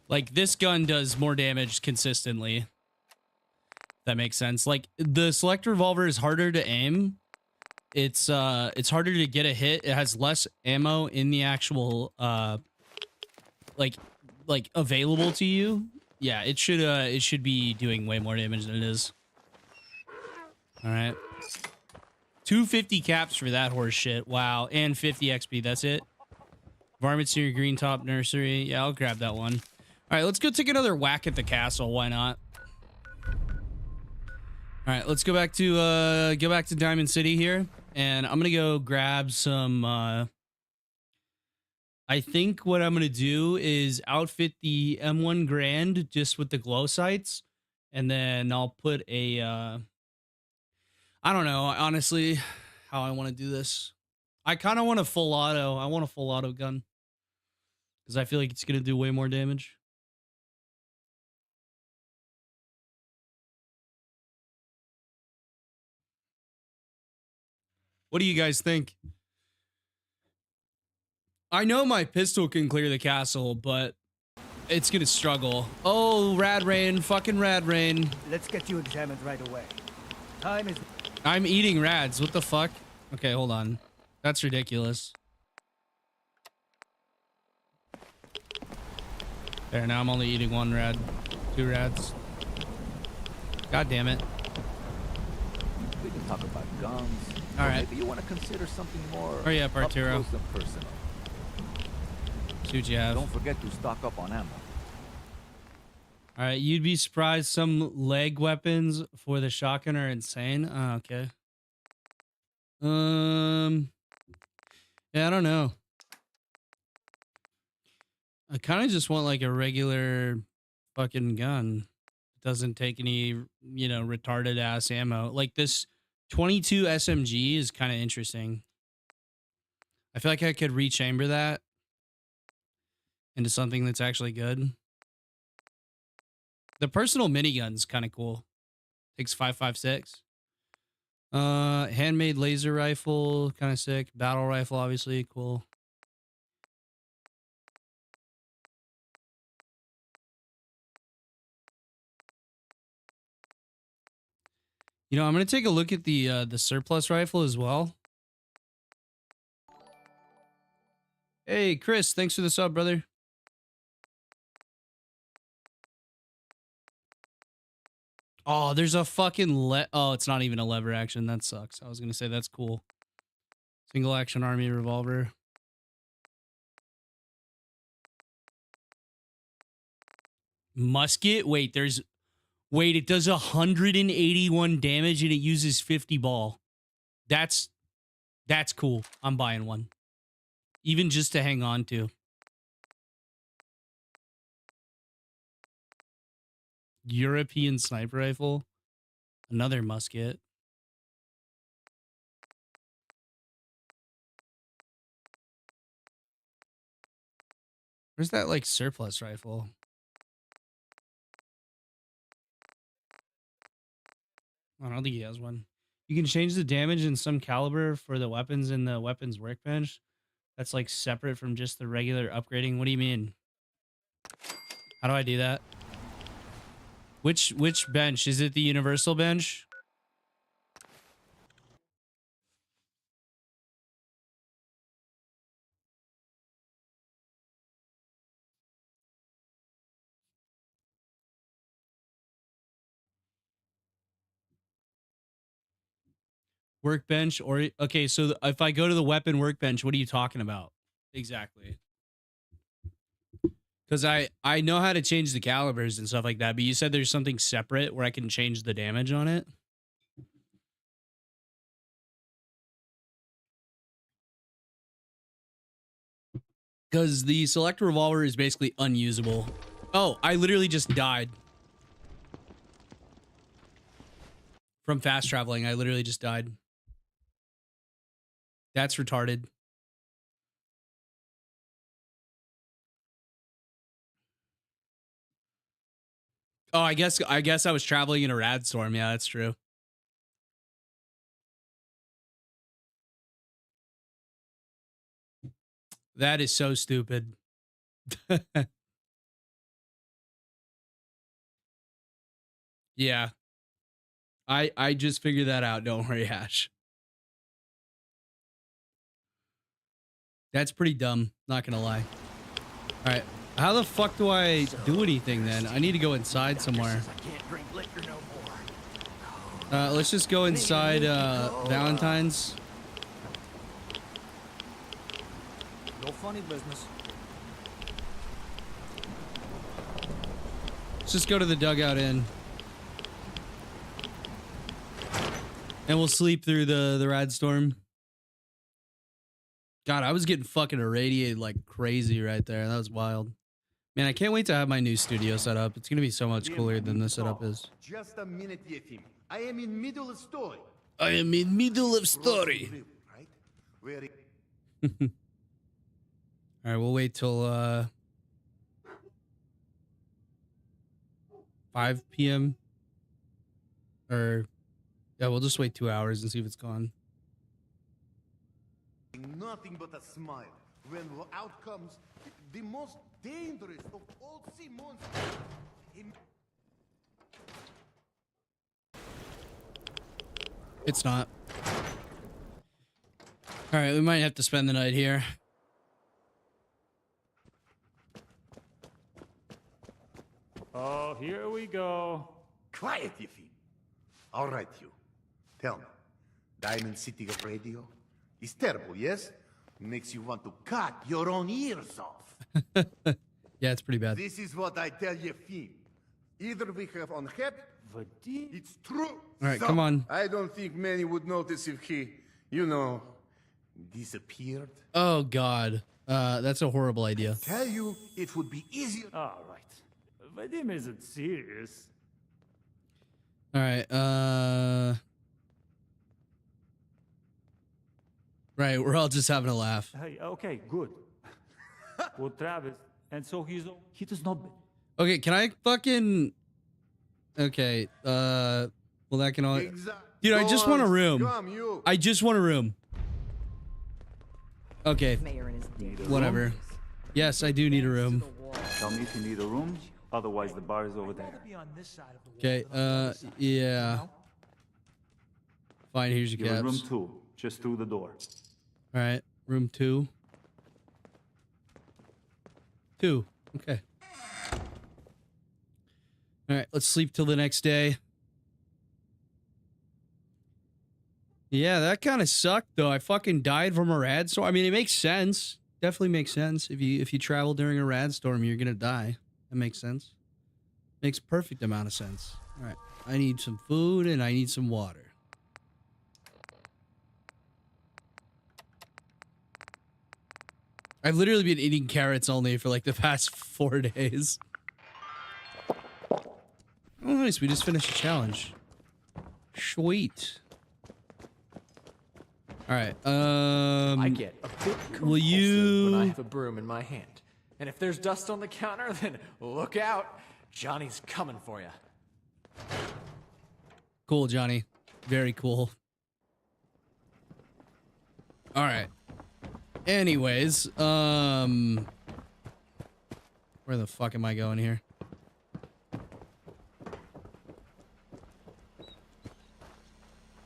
Like, this gun does more damage consistently. That makes sense. Like, the select revolver is harder to aim. It's harder to get a hit. It has less ammo in the actual like available to you. Yeah, it should be doing way more damage than it is. All right. 250 caps for that horse shit. Wow. And 50 XP. That's it. Varmints near Green Top Nursery. Yeah, I'll grab that one. All right, let's go take another whack at the castle. Why not? All right, let's go back to Diamond City here, and I'm gonna go grab some. I think what I'm gonna do is outfit the M1 Grand just with the glow sights, and then I'll put a. I don't know, honestly, how I want to do this. I kind of want a full auto. I want a full auto gun because I feel like it's gonna do way more damage. What do you guys think? I know my pistol can clear the castle, but it's gonna struggle. Oh, Rad Rain, fucking Rad Rain. Let's get you examined right away. Time is... I'm eating rads. What the fuck? Okay, hold on. That's ridiculous. There, now I'm only eating one rad. 2 rads. God damn it. We can talk about guns. All right. Maybe you want to consider something more Hurry up, Arturo. up close and personal. See what you have. Don't forget to stock up on ammo. All right, you'd be surprised some leg weapons for the shotgun are insane. Oh, okay. Yeah, I don't know. I kind of just want like a regular fucking gun. It doesn't take any, you know, retarded ass ammo. Like this 22 SMG is kind of interesting. I feel like I could rechamber that into something that's actually good. The personal minigun's kind of cool. Takes 5.56. Handmade laser rifle, kind of sick. Battle rifle, obviously, cool. You know, I'm gonna take a look at the surplus rifle as well. Hey, Chris, thanks for the sub, brother. Oh, there's a fucking oh, it's not even a lever action. That sucks. I was gonna say that's cool. Single action army revolver. Musket? Wait, it does 181 damage and it uses 50 ball. That's cool. I'm buying one. Even just to hang on to. European sniper rifle. Another musket. Where's that like surplus rifle? I don't think he has one. You can change the damage in some caliber for the weapons in the weapons workbench. That's like separate from just the regular upgrading. What do you mean? How do I do that? Which bench? Is it the universal bench? Workbench or okay, so if I go to the weapon workbench, what are you talking about? Exactly. Because I know how to change the calibers and stuff like that, but you said there's something separate where I can change the damage on it. Because the select revolver is basically unusable. Oh, I literally just died. From fast traveling, I literally just died. That's retarded. Oh, I guess I was traveling in a rad storm. Yeah, that's true. That is so stupid. Yeah. I just figured that out. Don't worry, Ash. That's pretty dumb. Not gonna lie. All right. How the fuck do I do anything then? I need to go inside somewhere. I can't drink liquor no more. Oh, Let's just go inside Valentine's. No funny business. Let's just go to the dugout inn. And we'll sleep through the rad storm. God, I was getting fucking irradiated like crazy right there. That was wild. Man, I can't wait to have my new studio set up. It's gonna be so much cooler than this setup is. Just a minute, Yefim. I am in middle of story. I am in middle of story. Right? Where All right, we'll wait till 5 p.m. Or yeah, we'll just wait 2 hours and see if it's gone. nothing but a smile. When out comes the most dangerous of all sea monsters. It's not. All right, we might have to spend the night here. Oh, here we go. Quiet, Yefim. All right, you. Tell me, Diamond City Radio is terrible, yes? Makes you want to cut your own ears off. Yeah, it's pretty bad. This is what I tell Yefim. Either we have unhappy, it's true. All right, So, come on. I don't think many would notice if he, you know, disappeared. Oh God, that's a horrible idea. Tell you, it would be easier. All right. Vadim isn't serious. All right, right, we're all just having a laugh. Hey, okay, good. Well, Travis, and so he does not. Okay, can I fucking? Okay, well that can all. Dude, I just want a room. I just want a room. Okay. Whatever. Yes, I do need a room. Tell me if you need a room. Otherwise, the bar is over there. Okay. Yeah. Fine. Here's your You're in room caps. 2, just through the door. All right. Room 2. 2. Okay. All right. Let's sleep till the next day. Yeah, that kind of sucked though. I fucking died from a rad storm. I mean, it makes sense. Definitely makes sense. If you travel during a rad storm, you're gonna die. That makes sense. Makes perfect amount of sense. All right. I need some food and I need some water. I've literally been eating carrots only for like the past 4 days. Oh, nice. We just finished a challenge. Sweet. All right. I get a bit will you? when I have a broom in my hand. And if there's dust on the counter, then look out. Johnny's coming for you. Cool, Johnny. Very cool. All right. Anyways, where the fuck am I going here?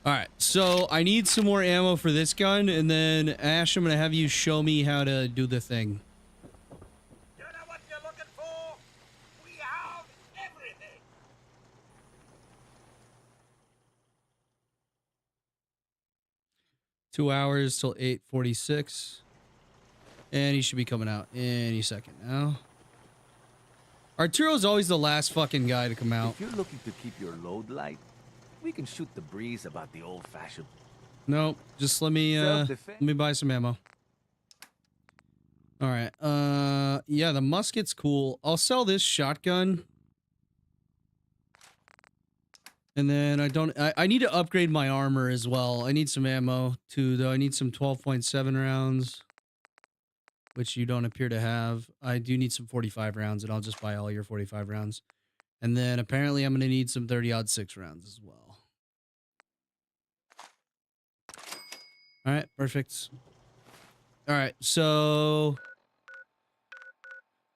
All right, so I need some more ammo for this gun, and then Ash, I'm gonna have you show me how to do the thing. You know what you're looking for? We have everything. 2 hours till 8:46, and he should be coming out any second now. Arturo's always the last fucking guy to come out. If you're looking to keep your load light, we can shoot the breeze about the old-fashioned. Nope, just let me buy some ammo. All right. Yeah, the musket's cool. I'll sell this shotgun. And then I need to upgrade my armor as well. I need some ammo too, though. I need some 12.7 rounds, which you don't appear to have. I do need some 45 rounds, and I'll just buy all your 45 rounds. And then apparently I'm going to need some 30-06 rounds as well. All right, perfect. All right, so...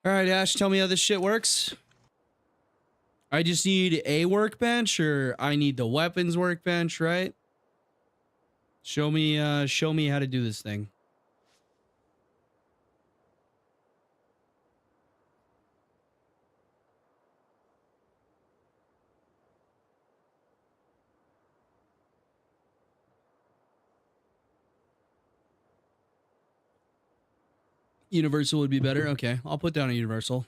All right, Ash, tell me how this shit works. I just need a workbench, or I need the weapons workbench, right? Show me how to do this thing. Universal would be better. Okay, I'll put down a universal.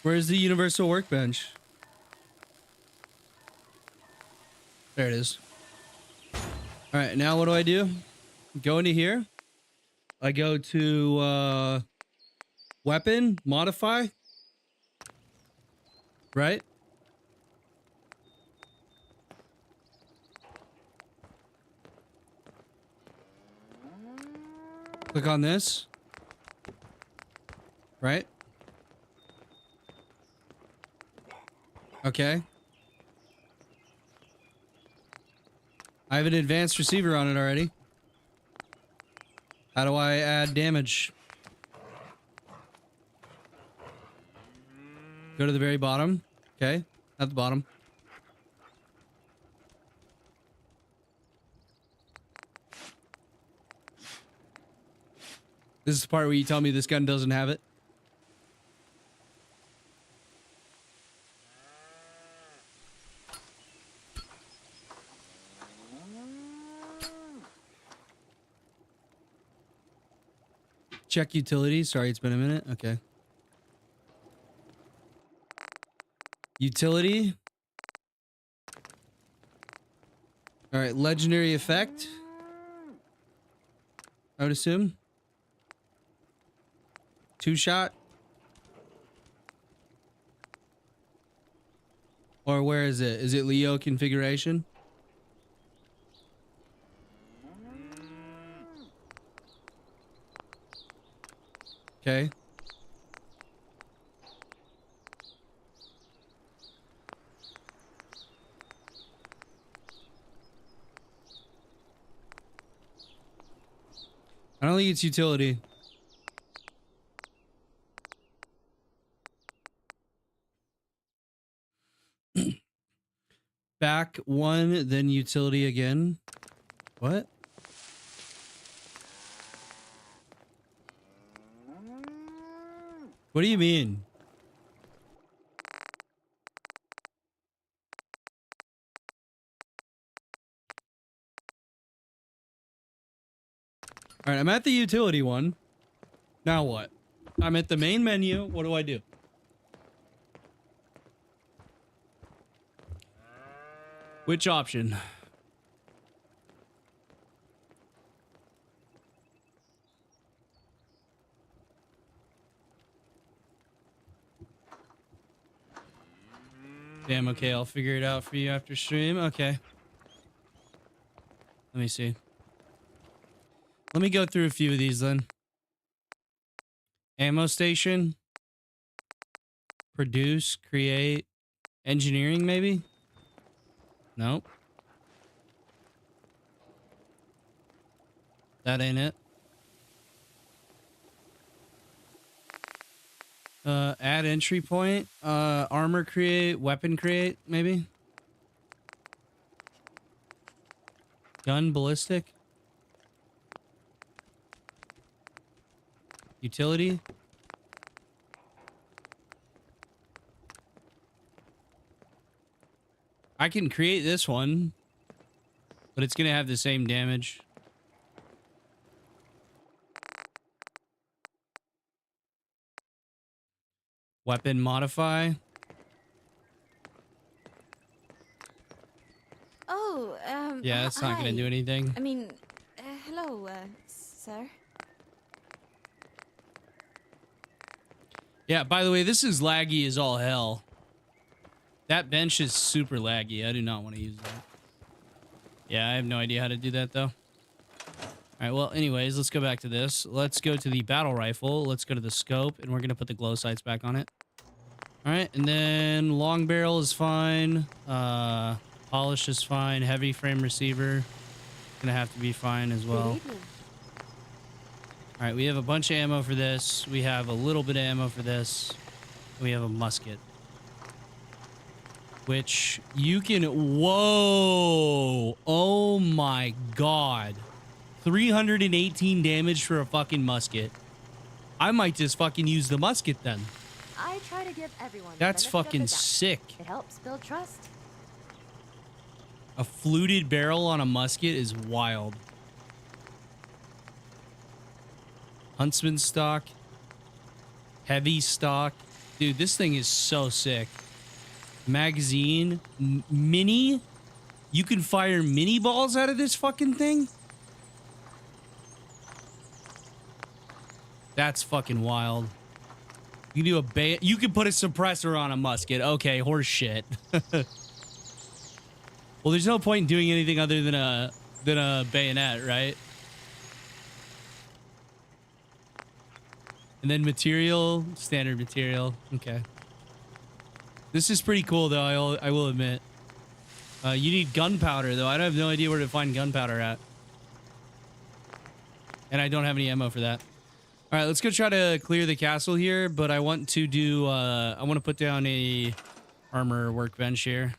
Where's the universal workbench? There it is. All right, now what do? Go into here. I go to weapon, modify. Right? Click on this. Right? Okay. I have an advanced receiver on it already. How do I add damage? Go to the very bottom. Okay. At the bottom. This is the part where you tell me this gun doesn't have it. Check utilities. Sorry, it's been a minute. Okay. Utility. All right, legendary effect. I would assume. 2-shot. Or where is it? Is it Leo configuration? Okay. I don't think it's utility. Back one, then utility again. What? What do you mean? All right, I'm at the utility one. Now what? I'm at the main menu. What do I do? Which option? Damn, okay, I'll figure it out for you after stream. Okay. Let me see. Let me go through a few of these then. Ammo station. Produce, create, engineering maybe? Nope. That ain't it. Add entry point. Armor create, weapon create, maybe? Gun ballistic. Utility. I can create this one, but it's gonna have the same damage. Weapon modify. Oh, Yeah, it's not gonna do anything. I mean, hello, sir. Yeah, by the way, this is laggy as all hell. That bench is super laggy. I do not want to use that. Yeah, I have no idea how to do that, though. All right, well, anyways, let's go back to this. Let's go to the battle rifle. Let's go to the scope, and we're going to put the glow sights back on it. All right, and then long barrel is fine. Polish is fine. Heavy frame receiver. Going to have to be fine as well. All right, we have a bunch of ammo for this. We have a little bit of ammo for this. We have a musket. which you can... Whoa! Oh my god. 318 damage for a fucking musket. I might just fucking use the musket then. I try to give everyone That's the benefit of fucking the doubt. sick. It helps build trust. A fluted barrel on a musket is wild. Huntsman stock. Heavy stock. Dude, this thing is so sick. Magazine. Mini. You can fire mini balls out of this fucking thing? That's fucking wild. You can do a you can put a suppressor on a musket. Okay, horse shit. Well, there's no point in doing anything other than a bayonet, right? And then material, standard material. Okay. This is pretty cool, though. I will admit. You need gunpowder, though. I have no idea where to find gunpowder at. And I don't have any ammo for that. All right, let's go try to clear the castle here. But I want to do. I want to put down a armor workbench here.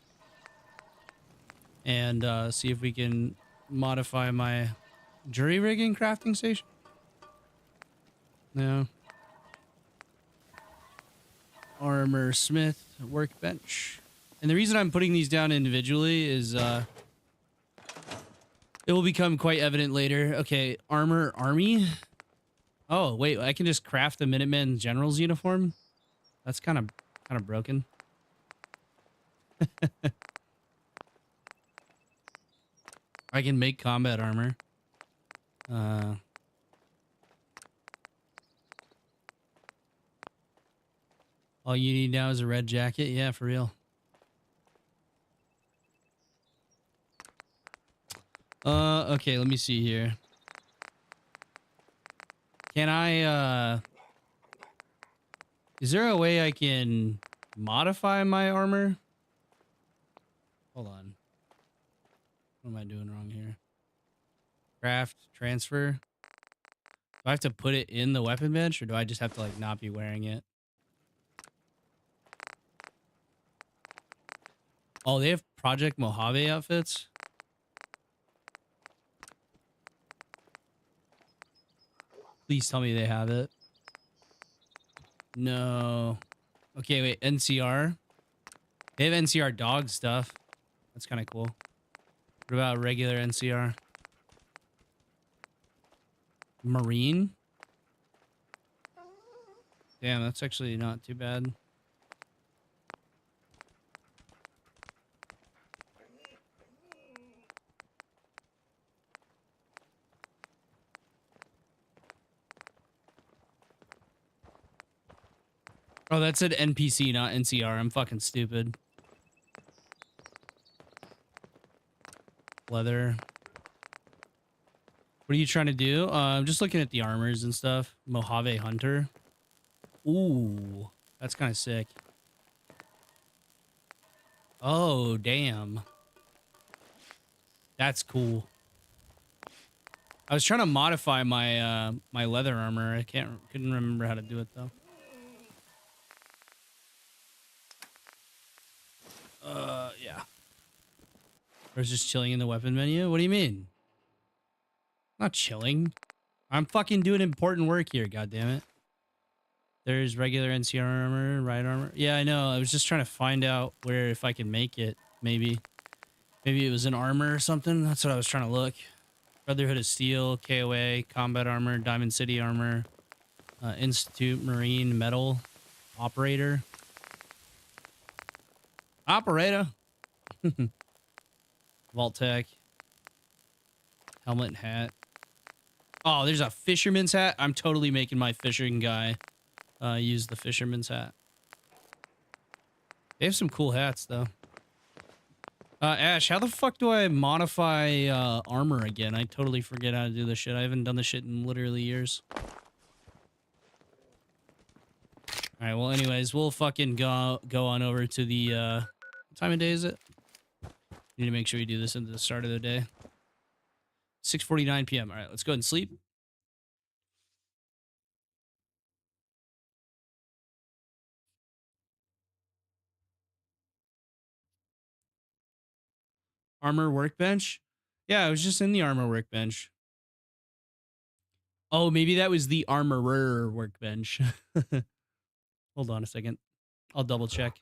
And see if we can modify my jury rigging crafting station. No. Armor smith workbench. And the reason I'm putting these down individually is it will become quite evident later. Okay, armor army. Oh, wait, I can just craft the Minutemen General's uniform? That's kind of broken. I can make combat armor. All you need now is a red jacket. Yeah, for real. Okay, let me see here. Can I, is there a way I can modify my armor? Hold on. What am I doing wrong here? Craft, transfer. Do I have to put it in the weapon bench, or do I just have to, like, not be wearing it? Oh, they have Project Mojave outfits? Please tell me they have it. No. Okay, wait. NCR? They have NCR dog stuff. That's kind of cool. What about regular NCR? Marine? Damn, that's actually not too bad. Oh, that said NPC, not NCR. I'm fucking stupid. Leather. What are you trying to do? I'm just looking at the armors and stuff. Mojave Hunter. Ooh, that's kind of sick. Oh, damn. That's cool. I was trying to modify my my leather armor. I couldn't remember how to do it though. Yeah. Or is just chilling in the weapon menu? What do you mean? Not chilling. I'm fucking doing important work here, goddammit. There's regular NCR armor, right armor. Yeah, I know. I was just trying to find out where, if I can make it, maybe. Maybe it was an armor or something. That's what I was trying to look. Brotherhood of Steel, KOA, Combat Armor, Diamond City Armor, Institute, Marine, Metal, Operator. Operator! Vault Tech. Helmet and hat. Oh, there's a fisherman's hat. I'm totally making my fishing guy use the fisherman's hat. They have some cool hats, though. Ash, how the fuck do I modify armor again? I totally forget how to do this shit. I haven't done this shit in literally years. Alright, well, anyways, we'll fucking go on over to the, what time of day is it? Need to make sure we do this at the start of the day. 6:49 p.m. Alright, let's go ahead and sleep. Armor workbench? Yeah, I was just in the armor workbench. Oh, maybe that was the armorer workbench. Hold on a second. I'll double check.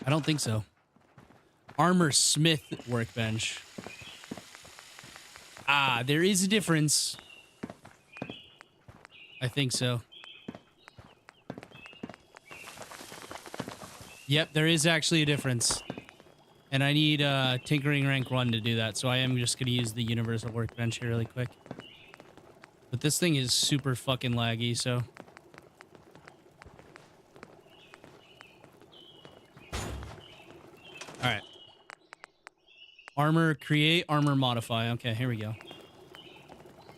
I don't think so. Armor smith workbench. Ah, there is a difference. I think so. Yep, there is actually a difference. And I need Tinkering rank 1 to do that, so I am just going to use the universal workbench here really quick. But this thing is super fucking laggy, so... Alright. Armor create, armor modify. Okay, here we go.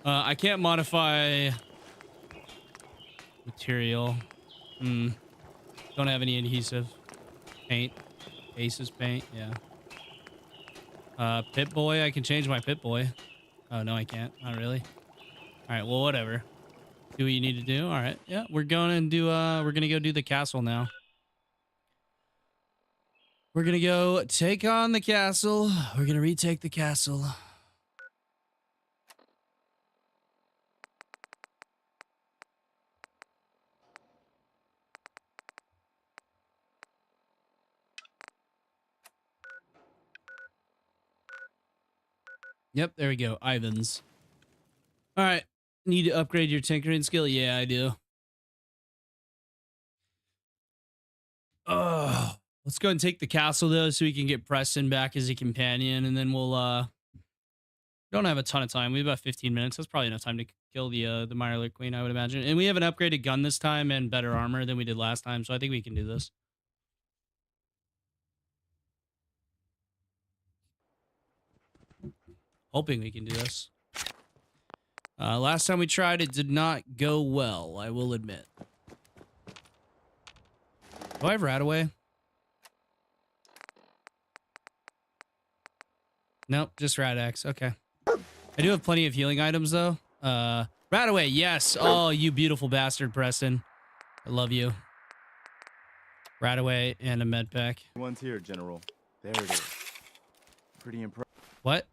I can't modify... material. Don't have any adhesive. Paint. Aces paint, yeah. Pit-Boy, I can change my Pit-Boy. Oh, no, I can't. Not really. Alright, well, whatever. Do what you need to do. Alright, yeah. We're going to do, we're gonna go do the castle now. We're gonna go take on the castle. We're gonna retake the castle. Yep, there we go. Ivan's. All right. Need to upgrade your tinkering skill? Yeah, I do. Oh, let's go and take the castle, though, so we can get Preston back as a companion, and then we'll, don't have a ton of time. We have about 15 minutes. That's probably enough time to kill the Mirelurk Queen, I would imagine. And we have an upgraded gun this time and better armor than we did last time, so I think we can do this. Hoping we can do this. Last time we tried, it did not go well, I will admit. Do I have Radaway? Nope, just Radax. Okay. I do have plenty of healing items, though. Radaway, yes. Oh, you beautiful bastard, Preston. I love you. Radaway and a med pack. One's here, General. There it is. Pretty impressive. What?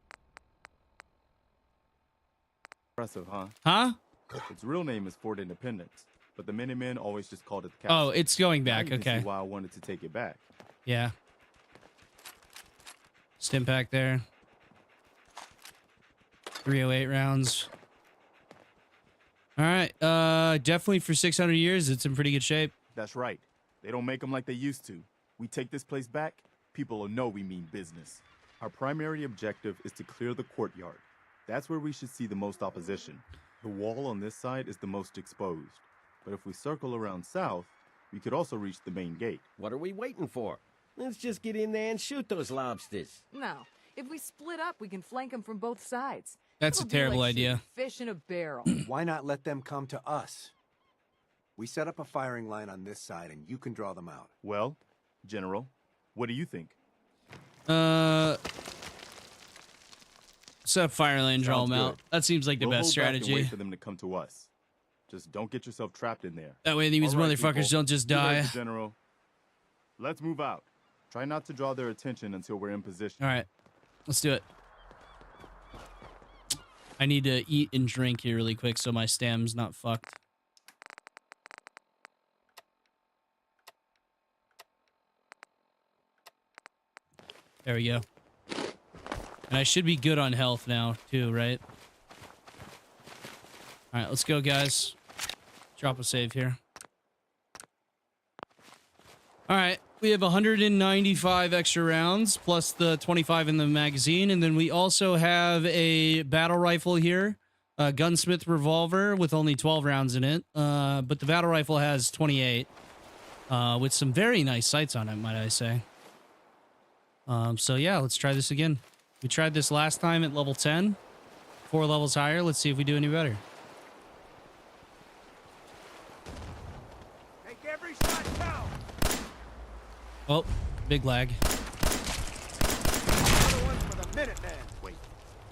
Impressive, huh? Huh? Its real name is Fort Independence, but the Minutemen always just called it the castle. Oh, it's going back. Now you can Okay. see why I wanted to take it back. Yeah. Stim pack there. 308 rounds. All right. Definitely for 600 years, it's in pretty good shape. That's right. They don't make them like they used to. We take this place back, people will know we mean business. Our primary objective is to clear the courtyard. That's where we should see the most opposition. The wall on this side is the most exposed. But if we circle around south, we could also reach the main gate. What are we waiting for? Let's just get in there and shoot those lobsters. No. If we split up, we can flank them from both sides. That's a terrible idea. Fish in a barrel. Why not let them come to us? We set up a firing line on this side, and you can draw them out. Well, General, what do you think? Set up fire lane, draw them out. That seems like the We'll best hold back and strategy. wait for them to come to us. Just don't get yourself trapped in there. That way these All right, motherfuckers people. don't just You heard die. the General. Let's move out. Try not to draw their attention until we're in position. All right. Let's do it. I need to eat and drink here really quick so my stam's not fucked. There we go. And I should be good on health now, too, right? All right, let's go, guys. Drop a save here. All right, we have 195 extra rounds, plus the 25 in the magazine, and then we also have a battle rifle here, a gunsmith revolver with only 12 rounds in it, but the battle rifle has 28, with some very nice sights on it, might I say. So yeah, let's try this again. We tried this last time at level 10, 4 levels higher. Let's see if we do any better. Make every shot count. Oh, big lag. Another one for the Minutemen. Wait,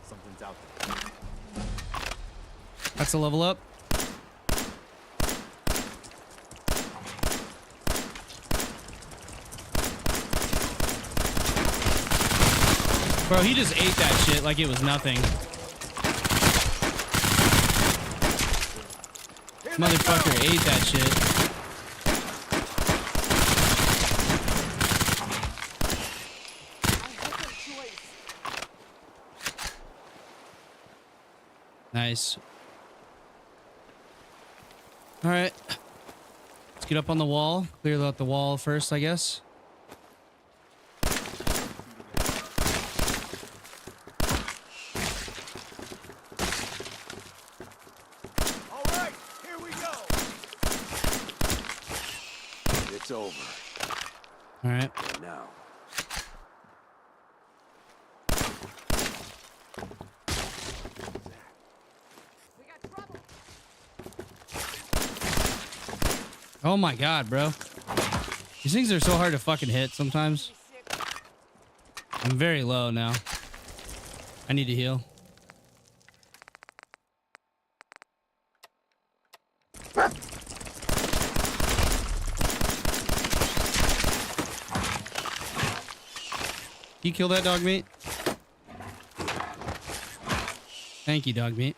something's out there. That's a level up. Bro, he just ate that shit like it was nothing. Motherfucker ate that shit. Nice. All right. Let's get up on the wall. Clear out the wall first, I guess. All right, here we go. It's over. All right. And now. Oh my god, bro. These things are so hard to fucking hit sometimes. I'm very low now. I need to heal. You kill that dog meat? Thank you, dog meat.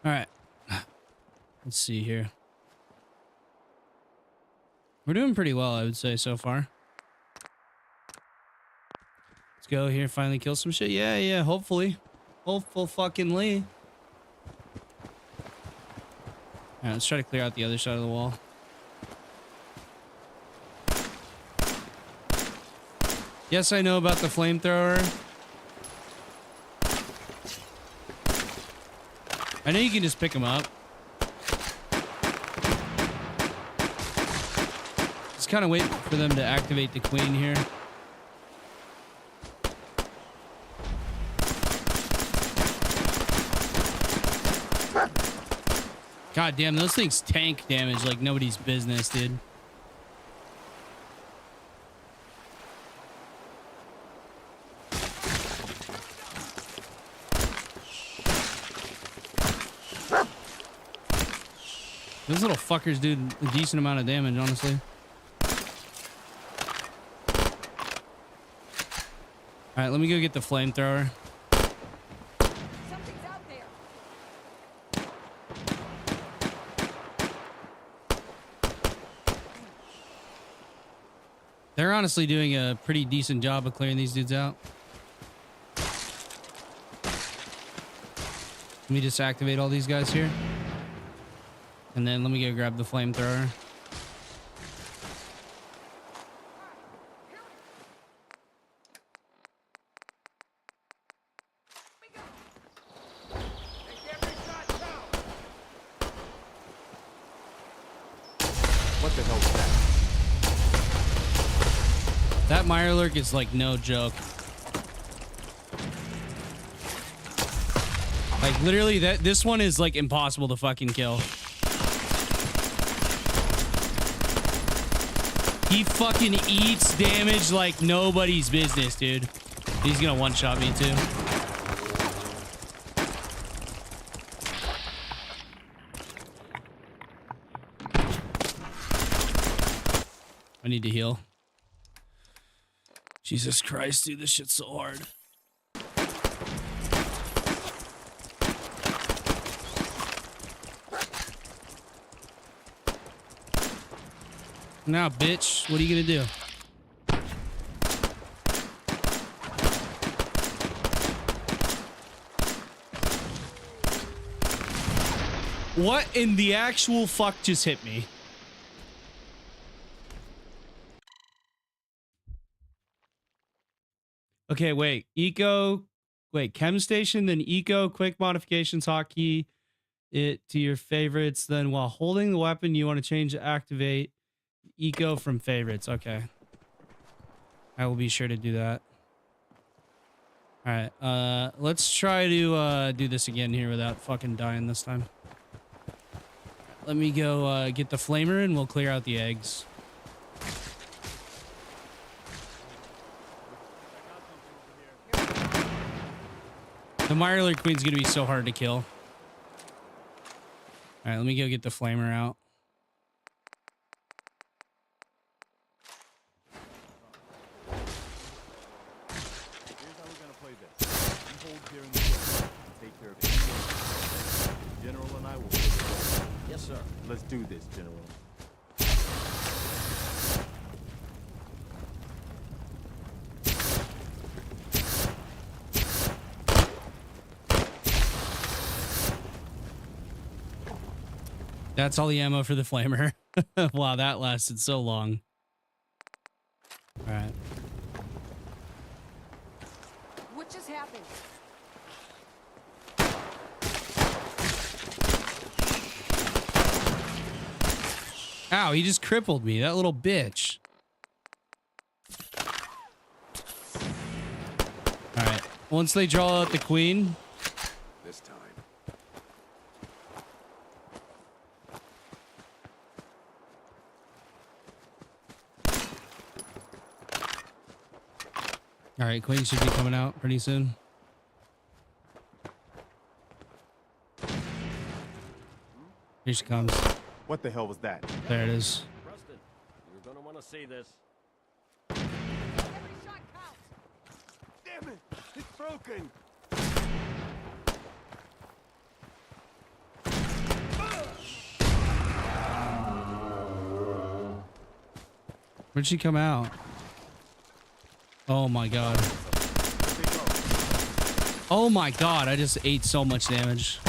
All right. Let's see here. We're doing pretty well, I would say, so far. Let's go here, finally kill some shit. Yeah, hopefully. Hopeful fucking Lee. Alright, let's try to clear out the other side of the wall. Yes, I know about the flamethrower. I know you can just pick them up. Just kind of wait for them to activate the queen here. God damn, those things tank damage like nobody's business, dude. Those little fuckers do a decent amount of damage, honestly. All right, let me go get the flamethrower. Something's out there. They're honestly doing a pretty decent job of clearing these dudes out. Let me just activate all these guys here. And then let me go grab the flamethrower. What the hell was that? That Mirelurk is like no joke. Like literally this one is like impossible to fucking kill. He fucking eats damage like nobody's business, dude. He's gonna one-shot me too. I need to heal. Jesus Christ, dude, this shit's so hard. Now, bitch, what are you gonna do? What in the actual fuck just hit me? Okay, wait. Chem station, then eco, quick modifications, hotkey it to your favorites. Then while holding the weapon, you want to change to activate eco from favorites. Okay. I will be sure to do that. All right. Let's try to do this again here without fucking dying this time. Let me go get the flamer and we'll clear out the eggs. The Mirelurk Queen's gonna be so hard to kill. All right, let me go get the flamer out. care of it. General and I will. Yes, sir. Let's do this, General. That's all the ammo for the flamer. Wow, that lasted so long. All right. What just happened? Ow, he just crippled me, that little bitch. All right. Once they draw out the queen. This time. All right, queen should be coming out pretty soon. Here she comes. What the hell was that? There it is. Preston, you're gonna want to see this. Damn it! It's broken! Where'd she come out? Oh my god. Oh my god, I just ate so much damage.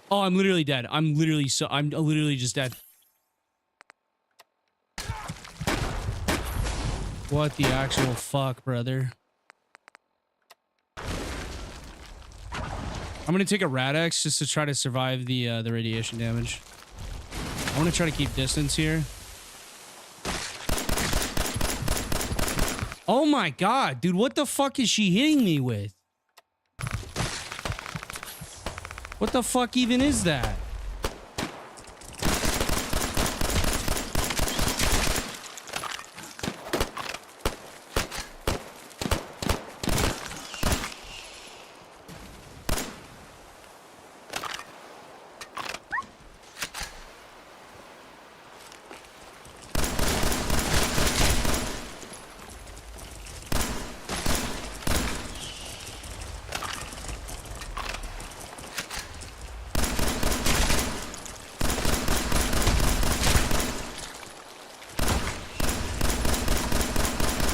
Oh, I'm literally dead. I'm literally just dead. What the actual fuck, brother? I'm gonna take a Rad-X just to try to survive the radiation damage. I want to try to keep distance here. Oh my god, dude, what the fuck is she hitting me with? What the fuck even is that?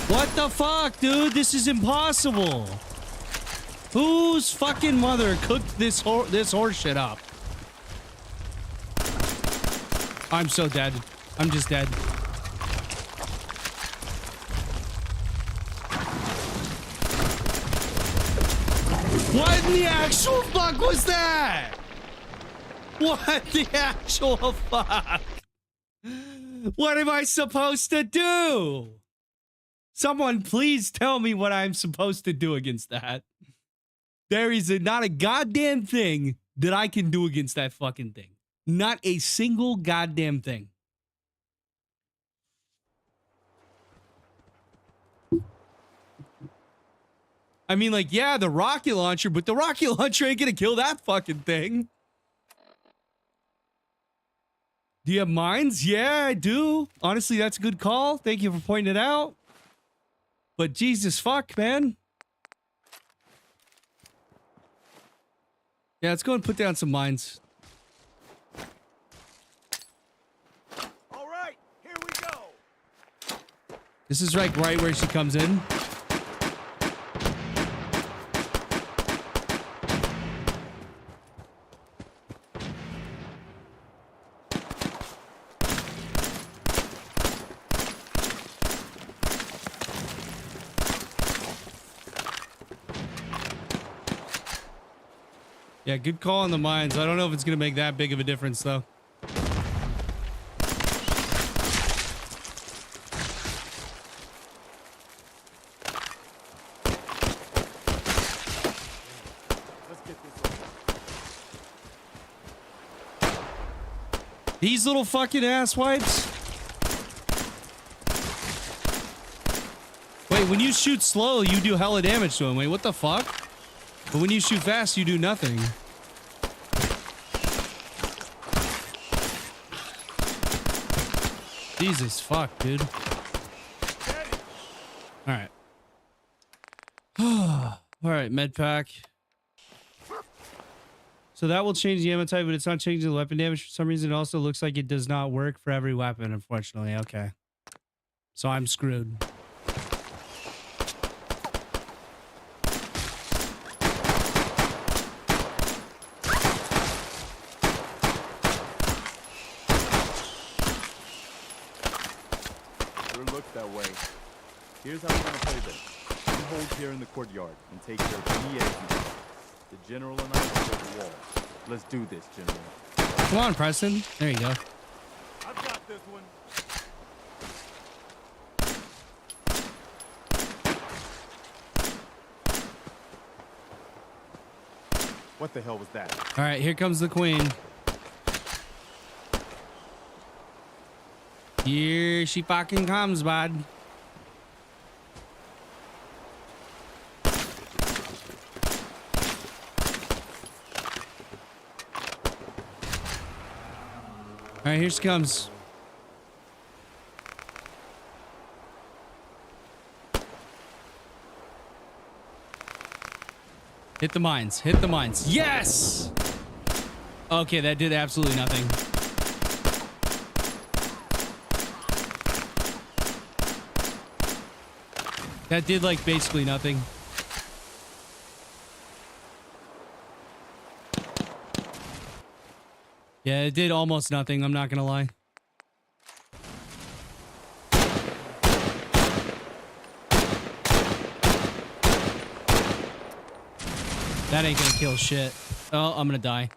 What the fuck, dude? This is impossible. Whose fucking mother cooked this horse shit up? I'm so dead. I'm just dead. What in the actual fuck was that? What the actual fuck? What am I supposed to do? Someone please tell me what I'm supposed to do against that. There is not a goddamn thing that I can do against that fucking thing. Not a single goddamn thing. I mean, like, yeah, the rocket launcher, but the rocket launcher ain't gonna kill that fucking thing. Do you have mines? Yeah, I do. Honestly, that's a good call. Thank you for pointing it out. But Jesus fuck, man. Yeah, let's go and put down some mines. All right, here we go. This is like right where she comes in. Yeah, good call on the mines. I don't know if it's going to make that big of a difference, though. These little fucking asswipes. Wait, when you shoot slow, you do hella damage to him. Wait, what the fuck? But when you shoot fast, you do nothing. Jesus fuck, dude. Alright. Alright, med pack. So that will change the ammo type, but it's not changing the weapon damage for some reason. It also looks like it does not work for every weapon, unfortunately. Okay. So I'm screwed. Sure looks that way. Here's how we're gonna play this. You hold here in the courtyard and take care of any exits. The general and I will hold the wall. Let's do this, General. Come on, Preston. There you go. I've got this one. What the hell was that? All right, here comes the queen. Here she fucking comes, bud. All right, here she comes. Hit the mines. Hit the mines. Yes! Okay, that did absolutely nothing. That did, like, basically nothing. Yeah, it did almost nothing. I'm not gonna lie. That ain't gonna kill shit. Oh, I'm gonna die.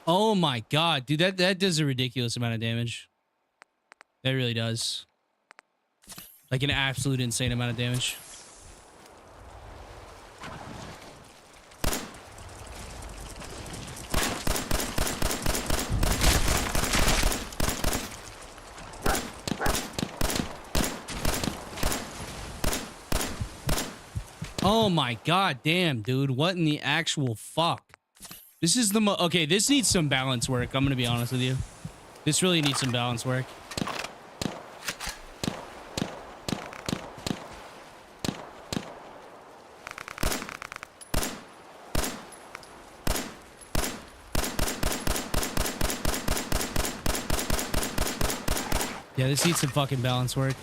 Oh my god, dude, that does a ridiculous amount of damage. That really does. Like an absolute insane amount of damage. Oh my god, damn, dude. What in the actual fuck? This is the okay, this needs some balance work. I'm gonna be honest with you. This really needs some balance work. Yeah, this needs some fucking balance work.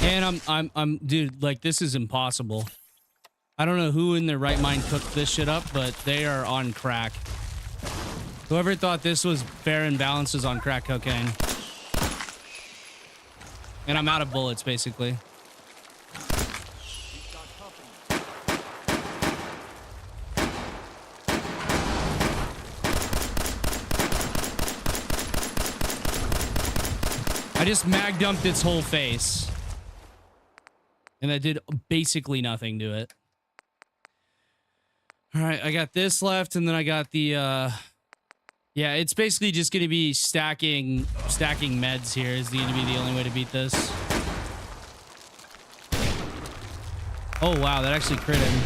And I'm dude, like, this is impossible. I don't know who in their right mind cooked this shit up, but they are on crack. Whoever thought this was fair and balanced is on crack cocaine. And I'm out of bullets, basically. I just mag dumped its whole face. And that did basically nothing to it. All right, I got this left, and then I got the, yeah, it's basically just going to be stacking meds here is going to be the only way to beat this. Oh, wow, that actually crit him.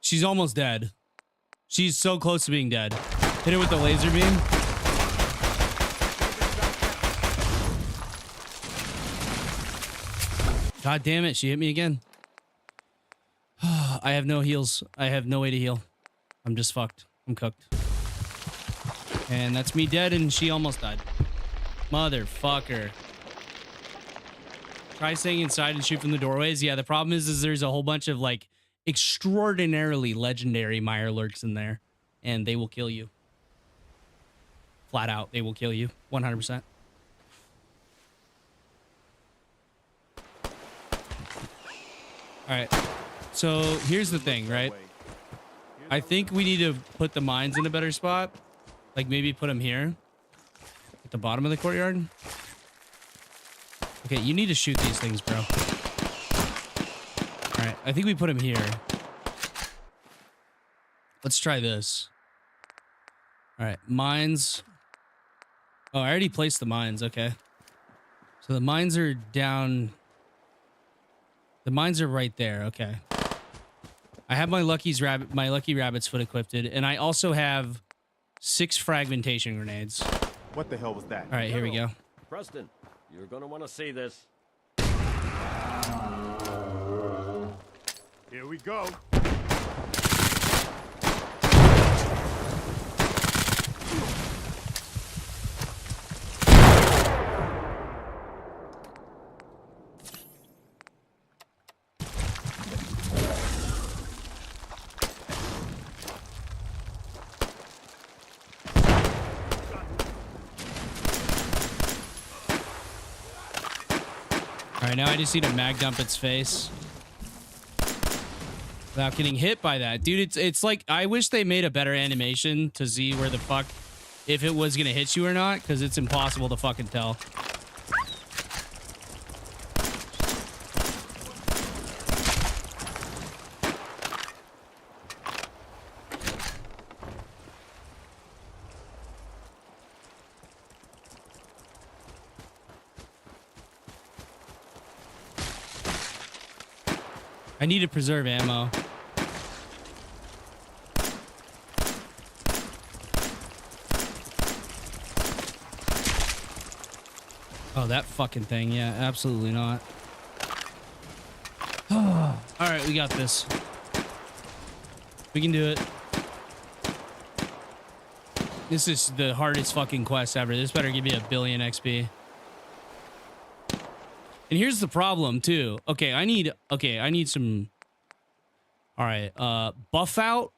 She's almost dead. She's so close to being dead. Hit her with the laser beam. God damn it, she hit me again. I have no heals. I have no way to heal. I'm just fucked. I'm cooked. And that's me dead, and she almost died. Motherfucker. Try staying inside and shoot from the doorways. Yeah, the problem is there's a whole bunch of, like, extraordinarily legendary Mirelurks in there, and they will kill you. Flat out, they will kill you. 100%. All right. So here's the thing, right? I think we need to put the mines in a better spot. Like maybe put them here at the bottom of the courtyard. Okay, you need to shoot these things, bro. All right, I think we put them here. Let's try this. All right, mines. Oh, I already placed the mines. Okay. So the mines are down. The mines are right there. Okay. I have my lucky rabbit's foot equipped, and I also have 6 fragmentation grenades. What the hell was that? All right, here we go. Preston, you're gonna want to see this. Here we go. All right, now I just need to mag dump its face without getting hit by that. Dude, it's like, I wish they made a better animation to see where the fuck, if it was going to hit you or not, because it's impossible to fucking tell. I need to preserve ammo. Oh, that fucking thing. Yeah, absolutely not. All right, we got this. We can do it. This is the hardest fucking quest ever. This better give me 1 billion XP. And here's the problem too. Okay, I need some. All right, buff out.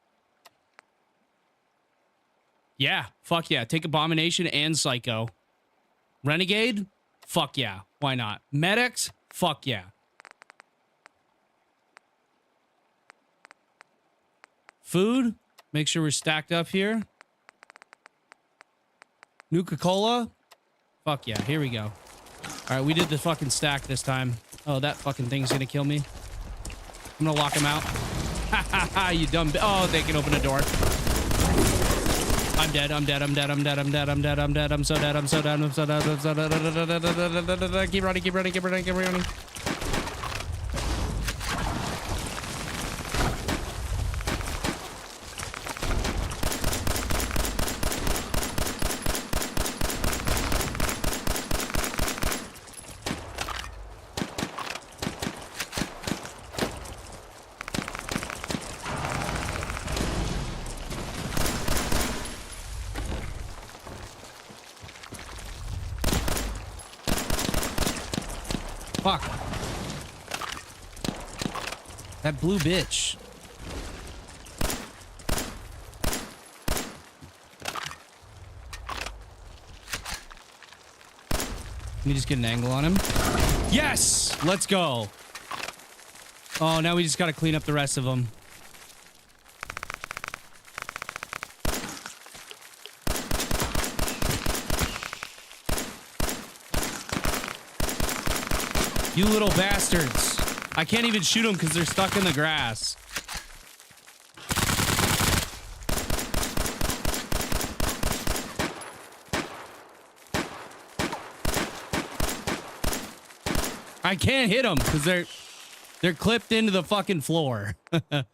Yeah, fuck yeah. Take Abomination and Psycho. Renegade? Fuck yeah. Why not? Medics? Fuck yeah. Food? Make sure we're stacked up here. Nuka-Cola? Fuck yeah, here we go. All right, we did the fucking stack this time. Oh, that fucking thing's gonna kill me. I'm gonna lock him out. Ha ha ha, you dumb oh, they can open a door. I'm dead, I'm dead, I'm dead, I'm dead, I'm dead, I'm dead, I'm dead, I'm so dead, I'm so dead, I'm so dead, I'm so dead. Keep running, keep running, keep running, keep running. Fuck. That blue bitch. Let me just get an angle on him. Yes! Let's go. Oh, now we just gotta clean up the rest of them. You little bastards. I can't even shoot them because they're stuck in the grass. I can't hit them because they're clipped into the fucking floor. All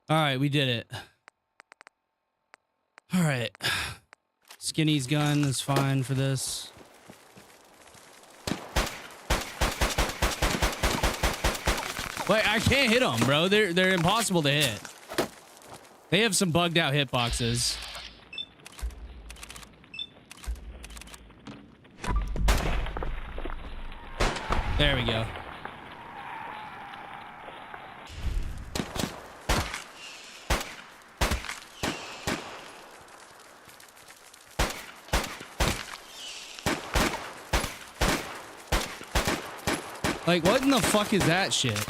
right, we did it. All right. Skinny's gun is fine for this. Wait, I can't hit them, bro. They're impossible to hit. They have some bugged out hitboxes. There we go. Like, what in the fuck is that shit?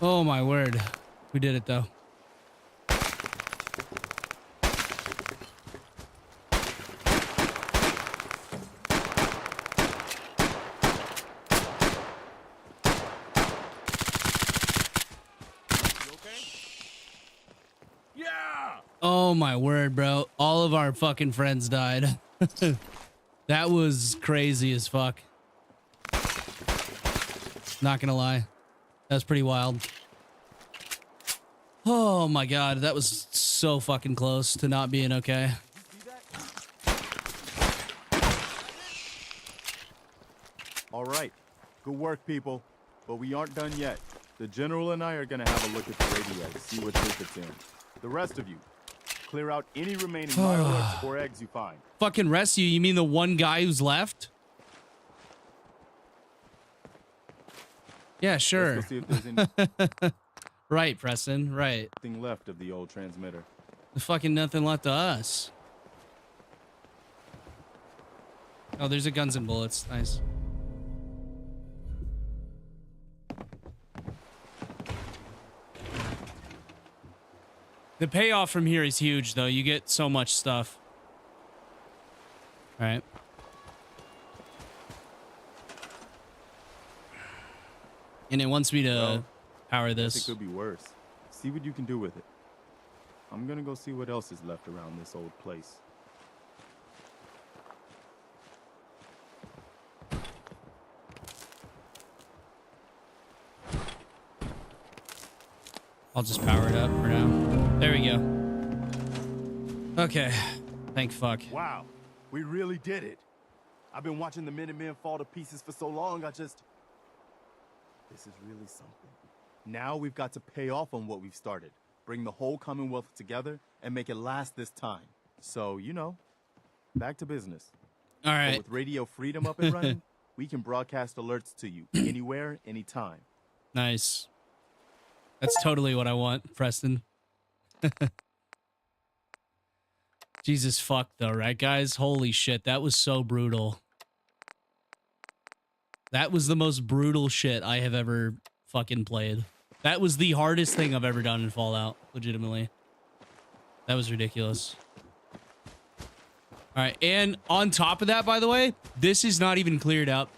Oh my word. We did it though. Oh my word, bro. All of our fucking friends died. That was crazy as fuck. Not gonna lie. That was pretty wild. Oh my god, that was so fucking close to not being okay. All right. Good work, people. But we aren't done yet. The General and I are gonna have a look at the radio to see what shape it's in. The rest of you, clear out any remaining fireworks or eggs you find. Fucking rescue? You mean the one guy who's left? Yeah, sure. Let's go see if there's any Right, Preston. Right. thing left of the old transmitter. There's fucking nothing left to us. Oh, there's a guns and bullets. Nice. The payoff from here is huge, though. You get so much stuff. All right. And it wants me to power this. It could be worse. See what you can do with it. I'm gonna go see what else is left around this old place. I'll just power it up for now. There we go. Okay. Thank fuck. Wow, we really did it. I've been watching the Minutemen fall to pieces for so long, this is really something. Now we've got to pay off on what we've started. Bring the whole Commonwealth together and make it last this time. So, you know, back to business. All right. But with Radio Freedom up and running, we can broadcast alerts to you anywhere, anytime. Nice. That's totally what I want, Preston. Jesus fuck though, right guys? Holy shit, that was so brutal. That was the most brutal shit I have ever fucking played. That was the hardest thing I've ever done in Fallout, legitimately. That was ridiculous. All right, and on top of that, by the way, this is not even cleared up.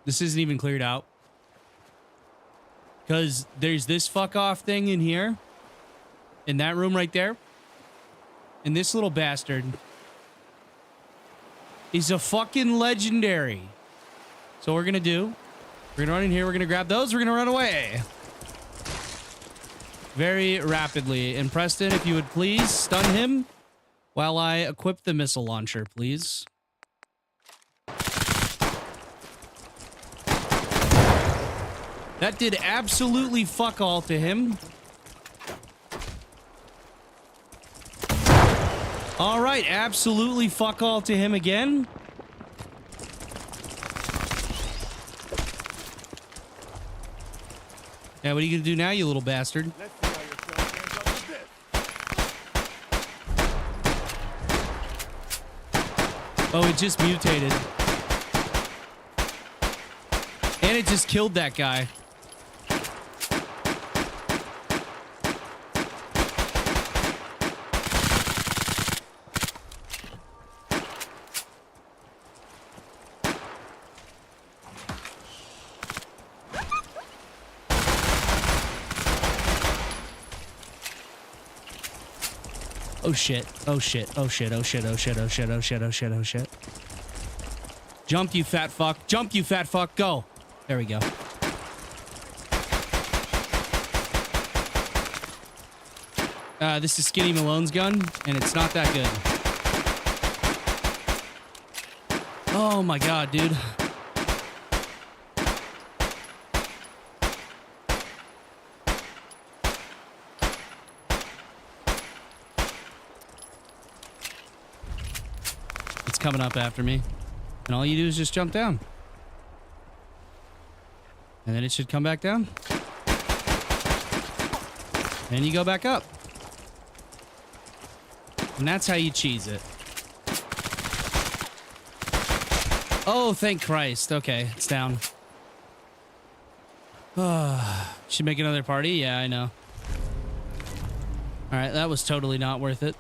This isn't even cleared out. Because there's this fuck off thing in here. In that room right there. And this little bastard is a fucking legendary. So what we're going to do, we're going to run in here. We're going to grab those. We're going to run away. Very rapidly. And Preston, if you would please stun him while I equip the missile launcher, please. That did absolutely fuck all to him. All right, absolutely fuck all to him again. Yeah, what are you gonna do now, you little bastard? Oh, it just mutated. And it just killed that guy. Oh shit, oh shit, oh shit, oh shit, oh shit, oh shit, oh shit, oh shit, oh shit. Jump, you fat fuck. Jump, you fat fuck. Go. There we go. This is Skinny Malone's gun, and it's not that good. Oh my god, dude. it's coming up after me. And all you do is just jump down. And then it should come back down. And you go back up. And that's how you cheese it. Oh, thank Christ. Okay, it's down. Should make another party? Yeah, I know. Alright, that was totally not worth it.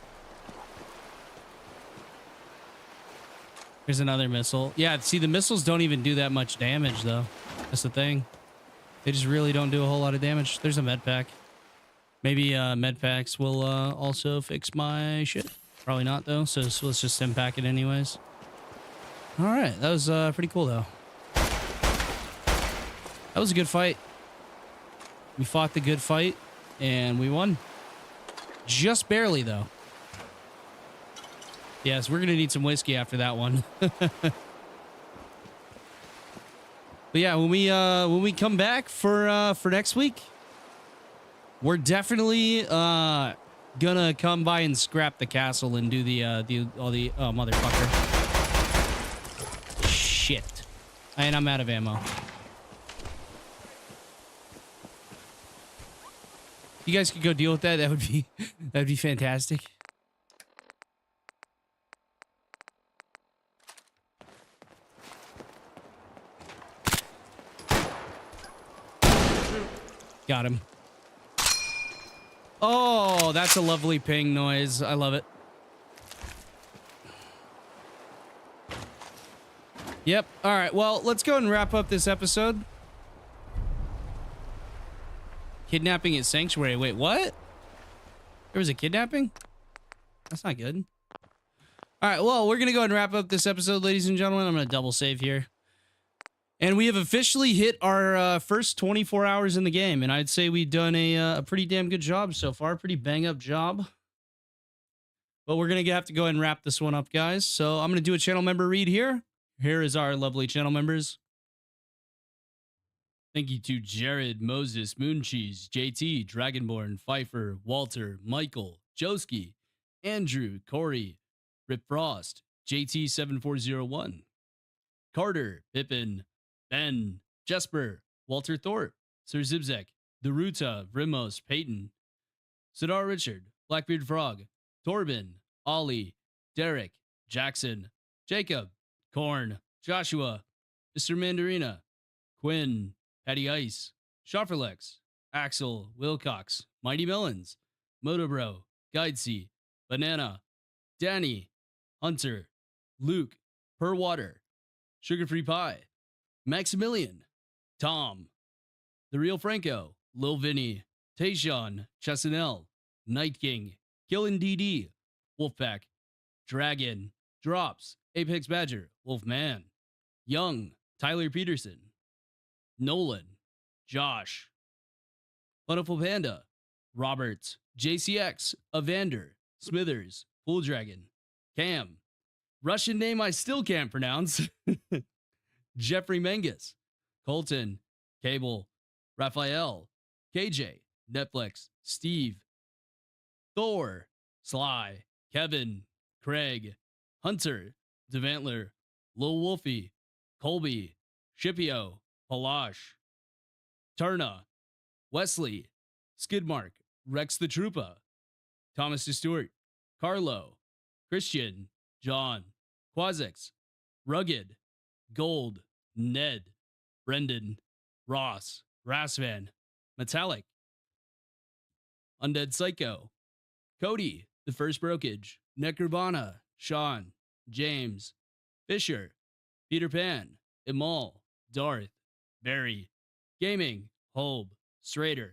Here's another missile. Yeah, see, the missiles don't even do that much damage, though. That's the thing. They just really don't do a whole lot of damage. There's a med pack. Maybe med packs will also fix my shit. Probably not, though, so let's just stim pack it anyways. Alright, that was pretty cool, though. That was a good fight. We fought the good fight, and we won. Just barely, though. Yes, we're gonna need some whiskey after that one. But yeah, when we come back for next week, we're definitely gonna come by and scrap the castle and do oh motherfucker. Shit. And I'm out of ammo. You guys could go deal with that. That'd be fantastic. Got him. Oh, that's a lovely ping noise. I love it. Yep. All right. Well, let's go and wrap up this episode. Kidnapping at Sanctuary. Wait, what? There was a kidnapping? That's not good. All right. Well, we're going to go and wrap up this episode, ladies and gentlemen. I'm going to double save here. And we have officially hit our first 24 hours in the game. And I'd say we've done a pretty damn good job so far. Pretty bang up job. But we're going to have to go and wrap this one up, guys. So I'm going to do a channel member read here. Here is our lovely channel members. Thank you to Jared, Moses, Mooncheese, JT, Dragonborn, Pfeiffer, Walter, Michael, Joski, Andrew, Corey, Rip Frost, JT7401, Carter, Pippin, Ben, Jesper, Walter Thorpe, Sir Zibzek, Daruta, Rimos, Peyton, Sidar Richard, Blackbeard Frog, Torben, Ollie, Derek, Jackson, Jacob, Korn, Joshua, Mr. Mandarina, Quinn, Patty Ice, Schofferlex, Axel, Wilcox, Mighty Melons, Motobro, Guidesy, Banana, Danny, Hunter, Luke, Purwater, Sugar Free Pie, Maximilian, Tom, The Real Franco, Lil Vinny, Tayshawn, Chesanel, Night King, Killin' DD, Wolfpack, Dragon, Drops, Apex Badger, Wolfman, Young, Tyler Peterson, Nolan, Josh, Plentiful Panda, Roberts, JCX, Evander, Smithers, Pool Dragon, Cam, Russian name I still can't pronounce, Jeffrey Menges, Colton, Cable, Raphael, KJ, Netflix, Steve, Thor, Sly, Kevin, Craig, Hunter, Devantler, Lil Wolfie, Colby, Shipio, Palash, Turna, Wesley, Skidmark, Rex the Troopa, Thomas DeStewart, Carlo, Christian, John, Quazix, Rugged, Gold, Ned, Brendan, Ross, Rasvan, Metallic, Undead Psycho, Cody, The First Brokage, Necrobana, Sean, James, Fisher, Peter Pan, Imal, Darth, Barry, Gaming, Holb, Strader,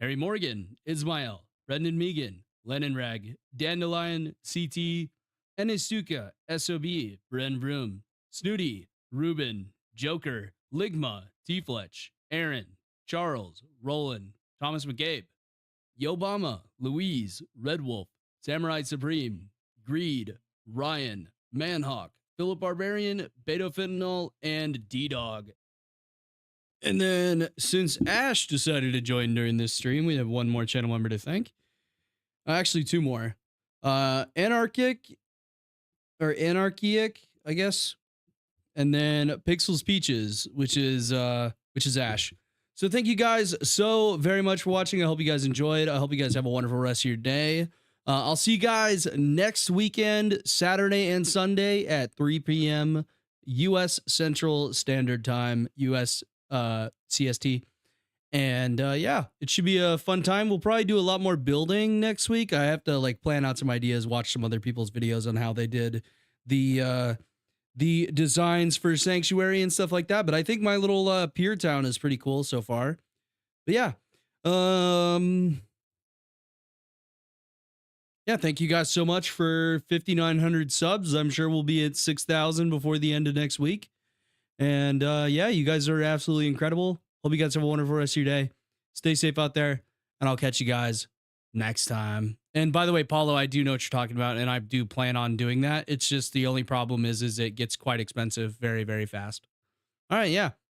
Harry Morgan, Ismail, Brendan Megan, Lennon Rag, Dandelion, CT, Enistuka, SOB, Bren Vroom, Snooty, Ruben, Joker, Ligma, T-Fletch, Aaron, Charles, Roland, Thomas McCabe, Yobama, Louise, Red Wolf, Samurai Supreme, Greed, Ryan, Manhawk, Philip Barbarian, Betafenol, and D-Dog. And then, since Ash decided to join during this stream, we have one more channel member to thank. Actually, two more. Anarchic, or Anarchic, I guess. And then Pixels Peaches, which is Ash. So thank you guys so very much for watching. I hope you guys enjoyed. I hope you guys have a wonderful rest of your day. I'll see you guys next weekend, Saturday and Sunday at 3 p.m. U.S. Central Standard Time, U.S. CST. And yeah, it should be a fun time. We'll probably do a lot more building next week. I have to like plan out some ideas, watch some other people's videos on how they did the designs for Sanctuary and stuff like that. But I think my little pier town is pretty cool so far. But yeah, yeah, thank you guys so much for 5,900 subs. I'm sure we'll be at 6,000 before the end of next week. And yeah, you guys are absolutely incredible. Hope you guys have a wonderful rest of your day. Stay safe out there, and I'll catch you guys next time. And by the way, Paulo, I do know what you're talking about, and I do plan on doing that. It's just the only problem is it gets quite expensive very, very fast. All right, yeah.